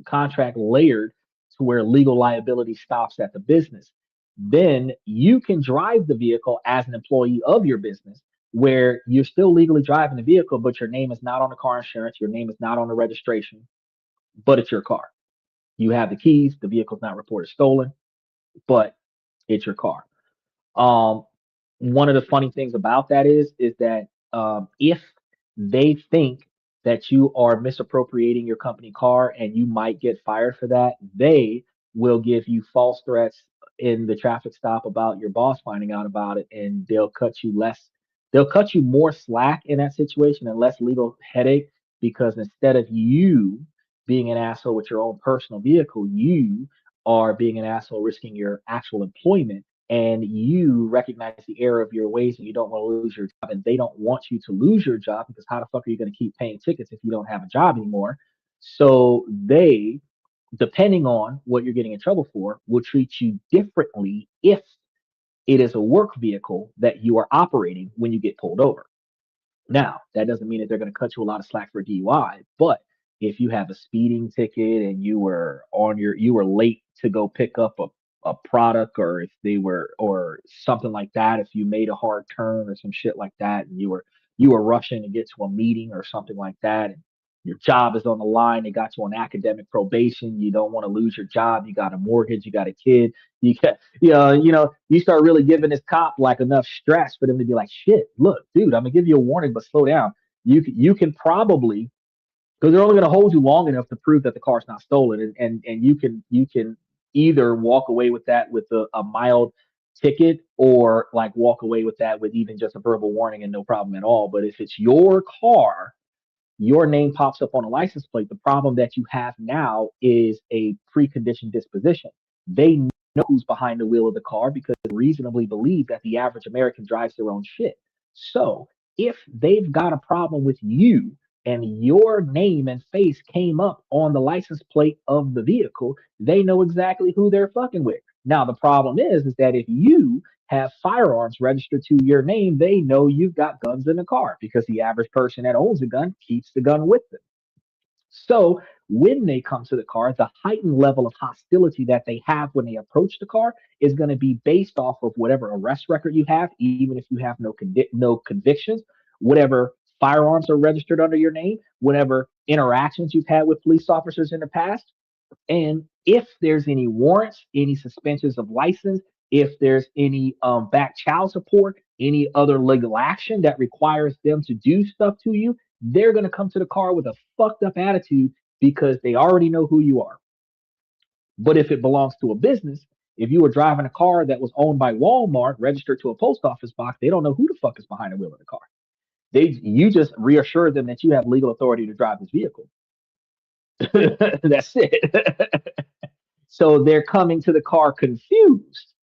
contract layered to where legal liability stops at the business. Then you can drive the vehicle as an employee of your business, where you're still legally driving the vehicle, but your name is not on the car insurance, your name is not on the registration, but it's your car. You have the keys, the vehicle's not reported stolen, but it's your car. Um, One of the funny things about that is that if they think that you are misappropriating your company car and you might get fired for that, they will give you false threats in the traffic stop about your boss finding out about it, and they'll cut you more slack in that situation and less legal headache, because instead of you being an asshole with your own personal vehicle, you are being an asshole risking your actual employment, and you recognize the error of your ways and you don't want to lose your job, and they don't want you to lose your job, because how the fuck are you going to keep paying tickets if you don't have a job anymore? So they, depending on what you're getting in trouble for, will treat you differently if it is a work vehicle that you are operating when you get pulled over. Now, that doesn't mean that they're going to cut you a lot of slack for DUI, but if you have a speeding ticket and you were late to go pick up a product, or if they were, or something like that, if you made a hard turn or some shit like that, and you were rushing to get to a meeting or something like that, and your job is on the line, they got you on academic probation, you don't want to lose your job, you got a mortgage, you got a kid, you got, you start really giving this cop like enough stress for them to be like, shit, look, dude, I'm gonna give you a warning, but slow down. You can probably, because they're only going to hold you long enough to prove that the car's not stolen, and you can either walk away with that with a mild ticket, or like walk away with that with even just a verbal warning and no problem at all. But if it's your car, your name pops up on a license plate, the problem that you have now is a preconditioned disposition. They know who's behind the wheel of the car because they reasonably believe that the average American drives their own shit. So if they've got a problem with you and your name and face came up on the license plate of the vehicle, they know exactly who they're fucking with. Now the problem is that if you have firearms registered to your name, they know you've got guns in the car, because the average person that owns a gun keeps the gun with them. So when they come to the car, the heightened level of hostility that they have when they approach the car is going to be based off of whatever arrest record you have, even if you have no convictions, whatever firearms are registered under your name, whatever interactions you've had with police officers in the past, and if there's any warrants, any suspensions of license, if there's any back child support, any other legal action that requires them to do stuff to you, they're going to come to the car with a fucked up attitude because they already know who you are. But if it belongs to a business, if you were driving a car that was owned by Walmart, registered to a post office box, they don't know who the fuck is behind the wheel of the car. You just reassure them that you have legal authority to drive this vehicle. That's it. So they're coming to the car confused.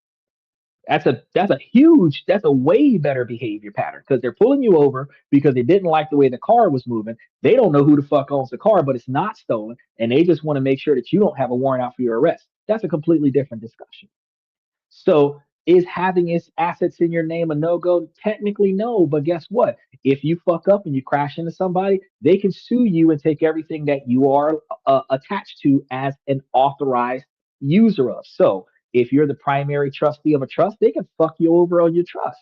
That's a way better behavior pattern, because they're pulling you over because they didn't like the way the car was moving. They don't know who the fuck owns the car, but it's not stolen, and they just want to make sure that you don't have a warrant out for your arrest. That's a completely different discussion. So is having its assets in your name a no-go? Technically, no. But guess what? If you fuck up and you crash into somebody, they can sue you and take everything that you are attached to as an authorized user of. So if you're the primary trustee of a trust, they can fuck you over on your trust.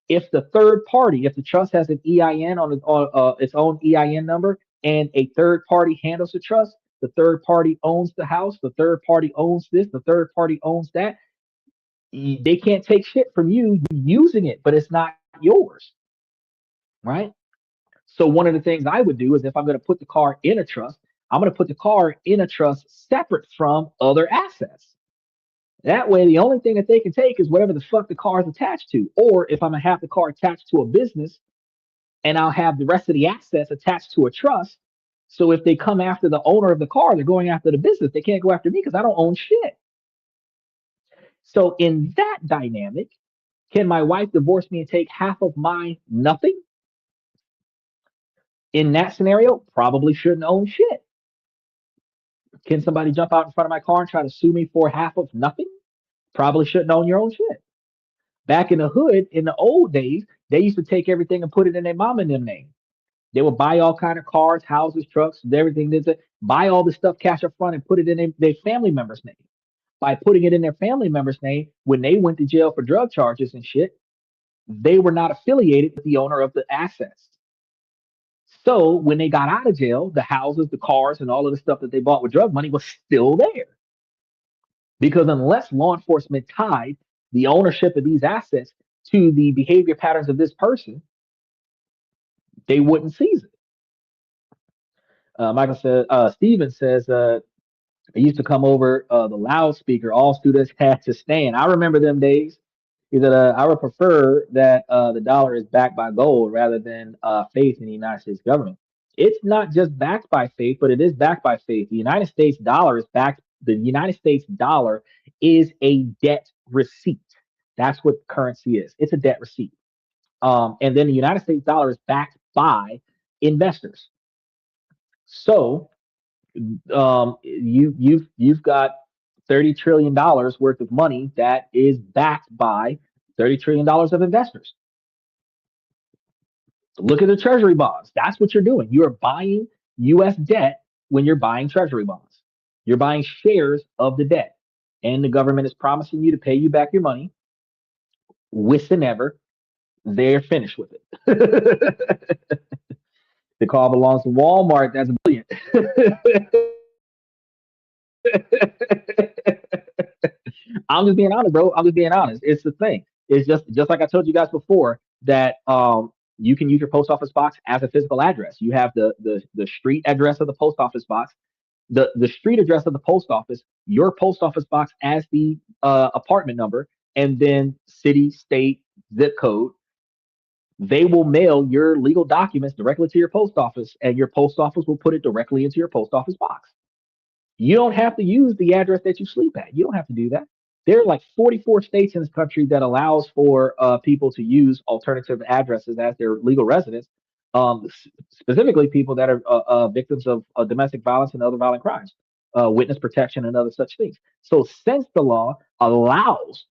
If the third party, if the trust has an EIN on its own EIN number, and a third party handles the trust, the third party owns the house, the third party owns this, the third party owns that. They can't take shit from you using it, but it's not yours, right? So one of the things I would do is if I'm going to put the car in a trust, I'm going to put the car in a trust separate from other assets. That way, the only thing that they can take is whatever the fuck the car is attached to. Or if I'm going to have the car attached to a business and I'll have the rest of the assets attached to a trust. So if they come after the owner of the car, they're going after the business. They can't go after me because I don't own shit. So in that dynamic, can my wife divorce me and take half of my nothing? In that scenario, probably shouldn't own shit. Can somebody jump out in front of my car and try to sue me for half of nothing? Probably shouldn't own your own shit. Back in the hood, in the old days, they used to take everything and put it in their mom and them name. They would buy all kind of cars, houses, trucks, everything. Buy all the stuff cash up front and put it in their family member's name. By putting it in their family member's name, when they went to jail for drug charges and shit, they were not affiliated with the owner of the assets. So when they got out of jail, the houses, the cars, and all of the stuff that they bought with drug money was still there. Because unless law enforcement tied the ownership of these assets to the behavior patterns of this person, they wouldn't seize it. Michael says, Steven says, I used to come over the loudspeaker. All students had to stand. I remember them days. He said, I would prefer that the dollar is backed by gold rather than faith in the United States government. It's not just backed by faith, but it is backed by faith. The United States dollar is backed. The United States dollar is a debt receipt. That's what currency is. It's a debt receipt. And then the United States dollar is backed by investors. So you've got $30 trillion worth of money that is backed by $30 trillion of investors. Look at the treasury bonds. That's what you're doing. You are buying U.S. debt when you're buying treasury bonds. You're buying shares of the debt, and the government is promising you to pay you back your money whenever they're finished with it. The car belongs to Walmart. That's brilliant. I'm just being honest, bro. I'm just being honest. It's the thing. It's just like I told you guys before that you can use your post office box as a physical address. You have the street address of the post office box, the street address of the post office, your post office box as the apartment number, and then city, state, zip code. They will mail your legal documents directly to your post office, and your post office will put it directly into your post office box. You don't have to use the address that you sleep at. You don't have to do that. There are like 44 states in this country that allows for people to use alternative addresses as their legal residence, specifically people that are victims of domestic violence and other violent crimes, witness protection, and other such things. So, since the law allows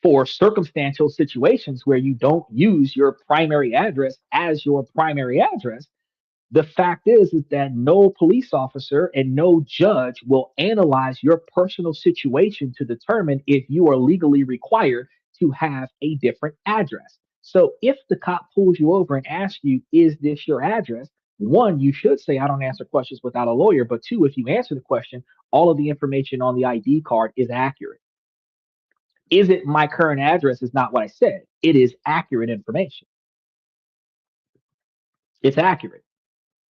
for circumstantial situations where you don't use your primary address as your primary address, the fact is that no police officer and no judge will analyze your personal situation to determine if you are legally required to have a different address. So if the cop pulls you over and asks you, is this your address? One, you should say, I don't answer questions without a lawyer. But two, if you answer the question, all of the information on the ID card is accurate. Is it my current address? Is not what I said. It is accurate information. It's accurate,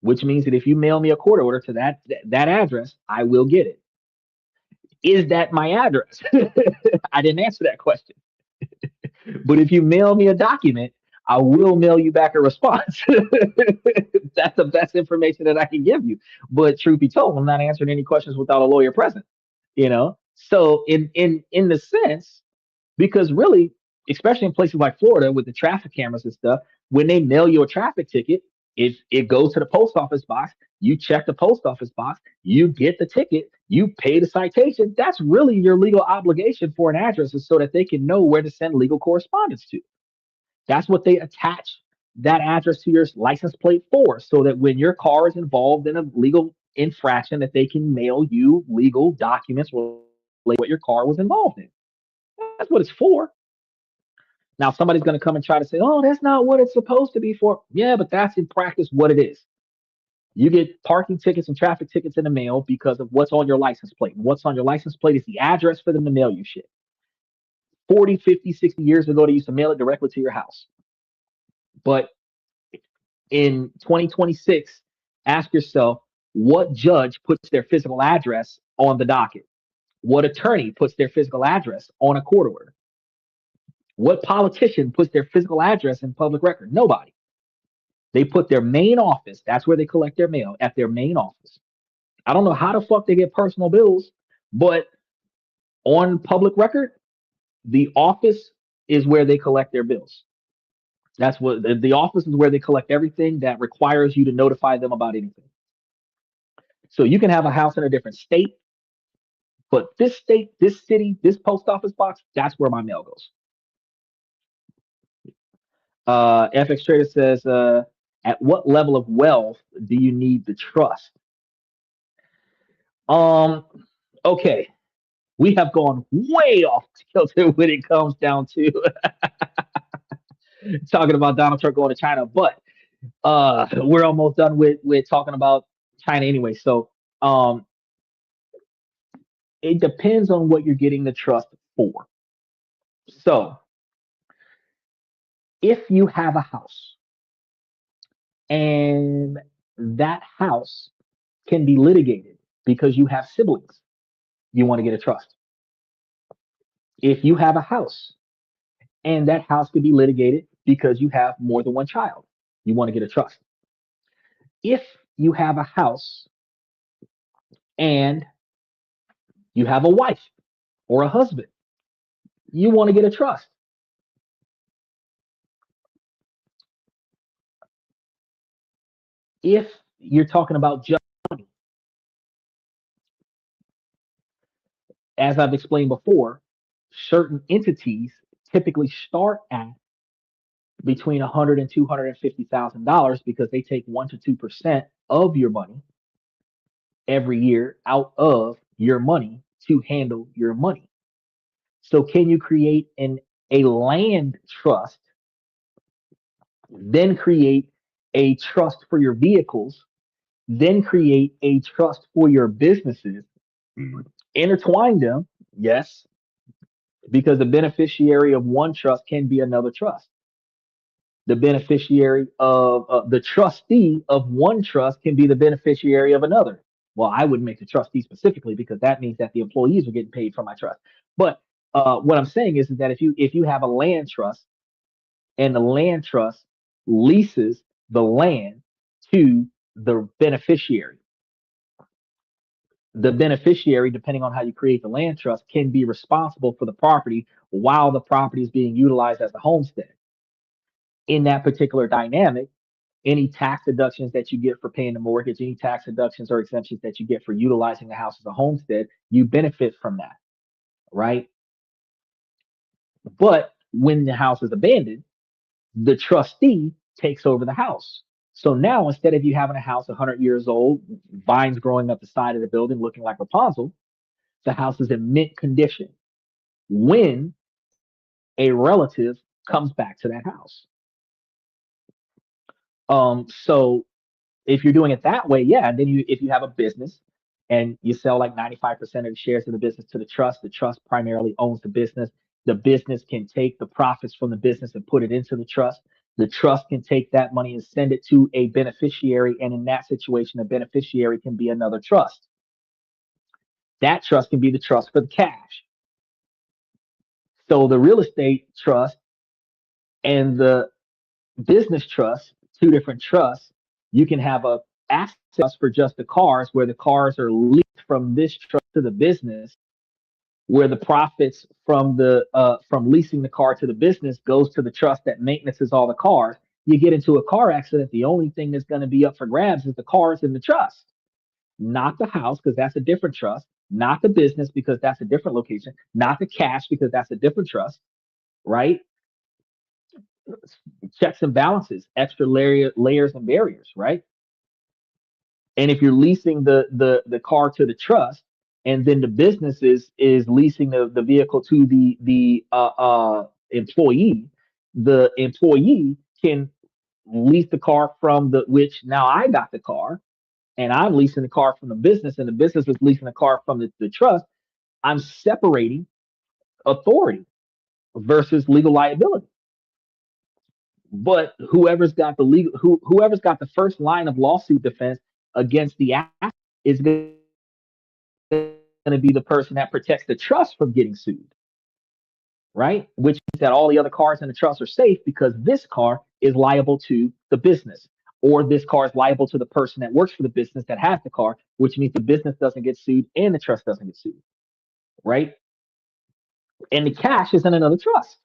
which means that if you mail me a court order to that address, I will get it. Is that my address? I didn't answer that question. But if you mail me a document, I will mail you back a response. That's the best information that I can give you. But truth be told, I'm not answering any questions without a lawyer present. So in the sense, because really, especially in places like Florida with the traffic cameras and stuff, when they mail you a traffic ticket, it goes to the post office box. You check the post office box, you get the ticket, you pay the citation. That's really your legal obligation for an address, is so that they can know where to send legal correspondence to. That's what they attach that address to your license plate for, so that when your car is involved in a legal infraction, that they can mail you legal documents related to what your car was involved in. That's what it's for. Now, somebody's going to come and try to say, oh, that's not what it's supposed to be for. Yeah, but that's in practice what it is. You get parking tickets and traffic tickets in the mail because of what's on your license plate. And what's on your license plate is the address for them to mail you shit. 40, 50, 60 years ago, they used to mail it directly to your house. But in 2026, ask yourself, what judge puts their physical address on the docket? What attorney puts their physical address on a court order? What politician puts their physical address in public record? Nobody. They put their main office, that's where they collect their mail, at their main office. I don't know how the fuck they get personal bills, but on public record, the office is where they collect their bills. That's what the office is, where they collect everything that requires you to notify them about anything. So you can have a house in a different state, but this state, this city, this post office box, that's where my mail goes. FX Trader says, at what level of wealth do you need the trust? Okay, we have gone way off kilter when it comes down to talking about Donald Trump going to China, but we're almost done with talking about China anyway. So it depends on what you're getting the trust for. So if you have a house and that house can be litigated because you have siblings, you want to get a trust. If you have a house and that house can be litigated because you have more than one child, you want to get a trust. If you have a house and you have a wife or a husband, you want to get a trust. If you're talking about just money, as I've explained before, certain entities typically start at between $100,000 and $250,000 because they take 1 to 2% of your money every year out of your money to handle your money. So can you create a land trust, then create a trust for your vehicles, then create a trust for your businesses, intertwine them? Yes, because the beneficiary of one trust can be another trust. The beneficiary of the trustee of one trust can be the beneficiary of another. Well, I wouldn't make the trustee specifically because that means that the employees are getting paid from my trust. But what I'm saying is that if you have a land trust and the land trust leases the land to the beneficiary, depending on how you create the land trust, can be responsible for the property while the property is being utilized as a homestead. In that particular dynamic, any tax deductions that you get for paying the mortgage, any tax deductions or exemptions that you get for utilizing the house as a homestead, you benefit from that, right? But when the house is abandoned, the trustee takes over the house. So now instead of you having a house 100 years old, vines growing up the side of the building looking like Rapunzel, the house is in mint condition when a relative comes back to that house. So if you're doing it that way, yeah, and then if you have a business and you sell like 95% of the shares of the business to the trust primarily owns the business. The business can take the profits from the business and put it into the trust. The trust can take that money and send it to a beneficiary. And in that situation, a beneficiary can be another trust. That trust can be the trust for the cash. So the real estate trust and the business trust, two different trusts. You can have a asset trust for just the cars, where the cars are leased from this trust to the business, where the profits from leasing the car to the business goes to the trust that maintenances all the cars. You get into a car accident, the only thing that's going to be up for grabs is the cars in the trust, not the house, because that's a different trust, not the business because that's a different location, not the cash because that's a different trust, right? Checks and balances, extra layers and barriers, right? And if you're leasing the car to the trust, and then the business is leasing the vehicle to the employee, the employee can lease the car from the which now I got the car. and I'm leasing the car from the business, and the business is leasing the car from the trust, I'm separating authority versus legal liability. But whoever's got the first line of lawsuit defense against the asset is going to be the person that protects the trust from getting sued, right? Which means that all the other cars in the trust are safe because this car is liable to the business, or this car is liable to the person that works for the business that has the car, which means the business doesn't get sued and the trust doesn't get sued, right? And the cash is in another trust.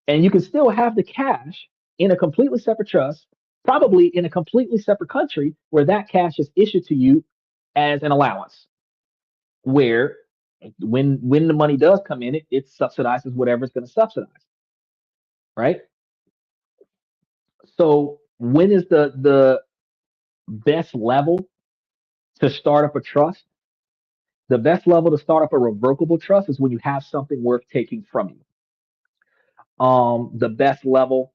And you can still have the cash in a completely separate trust, probably in a completely separate country where that cash is issued to you as an allowance, where when the money does come in, it subsidizes whatever it's going to subsidize, right? So when is the best level to start up a trust? The best level to start up a revocable trust is when you have something worth taking from you. The best level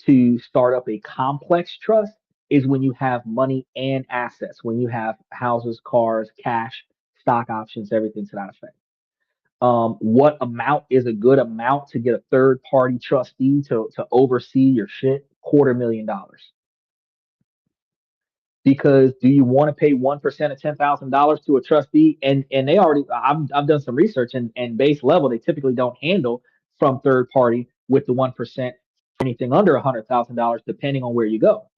to start up a complex trust is when you have money and assets, when you have houses, cars, cash, stock options, everything to that effect. What amount is a good amount to get a third party trustee to oversee your shit? $250,000. Because do you want to pay 1% of $10,000 to a trustee? And they already, I've done some research, and base level, they typically don't handle from third party with the 1%, anything under $100,000, depending on where you go,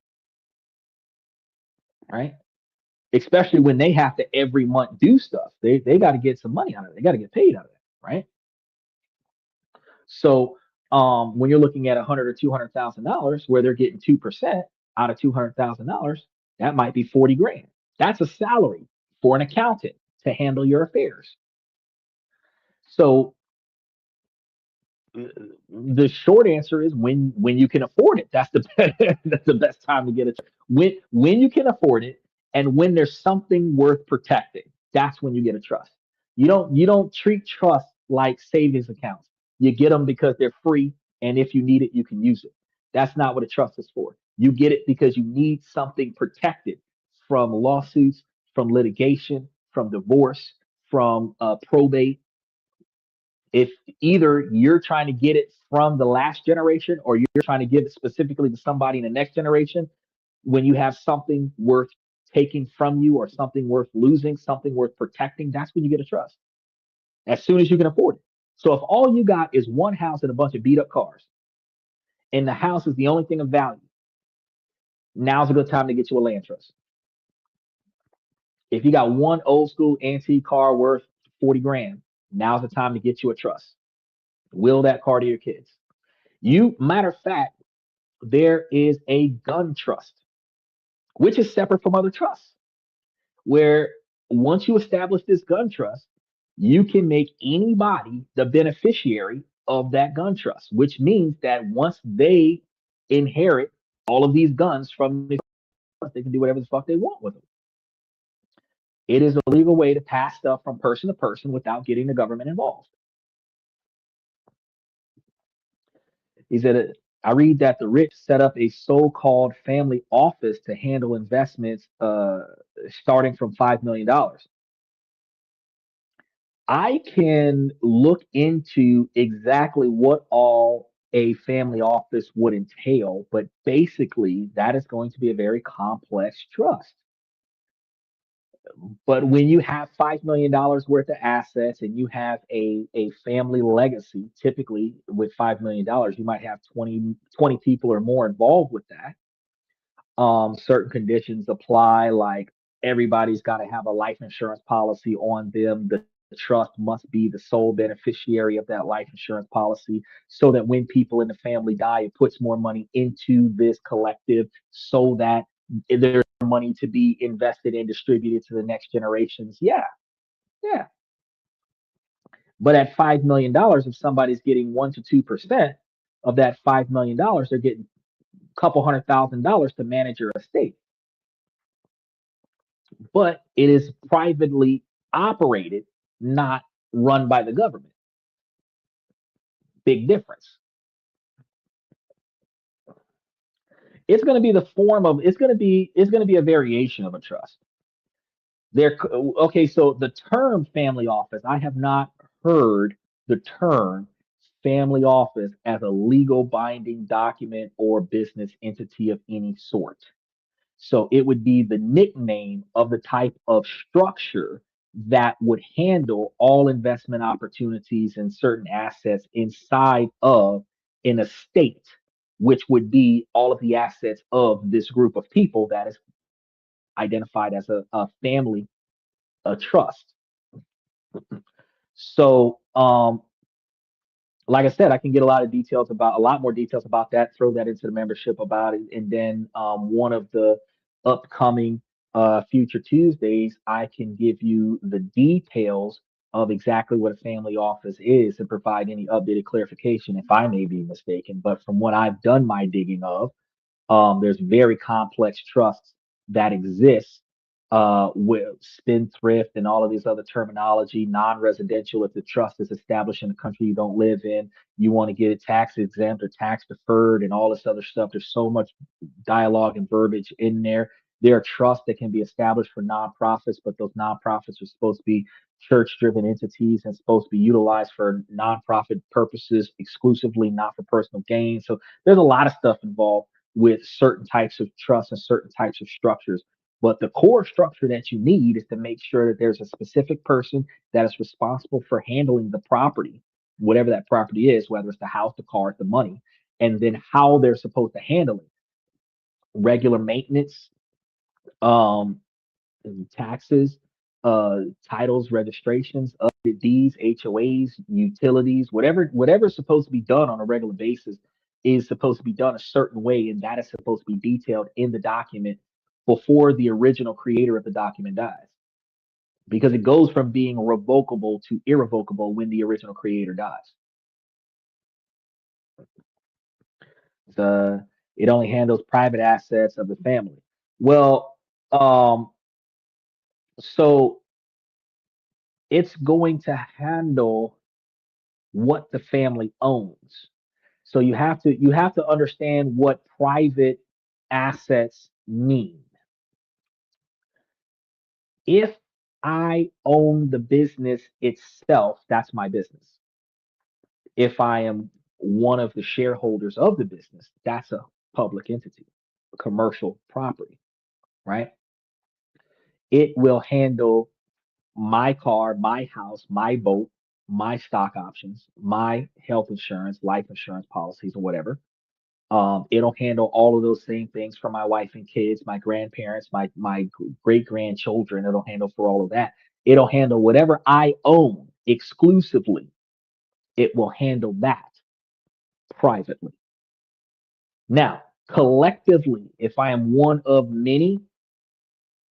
right? Especially when they have to every month do stuff. They got to get some money out of it. They got to get paid out of it, right? So when you're looking at 100 or $200,000, where they're getting 2% out of $200,000, that might be 40 grand. That's a salary for an accountant to handle your affairs. So the short answer is when you can afford it. That's the that's the best time to get it. When you can afford it, and when there's something worth protecting, that's when you get a trust. You don't treat trust like savings accounts. You get them because they're free, and if you need it, you can use it. That's not what a trust is for. You get it because you need something protected from lawsuits, from litigation, from divorce, from probate. If either you're trying to get it from the last generation or you're trying to give it specifically to somebody in the next generation, when you have something worth taking from you or something worth losing, something worth protecting, that's when you get a trust as soon as you can afford it. So if all you got is one house and a bunch of beat up cars, and the house is the only thing of value, now's a good time to get you a land trust. If you got one old school antique car worth 40 grand, now's the time to get you a trust. Will that car to your kids. Matter of fact, there is a gun trust, which is separate from other trusts, where once you establish this gun trust, you can make anybody the beneficiary of that gun trust, which means that once they inherit all of these guns from the trust, they can do whatever the fuck they want with them. It is a legal way to pass stuff from person to person without getting the government involved. He said, I read that the rich set up a so-called family office to handle investments starting from $5 million. I can look into exactly what all a family office would entail, but basically that is going to be a very complex trust. But when you have $5 million worth of assets and you have a family legacy, typically with $5 million, you might have 20 people or more involved with that. Certain conditions apply, like everybody's got to have a life insurance policy on them. The trust must be the sole beneficiary of that life insurance policy so that when people in the family die, it puts more money into this collective so that there's money to be invested and distributed to the next generations. Yeah, yeah. But at $5 million, if somebody's getting 1 to 2% of that $5 million, they're getting a couple $100,000 to manage your estate. But it is privately operated, not run by the government. Big difference. It's going to be the form of it's going to be a variation of a trust. There, okay, so the term family office, I have not heard the term family office as a legal binding document or business entity of any sort. So it would be the nickname of the type of structure that would handle all investment opportunities and certain assets inside of an estate, which would be all of the assets of this group of people that is identified as a family, a trust. So, like I said, I can get a lot more details about that, throw that into the membership about it. And then one of the upcoming future Tuesdays, I can give you the details of exactly what a family office is and provide any updated clarification if I may be mistaken. But from what I've done my digging of, there's very complex trusts that exist with spendthrift and all of these other terminology, non-residential. If the trust is established in a country you don't live in, you want to get it tax exempt or tax deferred and all this other stuff. There's so much dialogue and verbiage in there. There are trusts that can be established for nonprofits, but those nonprofits are supposed to be church-driven entities and supposed to be utilized for nonprofit purposes exclusively, not for personal gain. So there's a lot of stuff involved with certain types of trusts and certain types of structures. But the core structure that you need is to make sure that there's a specific person that is responsible for handling the property, whatever that property is, whether it's the house, the car, the money, and then how they're supposed to handle it. Regular maintenance, um, taxes, titles, registrations, updated deeds, HOAs, utilities, whatever's supposed to be done on a regular basis is supposed to be done a certain way, and that is supposed to be detailed in the document before the original creator of the document dies. Because it goes from being revocable to irrevocable when the original creator dies. The It only handles private assets of the family. Well, so it's going to handle what the family owns. So you have to understand what private assets mean. If I own the business itself, that's my business. If I am one of the shareholders of the business, that's a public entity, commercial property, right? It will handle my car, my house, my boat, my stock options, my health insurance, life insurance policies, or whatever. It'll handle all of those same things for my wife and kids, my grandparents, my great grandchildren. It'll handle for all of that. It'll handle whatever I own exclusively. It will handle that privately. Now, collectively, if I am one of many,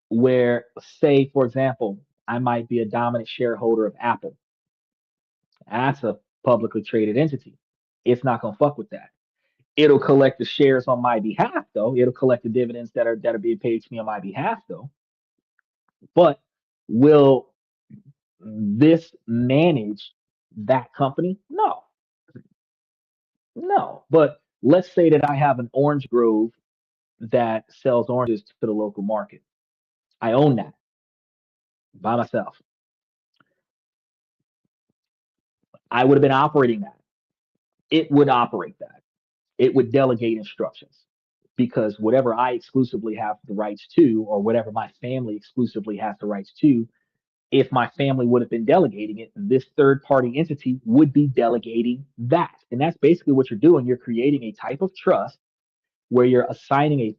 where, say, for example, I might be a dominant shareholder of Apple, that's a publicly traded entity. It's not gonna fuck with that. It'll collect the shares on my behalf, though. It'll collect the dividends that are being paid to me on my behalf, though. But will this manage that company? No, no. But let's say that I have an orange grove that sells oranges to the local market. I own that by myself. I would have been operating that. It would operate that. It would delegate instructions because whatever I exclusively have the rights to, or whatever my family exclusively has the rights to, if my family would have been delegating it, this third party entity would be delegating that. And that's basically what you're doing. You're creating a type of trust where you're assigning a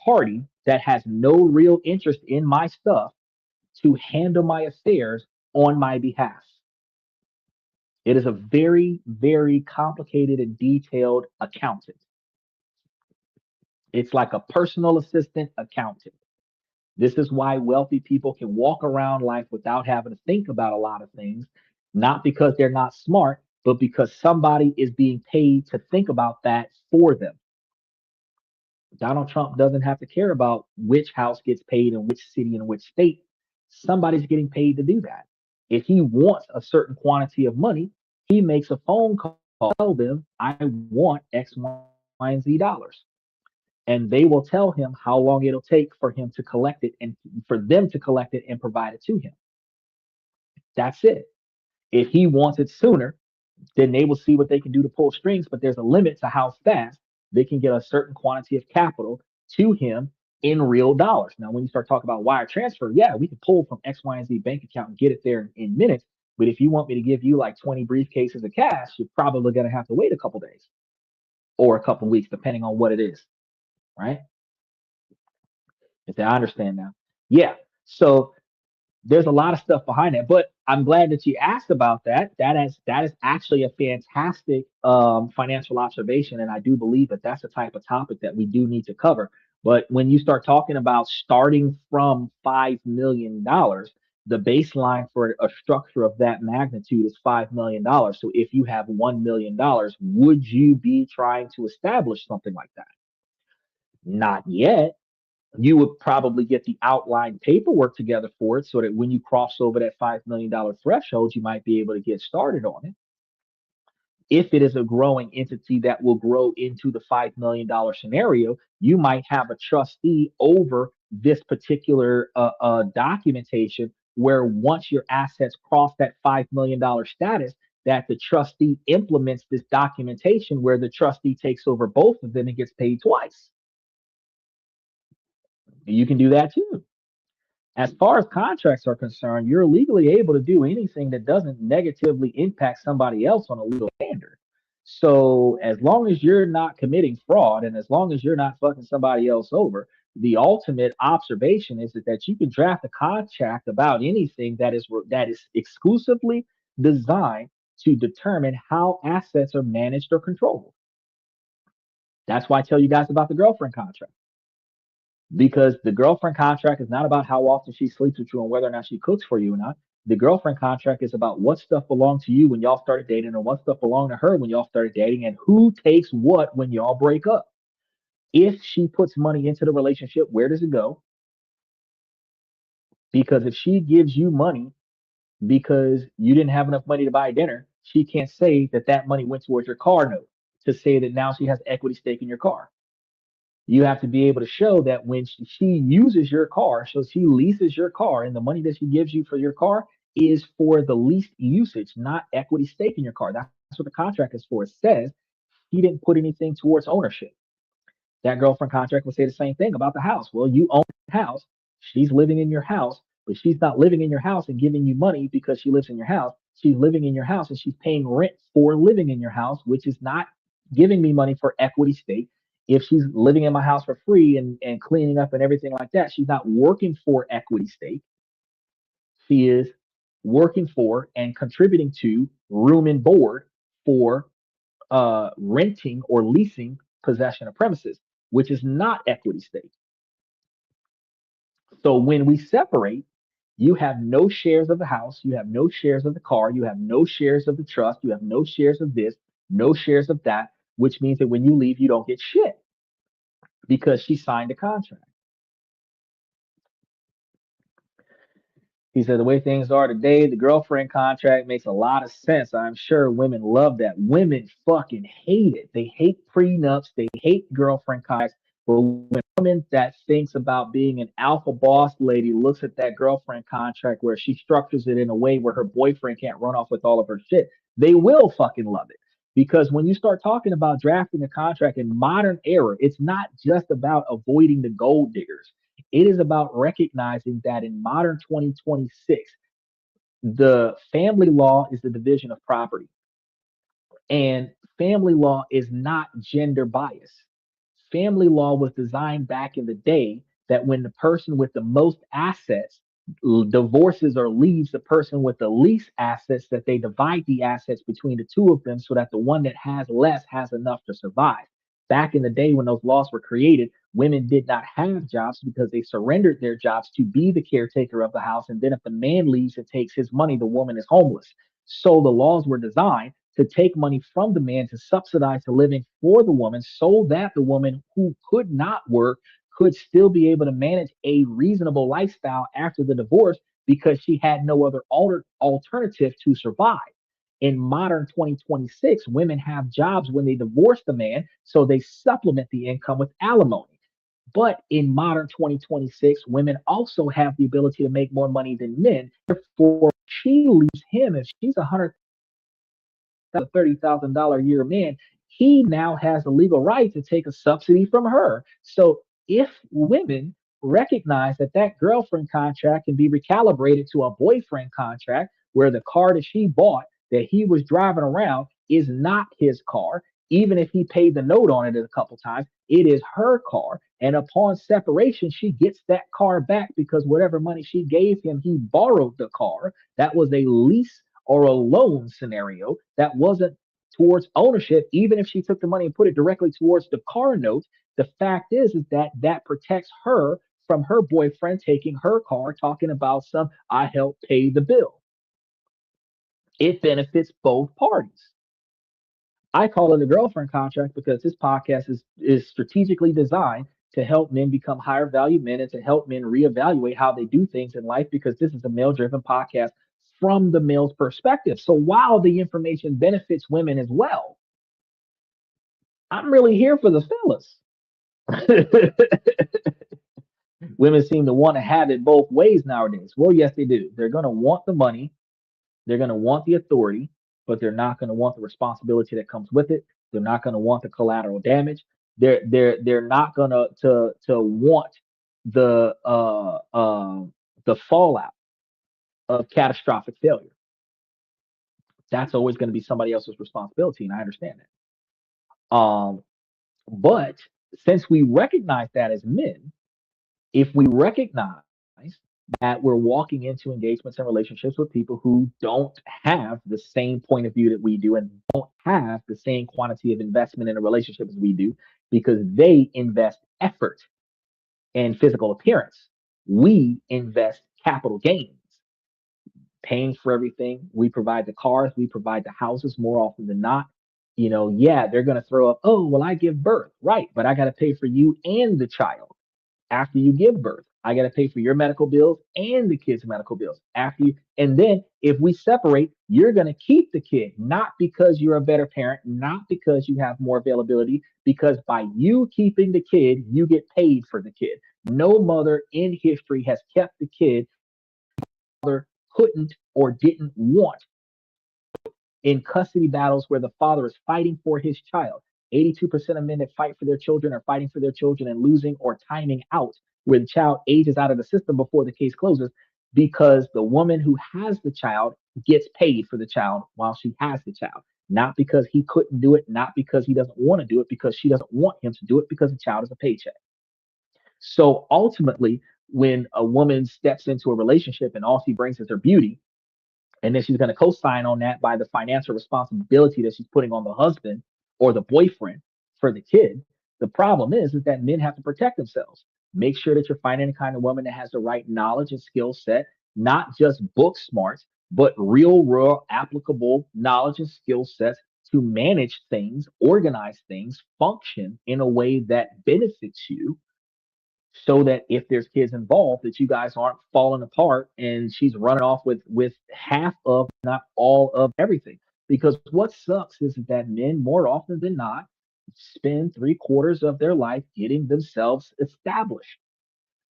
party that has no real interest in my stuff to handle my affairs on my behalf. It is a very, very complicated and detailed accountant. It's like a personal assistant accountant. This is why wealthy people can walk around life without having to think about a lot of things, not because they're not smart, but because somebody is being paid to think about that for them. Donald Trump doesn't have to care about which house gets paid in which city and which state. Somebody's getting paid to do that. If he wants a certain quantity of money, he makes a phone call, tell them, I want X, Y, and Z dollars. and they will tell him how long it'll take for him to collect it and for them to collect it and provide it to him. That's it. If he wants it sooner, then they will see what they can do to pull strings, but there's a limit to how fast they can get a certain quantity of capital to him in real dollars. Now, when you start talking about wire transfer, yeah, we can pull from X, Y, and Z bank account and get it there in minutes. But if you want me to give you like 20 briefcases of cash, you're probably going to have to wait a couple days or a couple weeks, depending on what it is, right? If I understand now. Yeah. So there's a lot of stuff behind that, but I'm glad that you asked about that. That is actually a fantastic financial observation, and I do believe that that's the type of topic that we do need to cover. But when you start talking about starting from $5 million, the baseline for a structure of that magnitude is $5 million. So if you have $1 million, would you be trying to establish something like that? Not yet. You would probably get the outline paperwork together for it so that when you cross over that $5 million threshold, you might be able to get started on it. If it is a growing entity that will grow into the $5 million scenario, you might have a trustee over this particular documentation where once your assets cross that $5 million status, that the trustee implements this documentation where the trustee takes over both of them and gets paid twice. You can do that too. As far as contracts are concerned, you're legally able to do anything that doesn't negatively impact somebody else on a legal standard. So as long as you're not committing fraud and as long as you're not fucking somebody else over, the ultimate observation is that you can draft a contract about anything that is exclusively designed to determine how assets are managed or controlled. That's why I tell you guys about the girlfriend contract, because the girlfriend contract is not about how often she sleeps with you and whether or not she cooks for you or not. The girlfriend contract is about what stuff belonged to you when y'all started dating and what stuff belonged to her when y'all started dating and who takes what when y'all break up. If she puts money into the relationship, where does it go? Because if she gives you money because you didn't have enough money to buy dinner, she can't say that that money went towards your car note to say that now she has equity stake in your car. You have to be able to show that when she uses your car, so she leases your car, and the money that she gives you for your car is for the least usage, not equity stake in your car. That's what the contract is for. It says he didn't put anything towards ownership. That girlfriend contract will say the same thing about the house. Well, you own the house, she's living in your house, but she's not living in your house and giving you money because she lives in your house. She's living in your house and she's paying rent for living in your house, which is not giving me money for equity stake. If she's living in my house for free and cleaning up and everything like that, she's not working for equity stake. She is working for and contributing to room and board for renting or leasing possession of premises, which is not equity stake. So when we separate, you have no shares of the house, you have no shares of the car, you have no shares of the trust, you have no shares of this, no shares of that, which means that when you leave, you don't get shit because she signed a contract. He said the way things are today, the girlfriend contract makes a lot of sense. I'm sure women love that. Women fucking hate it. They hate prenups. They hate girlfriend contracts. But when a woman that thinks about being an alpha boss lady looks at that girlfriend contract where she structures it in a way where her boyfriend can't run off with all of her shit, they will fucking love it. Because when you start talking about drafting a contract in modern era, it's not just about avoiding the gold diggers. It is about recognizing that in modern 2026, the family law is the division of property, and family law is not gender biased. Family law was designed back in the day that when the person with the most assets divorces or leaves the person with the least assets, that they divide the assets between the two of them so that the one that has less has enough to survive. Back in the day when those laws were created, women did not have jobs because they surrendered their jobs to be the caretaker of the house. And then if the man leaves and takes his money, the woman is homeless. So the laws were designed to take money from the man to subsidize the living for the woman so that the woman who could not work could still be able to manage a reasonable lifestyle after the divorce because she had no other alternative to survive. In modern 2026, women have jobs when they divorce the man, so they supplement the income with alimony. But in modern 2026, women also have the ability to make more money than men. Therefore, she leaves him if she's $130,000 a year man. He now has the legal right to take a subsidy from her. So if women recognize that that girlfriend contract can be recalibrated to a boyfriend contract, where the car that she bought that he was driving around is not his car, even if he paid the note on it a couple times, it is her car. And upon separation, she gets that car back because whatever money she gave him, he borrowed the car. That was a lease or a loan scenario that wasn't towards ownership. Even if she took the money and put it directly towards the car note, the fact is that that protects her from her boyfriend taking her car, talking about some I helped pay the bill. It benefits both parties. I call it a girlfriend contract because this podcast is strategically designed to help men become higher value men and to help men reevaluate how they do things in life, because this is a male driven podcast from the male's perspective. So while the information benefits women as well, I'm really here for the fellas. Women seem to want to have it both ways nowadays. Well, yes, they do. They're going to want the money, they're going to want the authority, but they're not going to want the responsibility that comes with it. They're not going to want the collateral damage. They're not going to want the the fallout of catastrophic failure. That's always going to be somebody else's responsibility, and I understand that. But since we recognize that as men, if we recognize that we're walking into engagements and relationships with people who don't have the same point of view that we do and don't have the same quantity of investment in a relationship as we do, because they invest effort and physical appearance, we invest capital gains, paying for everything. We provide the cars, we provide the houses more often than not. Yeah, they're going to throw up, oh, well, I give birth. Right. But I got to pay for you and the child after you give birth. I got to pay for your medical bills and the kid's medical bills after you. And then if we separate, you're going to keep the kid, not because you're a better parent, not because you have more availability, because by you keeping the kid, you get paid for the kid. No mother in history has kept the kid mother couldn't or didn't want in custody battles where the father is fighting for his child. 82% of men that fight for their children are fighting for their children and losing or timing out, where the child ages out of the system before the case closes, because the woman who has the child gets paid for the child while she has the child. Not because he couldn't do it, not because he doesn't want to do it, because she doesn't want him to do it, because the child is a paycheck. So ultimately, when a woman steps into a relationship and all she brings is her beauty, and then she's going to co-sign on that by the financial responsibility that she's putting on the husband or the boyfriend for the kid. The problem is that men have to protect themselves. Make sure that you're finding the kind of woman that has the right knowledge and skill set, not just book smarts, but real world applicable knowledge and skill sets to manage things, organize things, function in a way that benefits you, so that if there's kids involved, that you guys aren't falling apart and she's running off with half of, not all of everything. Because what sucks is that men more often than not spend 3/4 of their life getting themselves established,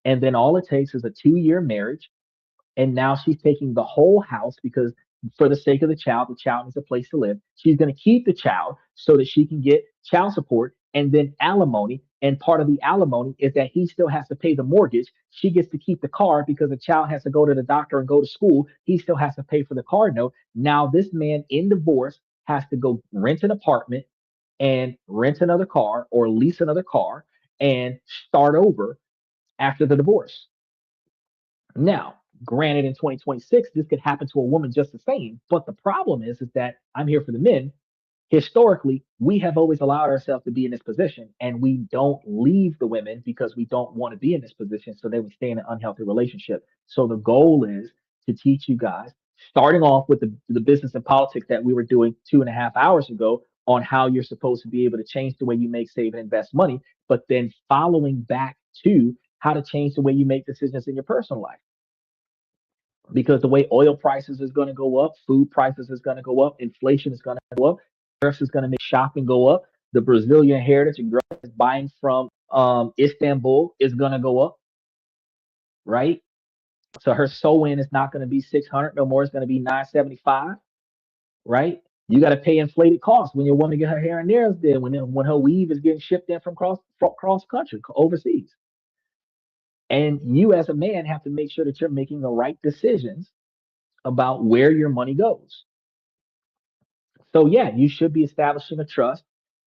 and then all it takes is a 2-year marriage, and now she's taking the whole house because for the sake of the child needs a place to live. She's going to keep the child so that she can get child support and then alimony. And part of the alimony is that he still has to pay the mortgage. She gets to keep the car because the child has to go to the doctor and go to school. He still has to pay for the car note. Now this man in divorce has to go rent an apartment and rent another car or lease another car and start over after the divorce. Now, granted, in 2026, this could happen to a woman just the same. But the problem is that I'm here for the men. Historically, we have always allowed ourselves to be in this position, and we don't leave the women because we don't want to be in this position, so they would stay in an unhealthy relationship. So the goal is to teach you guys, starting off with the business and politics that we were doing 2.5 hours ago, on how you're supposed to be able to change the way you make, save, and invest money, but then following back to how to change the way you make decisions in your personal life, because the way oil prices is going to go up, food prices is going to go up, inflation is going to go up, tariffs is going to make shopping go up. The Brazilian heritage and growth is buying from Istanbul is gonna go up, right? So her sew-in is not gonna be 600 no more. It's gonna be 975, right? You got to pay inflated costs when your woman get her hair and nails done, when her weave is getting shipped in from cross country overseas. And you as a man have to make sure that you're making the right decisions about where your money goes. So yeah, you should be establishing a trust.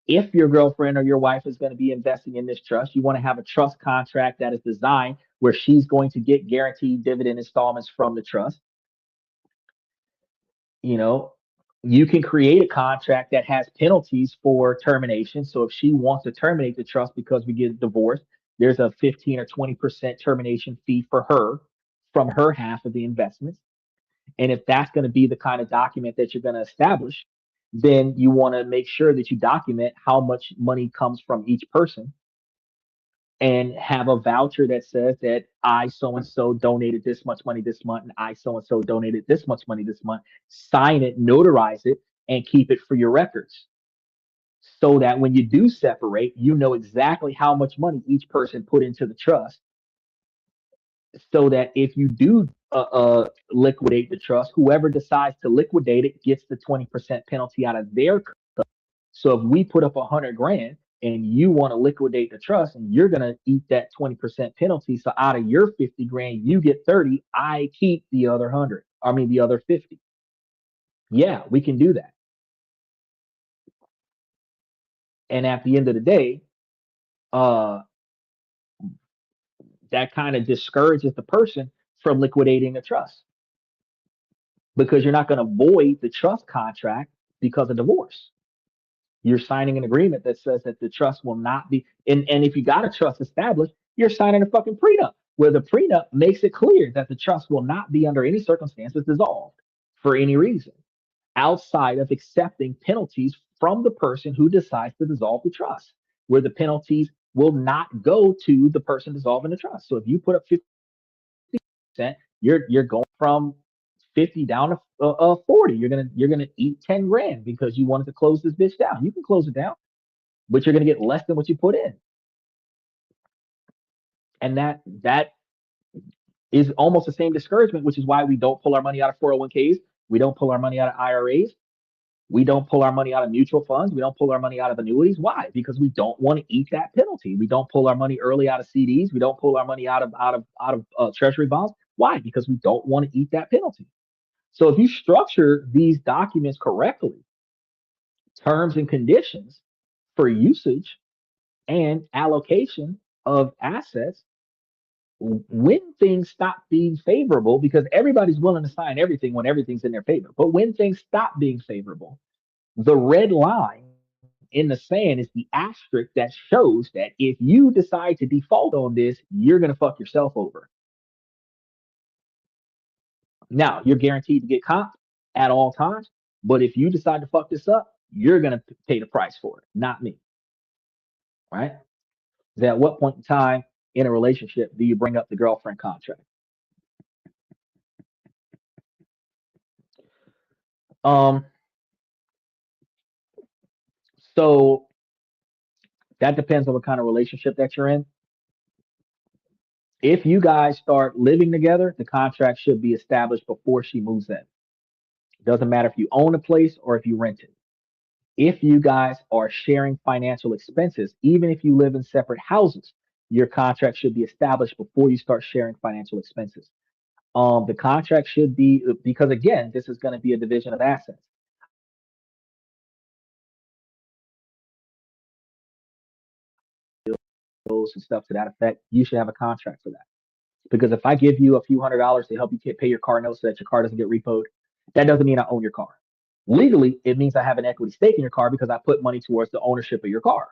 If your girlfriend or your wife is going to be investing in this trust, you want to have a trust contract that is designed where she's going to get guaranteed dividend installments from the trust. You know, you can create a contract that has penalties for termination. So if she wants to terminate the trust because we get divorced, there's a 15 or 20% termination fee for her from her half of the investments. And if that's going to be the kind of document that you're going to establish, then you want to make sure that you document how much money comes from each person and have a voucher that says that I so and so donated this much money this month and I so and so donated this much money this month. Sign it, notarize it, and keep it for your records so that when you do separate, you know exactly how much money each person put into the trust so that if you do liquidate the trust, whoever decides to liquidate it gets the 20% penalty out of their. So if we put up 100 grand and you want to liquidate the trust and you're going to eat that 20% penalty. So out of your 50 grand, you get 30. I keep the other 100. I mean, the other 50. Yeah, we can do that. And at the end of the day, uh, that kind of discourages the person from liquidating the trust because you're not going to void the trust contract because of divorce. You're signing an agreement that says that the trust will not be, and if you got a trust established, you're signing a fucking prenup where the prenup makes it clear that the trust will not be under any circumstances dissolved for any reason outside of accepting penalties from the person who decides to dissolve the trust, where the penalties will not go to the person dissolving the trust. So if you put up 50%, you're going from 50 down to 40. You're gonna eat 10 grand because you wanted to close this bitch down. You can close it down, but you're gonna get less than what you put in. And that is almost the same discouragement, which is why we don't pull our money out of 401ks. We don't pull our money out of IRAs. We don't pull our money out of mutual funds. We don't pull our money out of annuities. Why? Because we don't want to eat that penalty. We don't pull our money early out of CDs. We don't pull our money out of treasury bonds. Why? Because we don't want to eat that penalty. So if you structure these documents correctly, terms and conditions for usage and allocation of assets, when things stop being favorable, because everybody's willing to sign everything when everything's in their favor, but when things stop being favorable, the red line in the sand is the asterisk that shows that if you decide to default on this, you're going to fuck yourself over. Now, you're guaranteed to get comp at all times, but if you decide to fuck this up, you're going to pay the price for it, not me. Right? At what point in time in a relationship do you bring up the girlfriend contract? Um, so that depends on what kind of relationship that you're in. If you guys start living together, the contract should be established before she moves in. It doesn't matter if you own a place or if you rent it. If you guys are sharing financial expenses, even if you live in separate houses, your contract should be established before you start sharing financial expenses. The contract should be because again, this is going to be a division of assets. Bills and stuff to that effect. You should have a contract for that. Because if I give you a few $100s to help you pay your car notes so that your car doesn't get repoed, that doesn't mean I own your car. Legally, it means I have an equity stake in your car because I put money towards the ownership of your car.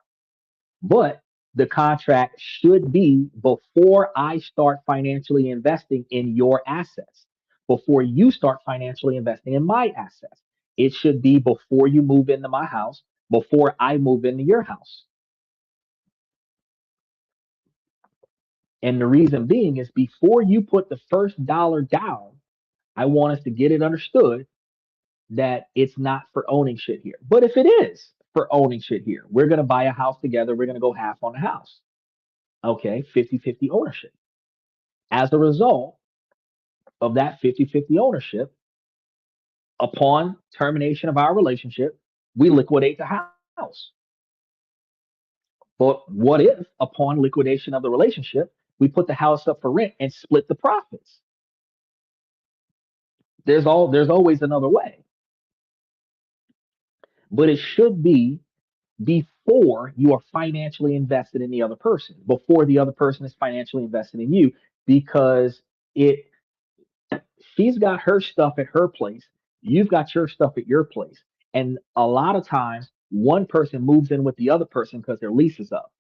But the contract should be before I start financially investing in your assets, before you start financially investing in my assets. It should be before you move into my house, before I move into your house. And the reason being is before you put the first dollar down, I want us to get it understood that it's not for owning shit here. But if it is for owning shit here, we're going to buy a house together. We're going to go half on the house. Okay, 50-50 ownership. As a result of that 50-50 ownership, upon termination of our relationship, we liquidate the house. But what if, upon liquidation of the relationship, we put the house up for rent and split the profits? There's always another way, but it should be before you are financially invested in the other person, before the other person is financially invested in you, because it she's got her stuff at her place, you've got your stuff at your place, and a lot of times one person moves in with the other person because their lease is up.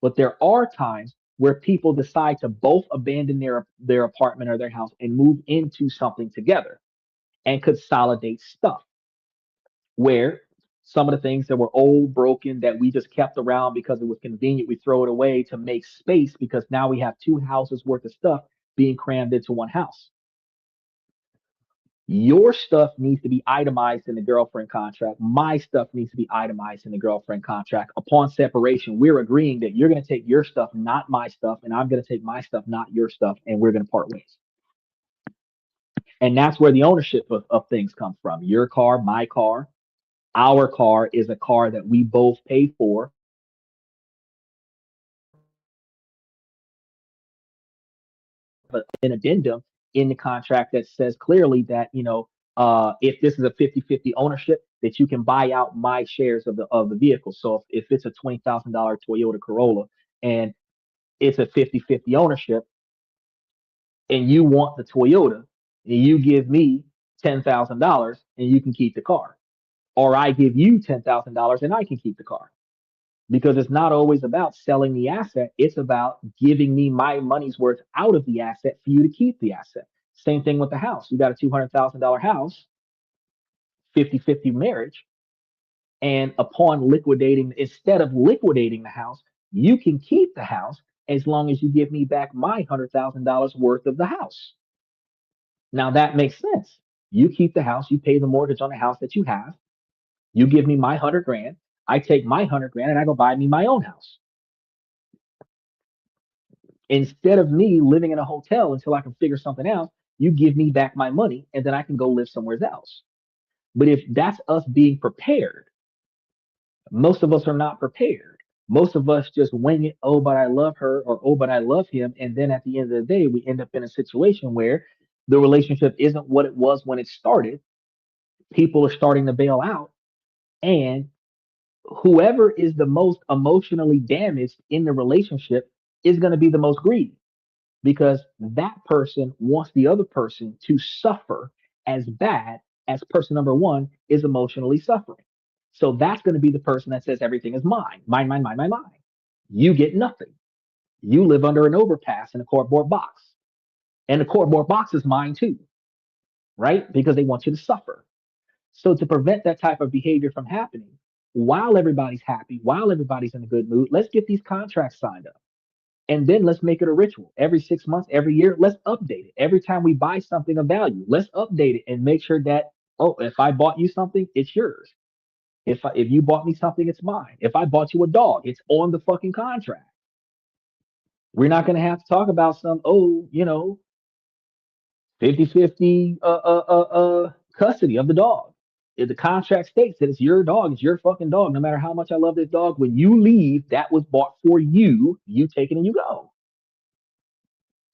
But there are times where people decide to both abandon their apartment or their house and move into something together and consolidate stuff. Where some of the things that were old, broken, that we just kept around because it was convenient, we throw it away to make space because now we have two houses worth of stuff being crammed into one house. Your stuff needs to be itemized in the girlfriend contract. My stuff needs to be itemized in the girlfriend contract. Upon separation, we're agreeing that you're going to take your stuff, not my stuff, and I'm going to take my stuff, not your stuff, and we're going to part ways. And that's where the ownership of things comes from. Your car, my car, our car is a car that we both pay for. An addendum in the contract that says clearly that, if this is a 50-50 ownership, that you can buy out my shares of the vehicle. So if it's a $20,000 Toyota Corolla and it's a 50-50 ownership and you want the Toyota, and you give me $10,000 and you can keep the car, or I give you $10,000 and I can keep the car, because it's not always about selling the asset. It's about giving me my money's worth out of the asset for you to keep the asset. Same thing with the house. You got a $200,000 house, 50-50 marriage. And upon liquidating, instead of liquidating the house, you can keep the house as long as you give me back my $100,000 worth of the house. Now that makes sense. You keep the house, you pay the mortgage on the house that you have, you give me my 100 grand, I take my 100 grand and I go buy me my own house. Instead of me living in a hotel until I can figure something out, you give me back my money and then I can go live somewhere else. But if that's us being prepared, most of us are not prepared. Most of us just wing it. Oh, but I love her, or oh, but I love him. And then at the end of the day, we end up in a situation where the relationship isn't what it was when it started. People are starting to bail out. And whoever is the most emotionally damaged in the relationship is going to be the most greedy, because that person wants the other person to suffer as bad as person number one is emotionally suffering. So that's going to be the person that says everything is mine, mine, mine, mine, mine, mine. You get nothing. You live under an overpass in a cardboard box. And the cardboard box is mine too, right? Because they want you to suffer. So to prevent that type of behavior from happening, while everybody's happy, while everybody's in a good mood, let's get these contracts signed up. And then let's make it a ritual. Every 6 months, every year, let's update it. Every time we buy something of value, let's update it and make sure that, oh, if I bought you something, it's yours. If you bought me something, it's mine. If I bought you a dog, it's on the fucking contract. We're not going to have to talk about some, 50-50 custody of the dog. If the contract states that it's your dog, it's your fucking dog, no matter how much I love this dog, when you leave, that was bought for you. You take it and you go.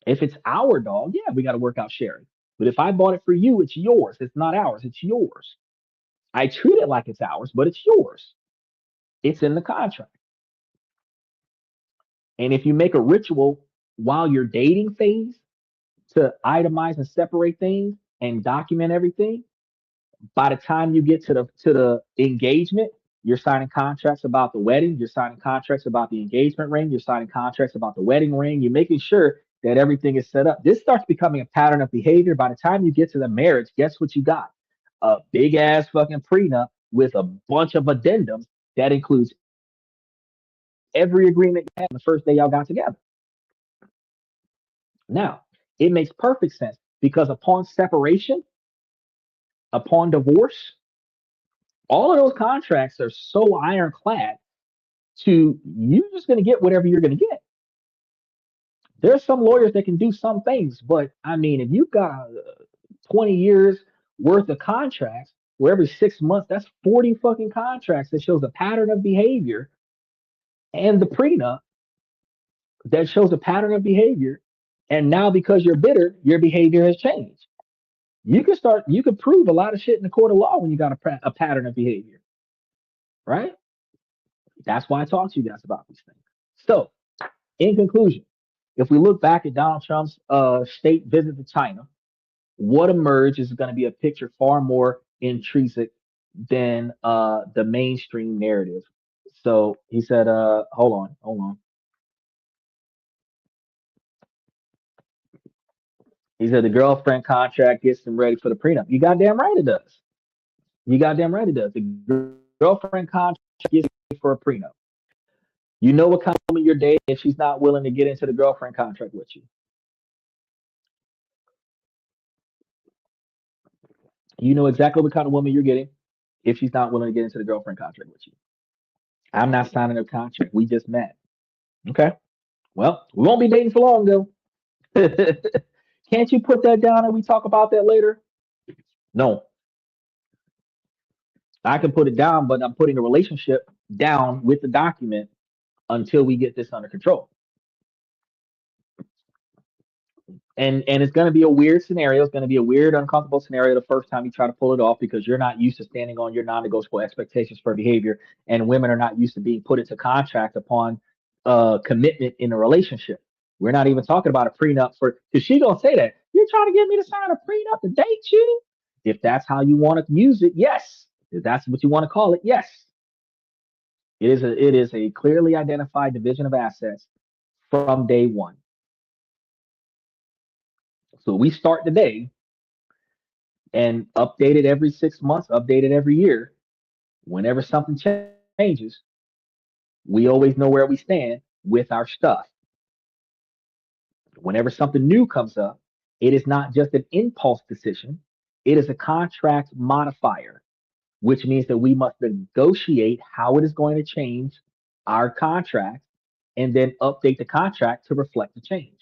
If it's our dog, yeah, we got to work out sharing. But if I bought it for you, it's yours. It's not ours. It's yours. I treat it like it's ours, but it's yours. It's in the contract. And if you make a ritual while you're dating phase to itemize and separate things and document everything, by the time you get to the engagement, you're signing contracts about the wedding, you're signing contracts about the engagement ring, you're signing contracts about the wedding ring, you're making sure that everything is set up. This starts becoming a pattern of behavior. By the time you get to the marriage, guess what you got? A big ass fucking prenup with a bunch of addendums that includes every agreement you had the first day y'all got together. Now, it makes perfect sense because upon separation, upon divorce, all of those contracts are so ironclad to you're just going to get whatever you're going to get. There's some lawyers that can do some things, but I mean, if you've got 20 years worth of contracts where every 6 months, that's 40 fucking contracts that shows a pattern of behavior, and the prenup that shows a pattern of behavior. And now because you're bitter, your behavior has changed. You can prove a lot of shit in the court of law when you got a pattern of behavior, right? That's why I talk to you guys about these things. So, in conclusion, if we look back at Donald Trump's state visit to China, what emerged is going to be a picture far more intrinsic than the mainstream narrative. So he said, hold on. He said the girlfriend contract gets them ready for the prenup. You goddamn right it does. You goddamn right it does. The girlfriend contract gets ready for a prenup. You know what kind of woman you're dating if she's not willing to get into the girlfriend contract with you. You know exactly what kind of woman you're getting if she's not willing to get into the girlfriend contract with you. I'm not signing a contract. We just met. Okay. Well, we won't be dating for long though. Can't you put that down and we talk about that later? No, I can put it down, but I'm putting the relationship down with the document until we get this under control. And it's going to be a weird scenario. It's going to be a weird, uncomfortable scenario the first time you try to pull it off because you're not used to standing on your non-negotiable expectations for behavior, and women are not used to being put into contract upon commitment in a relationship. We're not even talking about a prenup for because she gonna say that you're trying to get me to sign a prenup to date you. If that's how you want to use it, yes. If that's what you want to call it, yes. It is a clearly identified division of assets from day one. So we start today and update it every 6 months, update it every year. Whenever something changes, we always know where we stand with our stuff. Whenever something new comes up, it is not just an impulse decision, it is a contract modifier, which means that we must negotiate how it is going to change our contract and then update the contract to reflect the change.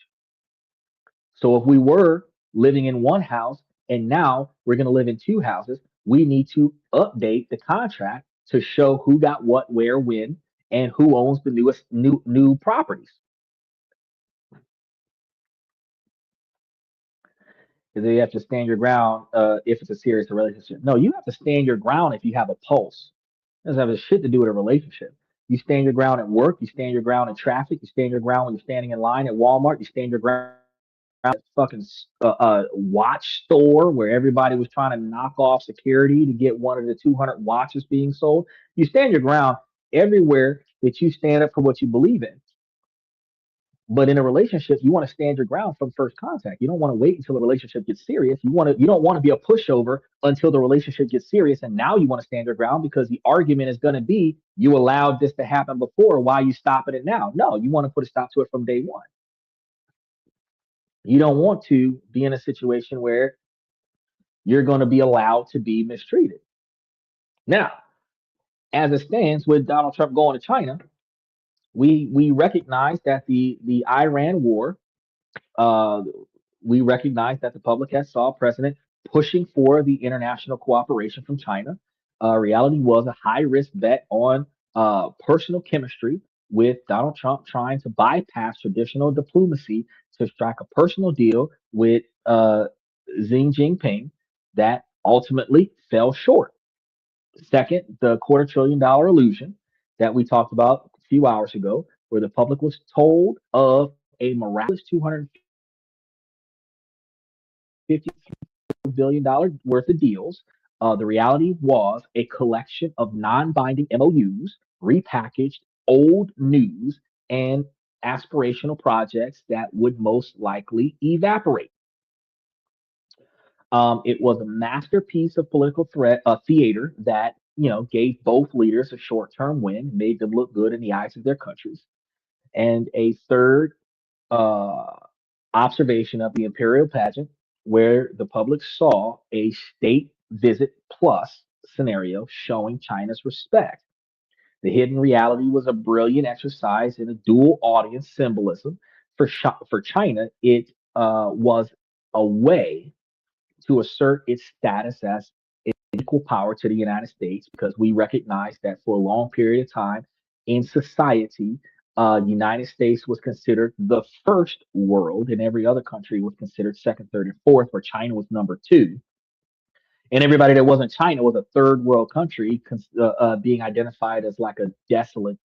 So if we were living in one house and now we're going to live in two houses, we need to update the contract to show who got what, where, when, and who owns the new properties. Because you have to stand your ground if it's a serious relationship. No, you have to stand your ground if you have a pulse. It doesn't have a shit to do with a relationship. You stand your ground at work. You stand your ground in traffic. You stand your ground when you're standing in line at Walmart. You stand your ground fucking watch store where everybody was trying to knock off security to get one of the 200 watches being sold. You stand your ground everywhere that you stand up for what you believe in. But in a relationship, you want to stand your ground from first contact. You don't want to wait until the relationship gets serious. You don't want to be a pushover until the relationship gets serious. And now you want to stand your ground because the argument is going to be you allowed this to happen before. Why are you stopping it now? No, you want to put a stop to it from day one. You don't want to be in a situation where you're going to be allowed to be mistreated. Now, as it stands with Donald Trump going to China, we recognize that the Iran war, uh, we recognize that the public has saw a president pushing for the international cooperation from China. Reality was a high risk bet on personal chemistry with Donald Trump trying to bypass traditional diplomacy to strike a personal deal with Xi Jinping that ultimately fell short. Second, the $250 billion illusion that we talked about a few hours ago, where the public was told of a miraculous $250 billion worth of deals. The reality was a collection of non binding MOUs, repackaged old news, and aspirational projects that would most likely evaporate. It was a masterpiece of political threat theater that gave both leaders a short-term win, made them look good in the eyes of their countries. And a third uh, observation of the imperial pageant, where the public saw a state visit plus scenario showing China's respect. The hidden reality was a brilliant exercise in a dual audience symbolism, For China, it was a way to assert its status as equal power to the United States because we recognize that for a long period of time in society, United States was considered the first world, and every other country was considered second, third, and fourth, where China was number two. And everybody that wasn't China was a third world country, being identified as like a desolate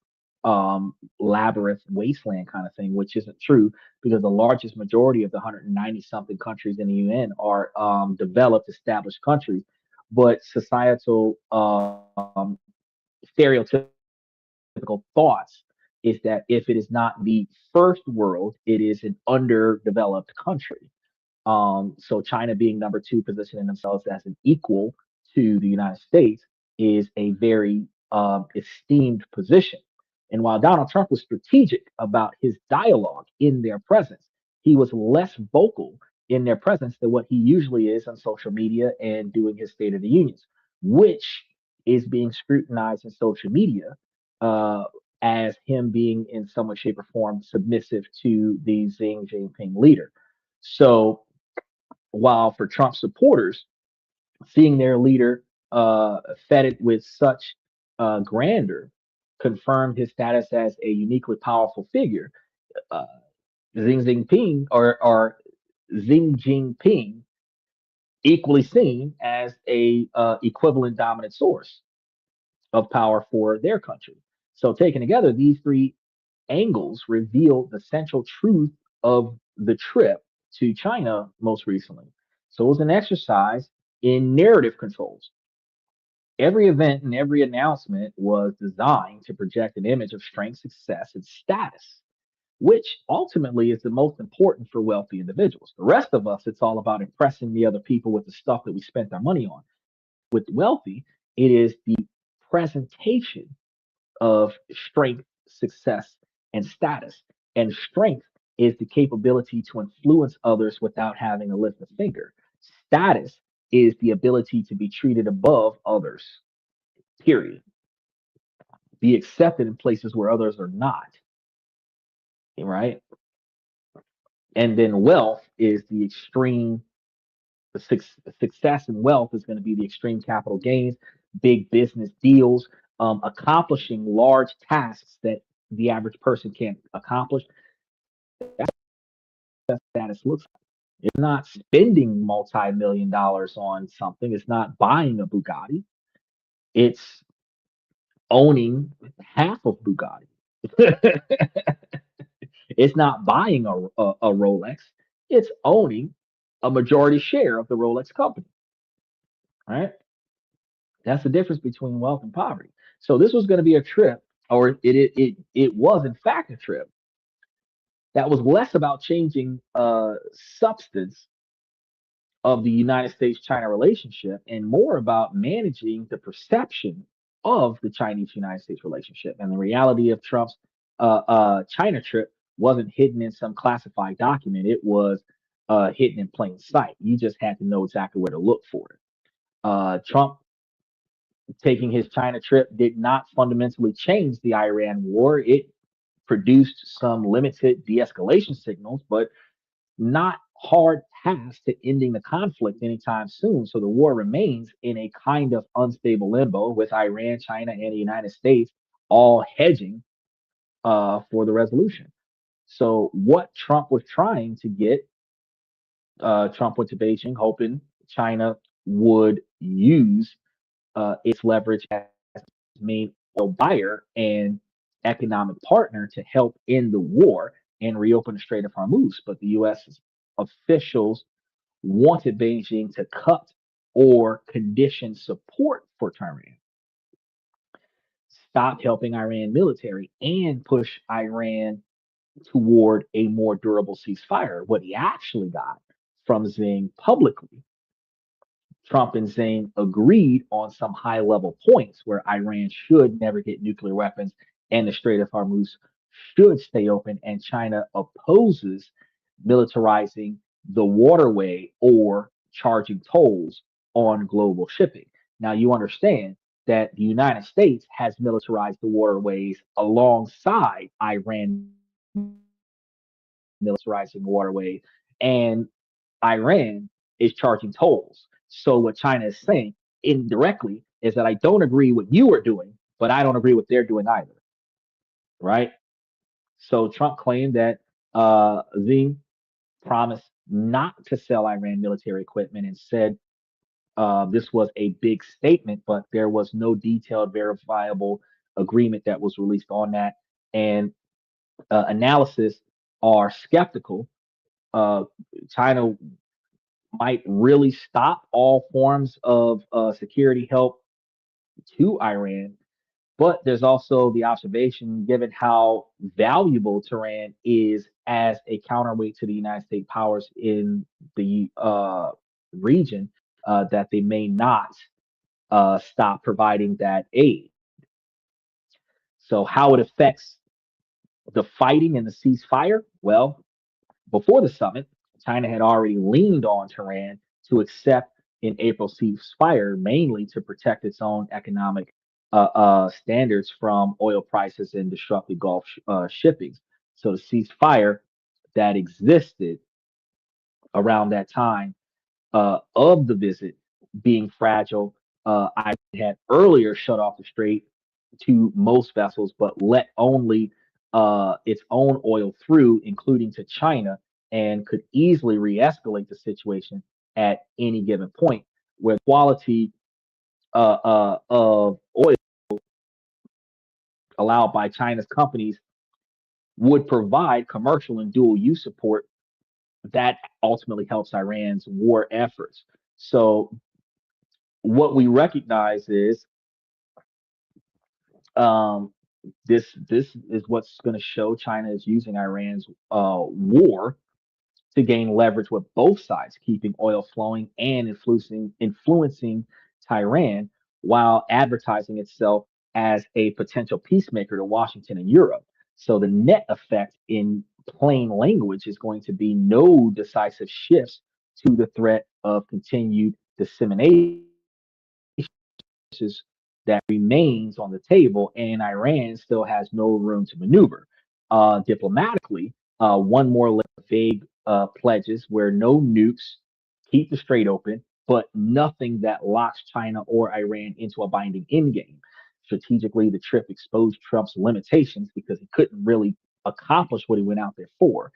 labyrinth wasteland kind of thing, which isn't true because the largest majority of the 190 something countries in the UN are developed, established countries. But societal stereotypical thoughts is that if it is not the first world, it is an underdeveloped country. So China being number two, positioning themselves as an equal to the United States is a very esteemed position. And while Donald Trump was strategic about his dialogue in their presence, he was less vocal in their presence than what he usually is on social media and doing his State of the Unions, which is being scrutinized in social media uh, as him being in some way, shape, or form submissive to the Xi Jinping leader. So while for Trump supporters, seeing their leader feted with such grandeur confirmed his status as a uniquely powerful figure. Uh, Xi Jinping equally seen as a equivalent dominant source of power for their country. So taken together, these three angles reveal the central truth of the trip to China most recently. So it was an exercise in narrative controls. Every event and every announcement was designed to project an image of strength, success, and status, which ultimately is the most important for wealthy individuals. The rest of us, it's all about impressing the other people with the stuff that we spent our money on. With wealthy, it is the presentation of strength, success, and status. And strength is the capability to influence others without having to lift a finger. Status is the ability to be treated above others, period. Be accepted in places where others are not, right? And then wealth is the extreme success and wealth is going to be the extreme capital gains, big business deals, accomplishing large tasks that the average person can't accomplish. That status looks like. It's not spending multi-million dollars on something. It's not buying a Bugatti. It's owning half of Bugatti. It's not buying a Rolex. It's owning a majority share of the Rolex company. Right? That's the difference between wealth and poverty. So this was going to be a trip, or it was in fact a trip that was less about changing substance of the United States China relationship and more about managing the perception of the Chinese United States relationship. And the reality of Trump's China trip wasn't hidden in some classified document, it was hidden in plain sight. You just had to know exactly where to look for it. Trump taking his China trip did not fundamentally change the Iran war. It produced some limited de escalation signals, but not hard paths to ending the conflict anytime soon. So the war remains in a kind of unstable limbo with Iran, China, and the United States all hedging for the resolution. So what Trump was trying to get, Trump went to Beijing hoping China would use its leverage as main oil buyer and economic partner to help end the war and reopen the Strait of Hormuz. But the U.S. officials wanted Beijing to cut or condition support for Tehran, stop helping Iran military, and push Iran toward a more durable ceasefire. What he actually got from Xi publicly, Trump and Zayn agreed on some high level points where Iran should never get nuclear weapons and the Strait of Hormuz should stay open, and China opposes militarizing the waterway or charging tolls on global shipping. Now, you understand that the United States has militarized the waterways alongside Iran militarizing waterways, and Iran is charging tolls. So what China is saying indirectly is that I don't agree what you are doing, but I don't agree what they're doing either, right? So Trump claimed that Xi promised not to sell Iran military equipment and said this was a big statement, but there was no detailed, verifiable agreement that was released on that. And analysis are skeptical. Uh, China might really stop all forms of security help to Iran. But there's also the observation, given how valuable Tehran is as a counterweight to the United States powers in the region, that they may not stop providing that aid. So, how it affects the fighting and the ceasefire? Well, before the summit, China had already leaned on Tehran to accept an April ceasefire, mainly to protect its own economic standards from oil prices and disrupted Gulf shipping. So the ceasefire that existed around that time of the visit being fragile. I had earlier shut off the strait to most vessels, but let only its own oil through, including to China, and could easily re-escalate the situation at any given point, where quality of oil allowed by China's companies would provide commercial and dual use support that ultimately helps Iran's war efforts. So what we recognize is um, this is what's going to show China is using Iran's war to gain leverage with both sides, keeping oil flowing and influencing Tehran while advertising itself as a potential peacemaker to Washington and Europe. So the net effect in plain language is going to be no decisive shifts to the threat of continued dissemination that remains on the table, and Iran still has no room to maneuver. Diplomatically, one more list of vague pledges where no nukes, keep the strait open, but nothing that locks China or Iran into a binding endgame. Strategically, the trip exposed Trump's limitations because he couldn't really accomplish what he went out there for.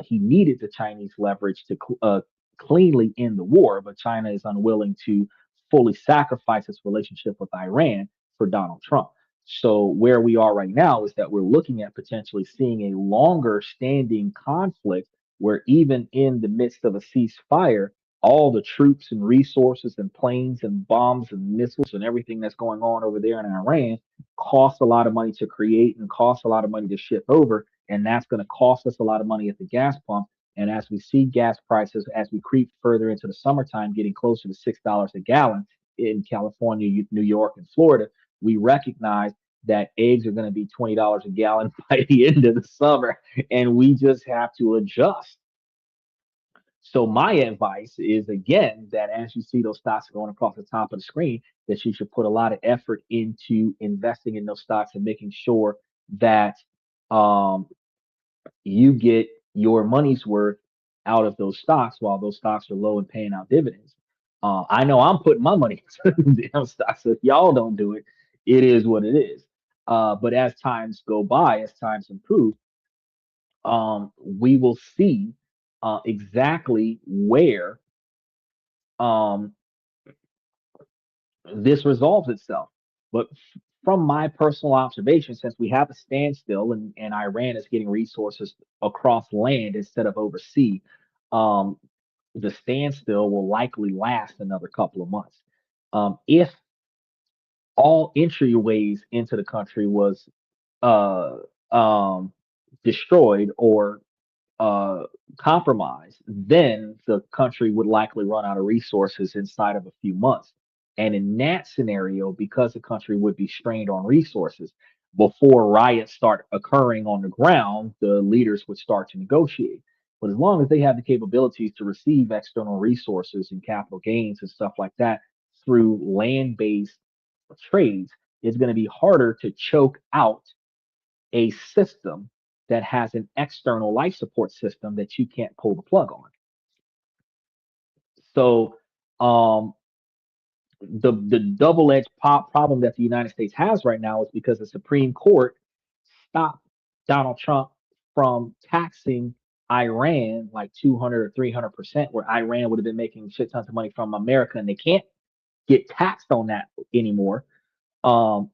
He needed the Chinese leverage to cleanly end the war, but China is unwilling to fully sacrifice its relationship with Iran for Donald Trump. So where we are right now is that we're looking at potentially seeing a longer standing conflict where even in the midst of a ceasefire, all the troops and resources and planes and bombs and missiles and everything that's going on over there in Iran costs a lot of money to create and costs a lot of money to ship over. And that's going to cost us a lot of money at the gas pump. And as we see gas prices, as we creep further into the summertime, getting closer to $6 a gallon in California, New York, and Florida, we recognize that eggs are going to be $20 a gallon by the end of the summer, and we just have to adjust. So my advice is again that as you see those stocks going across the top of the screen, that you should put a lot of effort into investing in those stocks and making sure that um, you get your money's worth out of those stocks while those stocks are low and paying out dividends. I know I'm putting my money into damn stocks. So if y'all don't do it, it is what it is. But as times go by, as times improve, we will see exactly where um, this resolves itself. But from my personal observation, since we have a standstill and Iran is getting resources across land instead of overseas, um, the standstill will likely last another couple of months. If all entryways into the country was uh, um, destroyed or uh, compromised, then the country would likely run out of resources inside of a few months. And in that scenario, because the country would be strained on resources, before riots start occurring on the ground, the leaders would start to negotiate. But as long as they have the capabilities to receive external resources and capital gains and stuff like that through land based trades, it's going to be harder to choke out a system that has an external life support system that you can't pull the plug on. So the double-edged problem that the United States has right now is because the Supreme Court stopped Donald Trump from taxing Iran like 200 or 300%, where Iran would have been making shit tons of money from America, and they can't get taxed on that anymore. Um,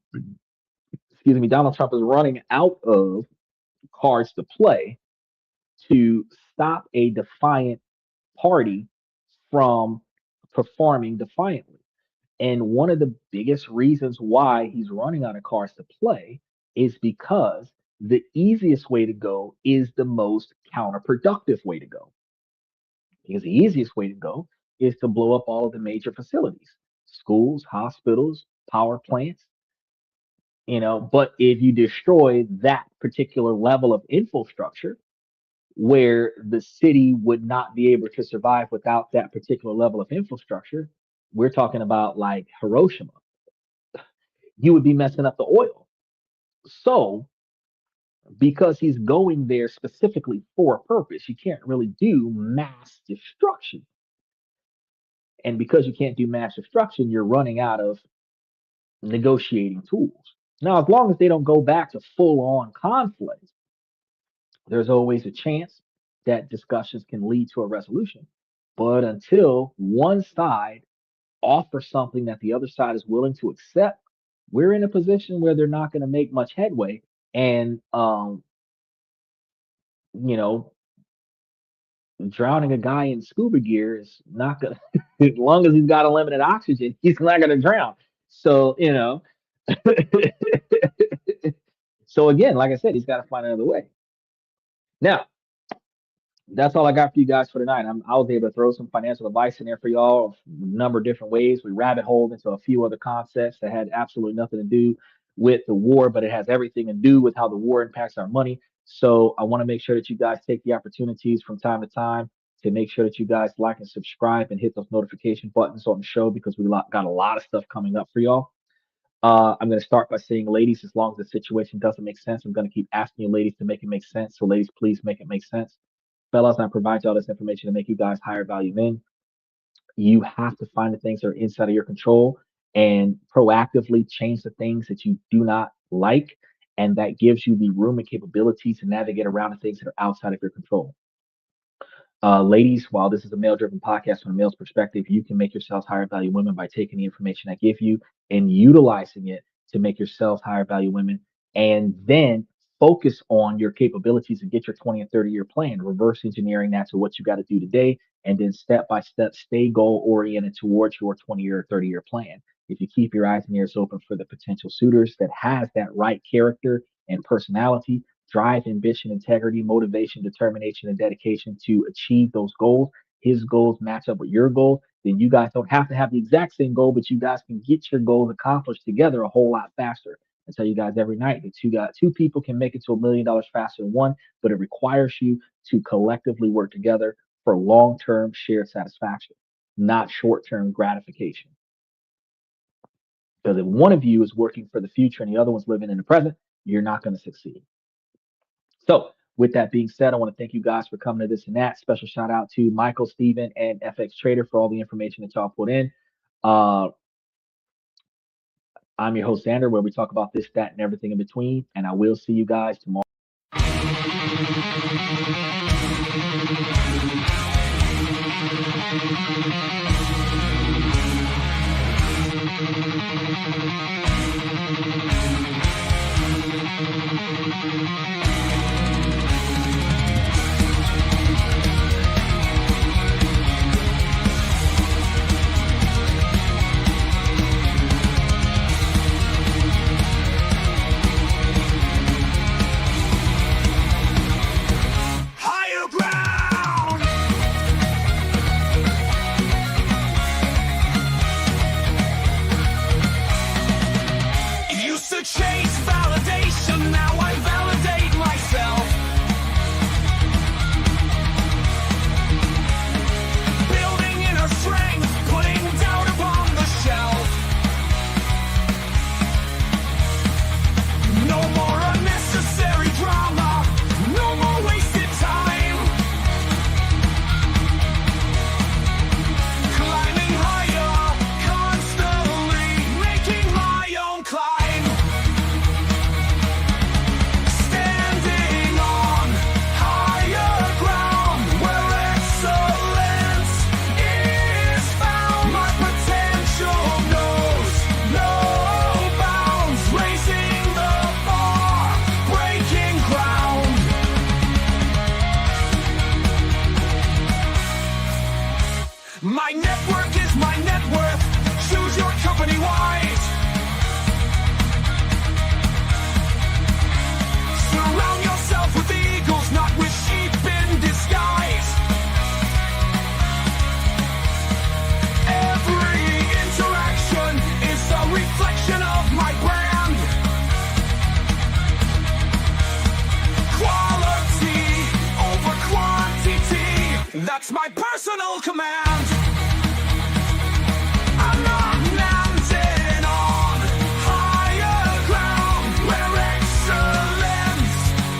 excuse me, Donald Trump is running out of cards to play to stop a defiant party from performing defiantly. And one of the biggest reasons why he's running out of cards to play is because the easiest way to go is the most counterproductive way to go. Because the easiest way to go is to blow up all of the major facilities, schools, hospitals, power plants, but if you destroy that particular level of infrastructure where the city would not be able to survive without that particular level of infrastructure, we're talking about like Hiroshima, you would be messing up the oil. So because he's going there specifically for a purpose, you can't really do mass destruction. And because you can't do mass destruction, you're running out of negotiating tools. Now, as long as they don't go back to full on conflict, there's always a chance that discussions can lead to a resolution. But until one side offers something that the other side is willing to accept, we're in a position where they're not going to make much headway. And, drowning a guy in scuba gear is not going to, as long as he's got unlimited oxygen, he's not going to drown. So, so again, like I said, he's got to find another way. Now, that's all I got for you guys for tonight. I was able to throw some financial advice in there for y'all, a number of different ways. We rabbit holed into a few other concepts that had absolutely nothing to do with the war, but it has everything to do with how the war impacts our money. So I want to make sure that you guys take the opportunities from time to time to make sure that you guys like and subscribe and hit those notification buttons on the show, because we got a lot of stuff coming up for y'all. I'm going to start by saying, ladies, as long as the situation doesn't make sense, I'm going to keep asking you ladies to make it make sense. So ladies, please make it make sense. Fellas, I provide y'all this information to make you guys higher value men. You have to find the things that are inside of your control and proactively change the things that you do not like. And that gives you the room and capability to navigate around the things that are outside of your control. Ladies, while this is a male-driven podcast from a male's perspective, you can make yourselves higher value women by taking the information I give you and utilizing it to make yourselves higher value women, and then focus on your capabilities and get your 20 and 30-year plan, reverse engineering that to what you got to do today, and then step by step stay goal oriented towards your 20-year or 30-year plan. If you keep your eyes and ears open for the potential suitors that has that right character and personality, drive, ambition, integrity, motivation, determination, and dedication to achieve those goals, his goals match up with your goals, then you guys don't have to have the exact same goal, but you guys can get your goals accomplished together a whole lot faster. I tell you guys every night that two people can make it to $1 million faster than one, but it requires you to collectively work together for long-term shared satisfaction, not short-term gratification. Because if one of you is working for the future and the other one's living in the present, you're not going to succeed. So with that being said, I want to thank you guys for coming to this and that. Special shout out to Michael, Steven, and FX Trader for all the information that y'all put in. I'm your host, Xander, where we talk about this, that, and everything in between. And I will see you guys tomorrow. Higher ground. Used to chase validation, now I validate myself. Building inner strength, putting doubt upon the shelf. No more unnecessary drama, respects my personal command. I'm not landing on higher ground where excellence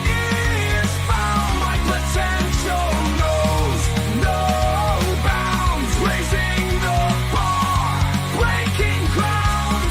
is found. My potential knows no bounds, raising the bar, breaking ground.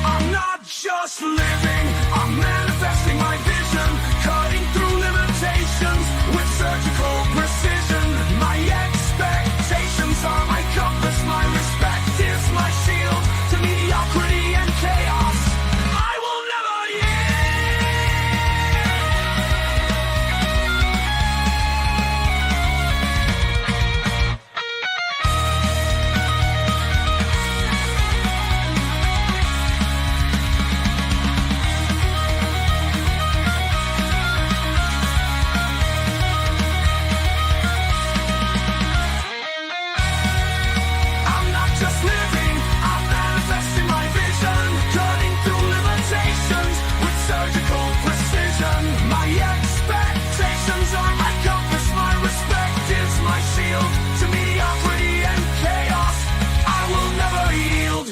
I'm not just living, I'm manifesting my vision, cutting through limitations with surgical precision. My expectations are my compass, my respect is my shield to mediocrity and chaos. I will never I'm not just living, I'm manifesting my vision, cutting through limitations with surgical precision. My expectations are my compass, my respect is my shield to mediocrity and chaos. I will never yield.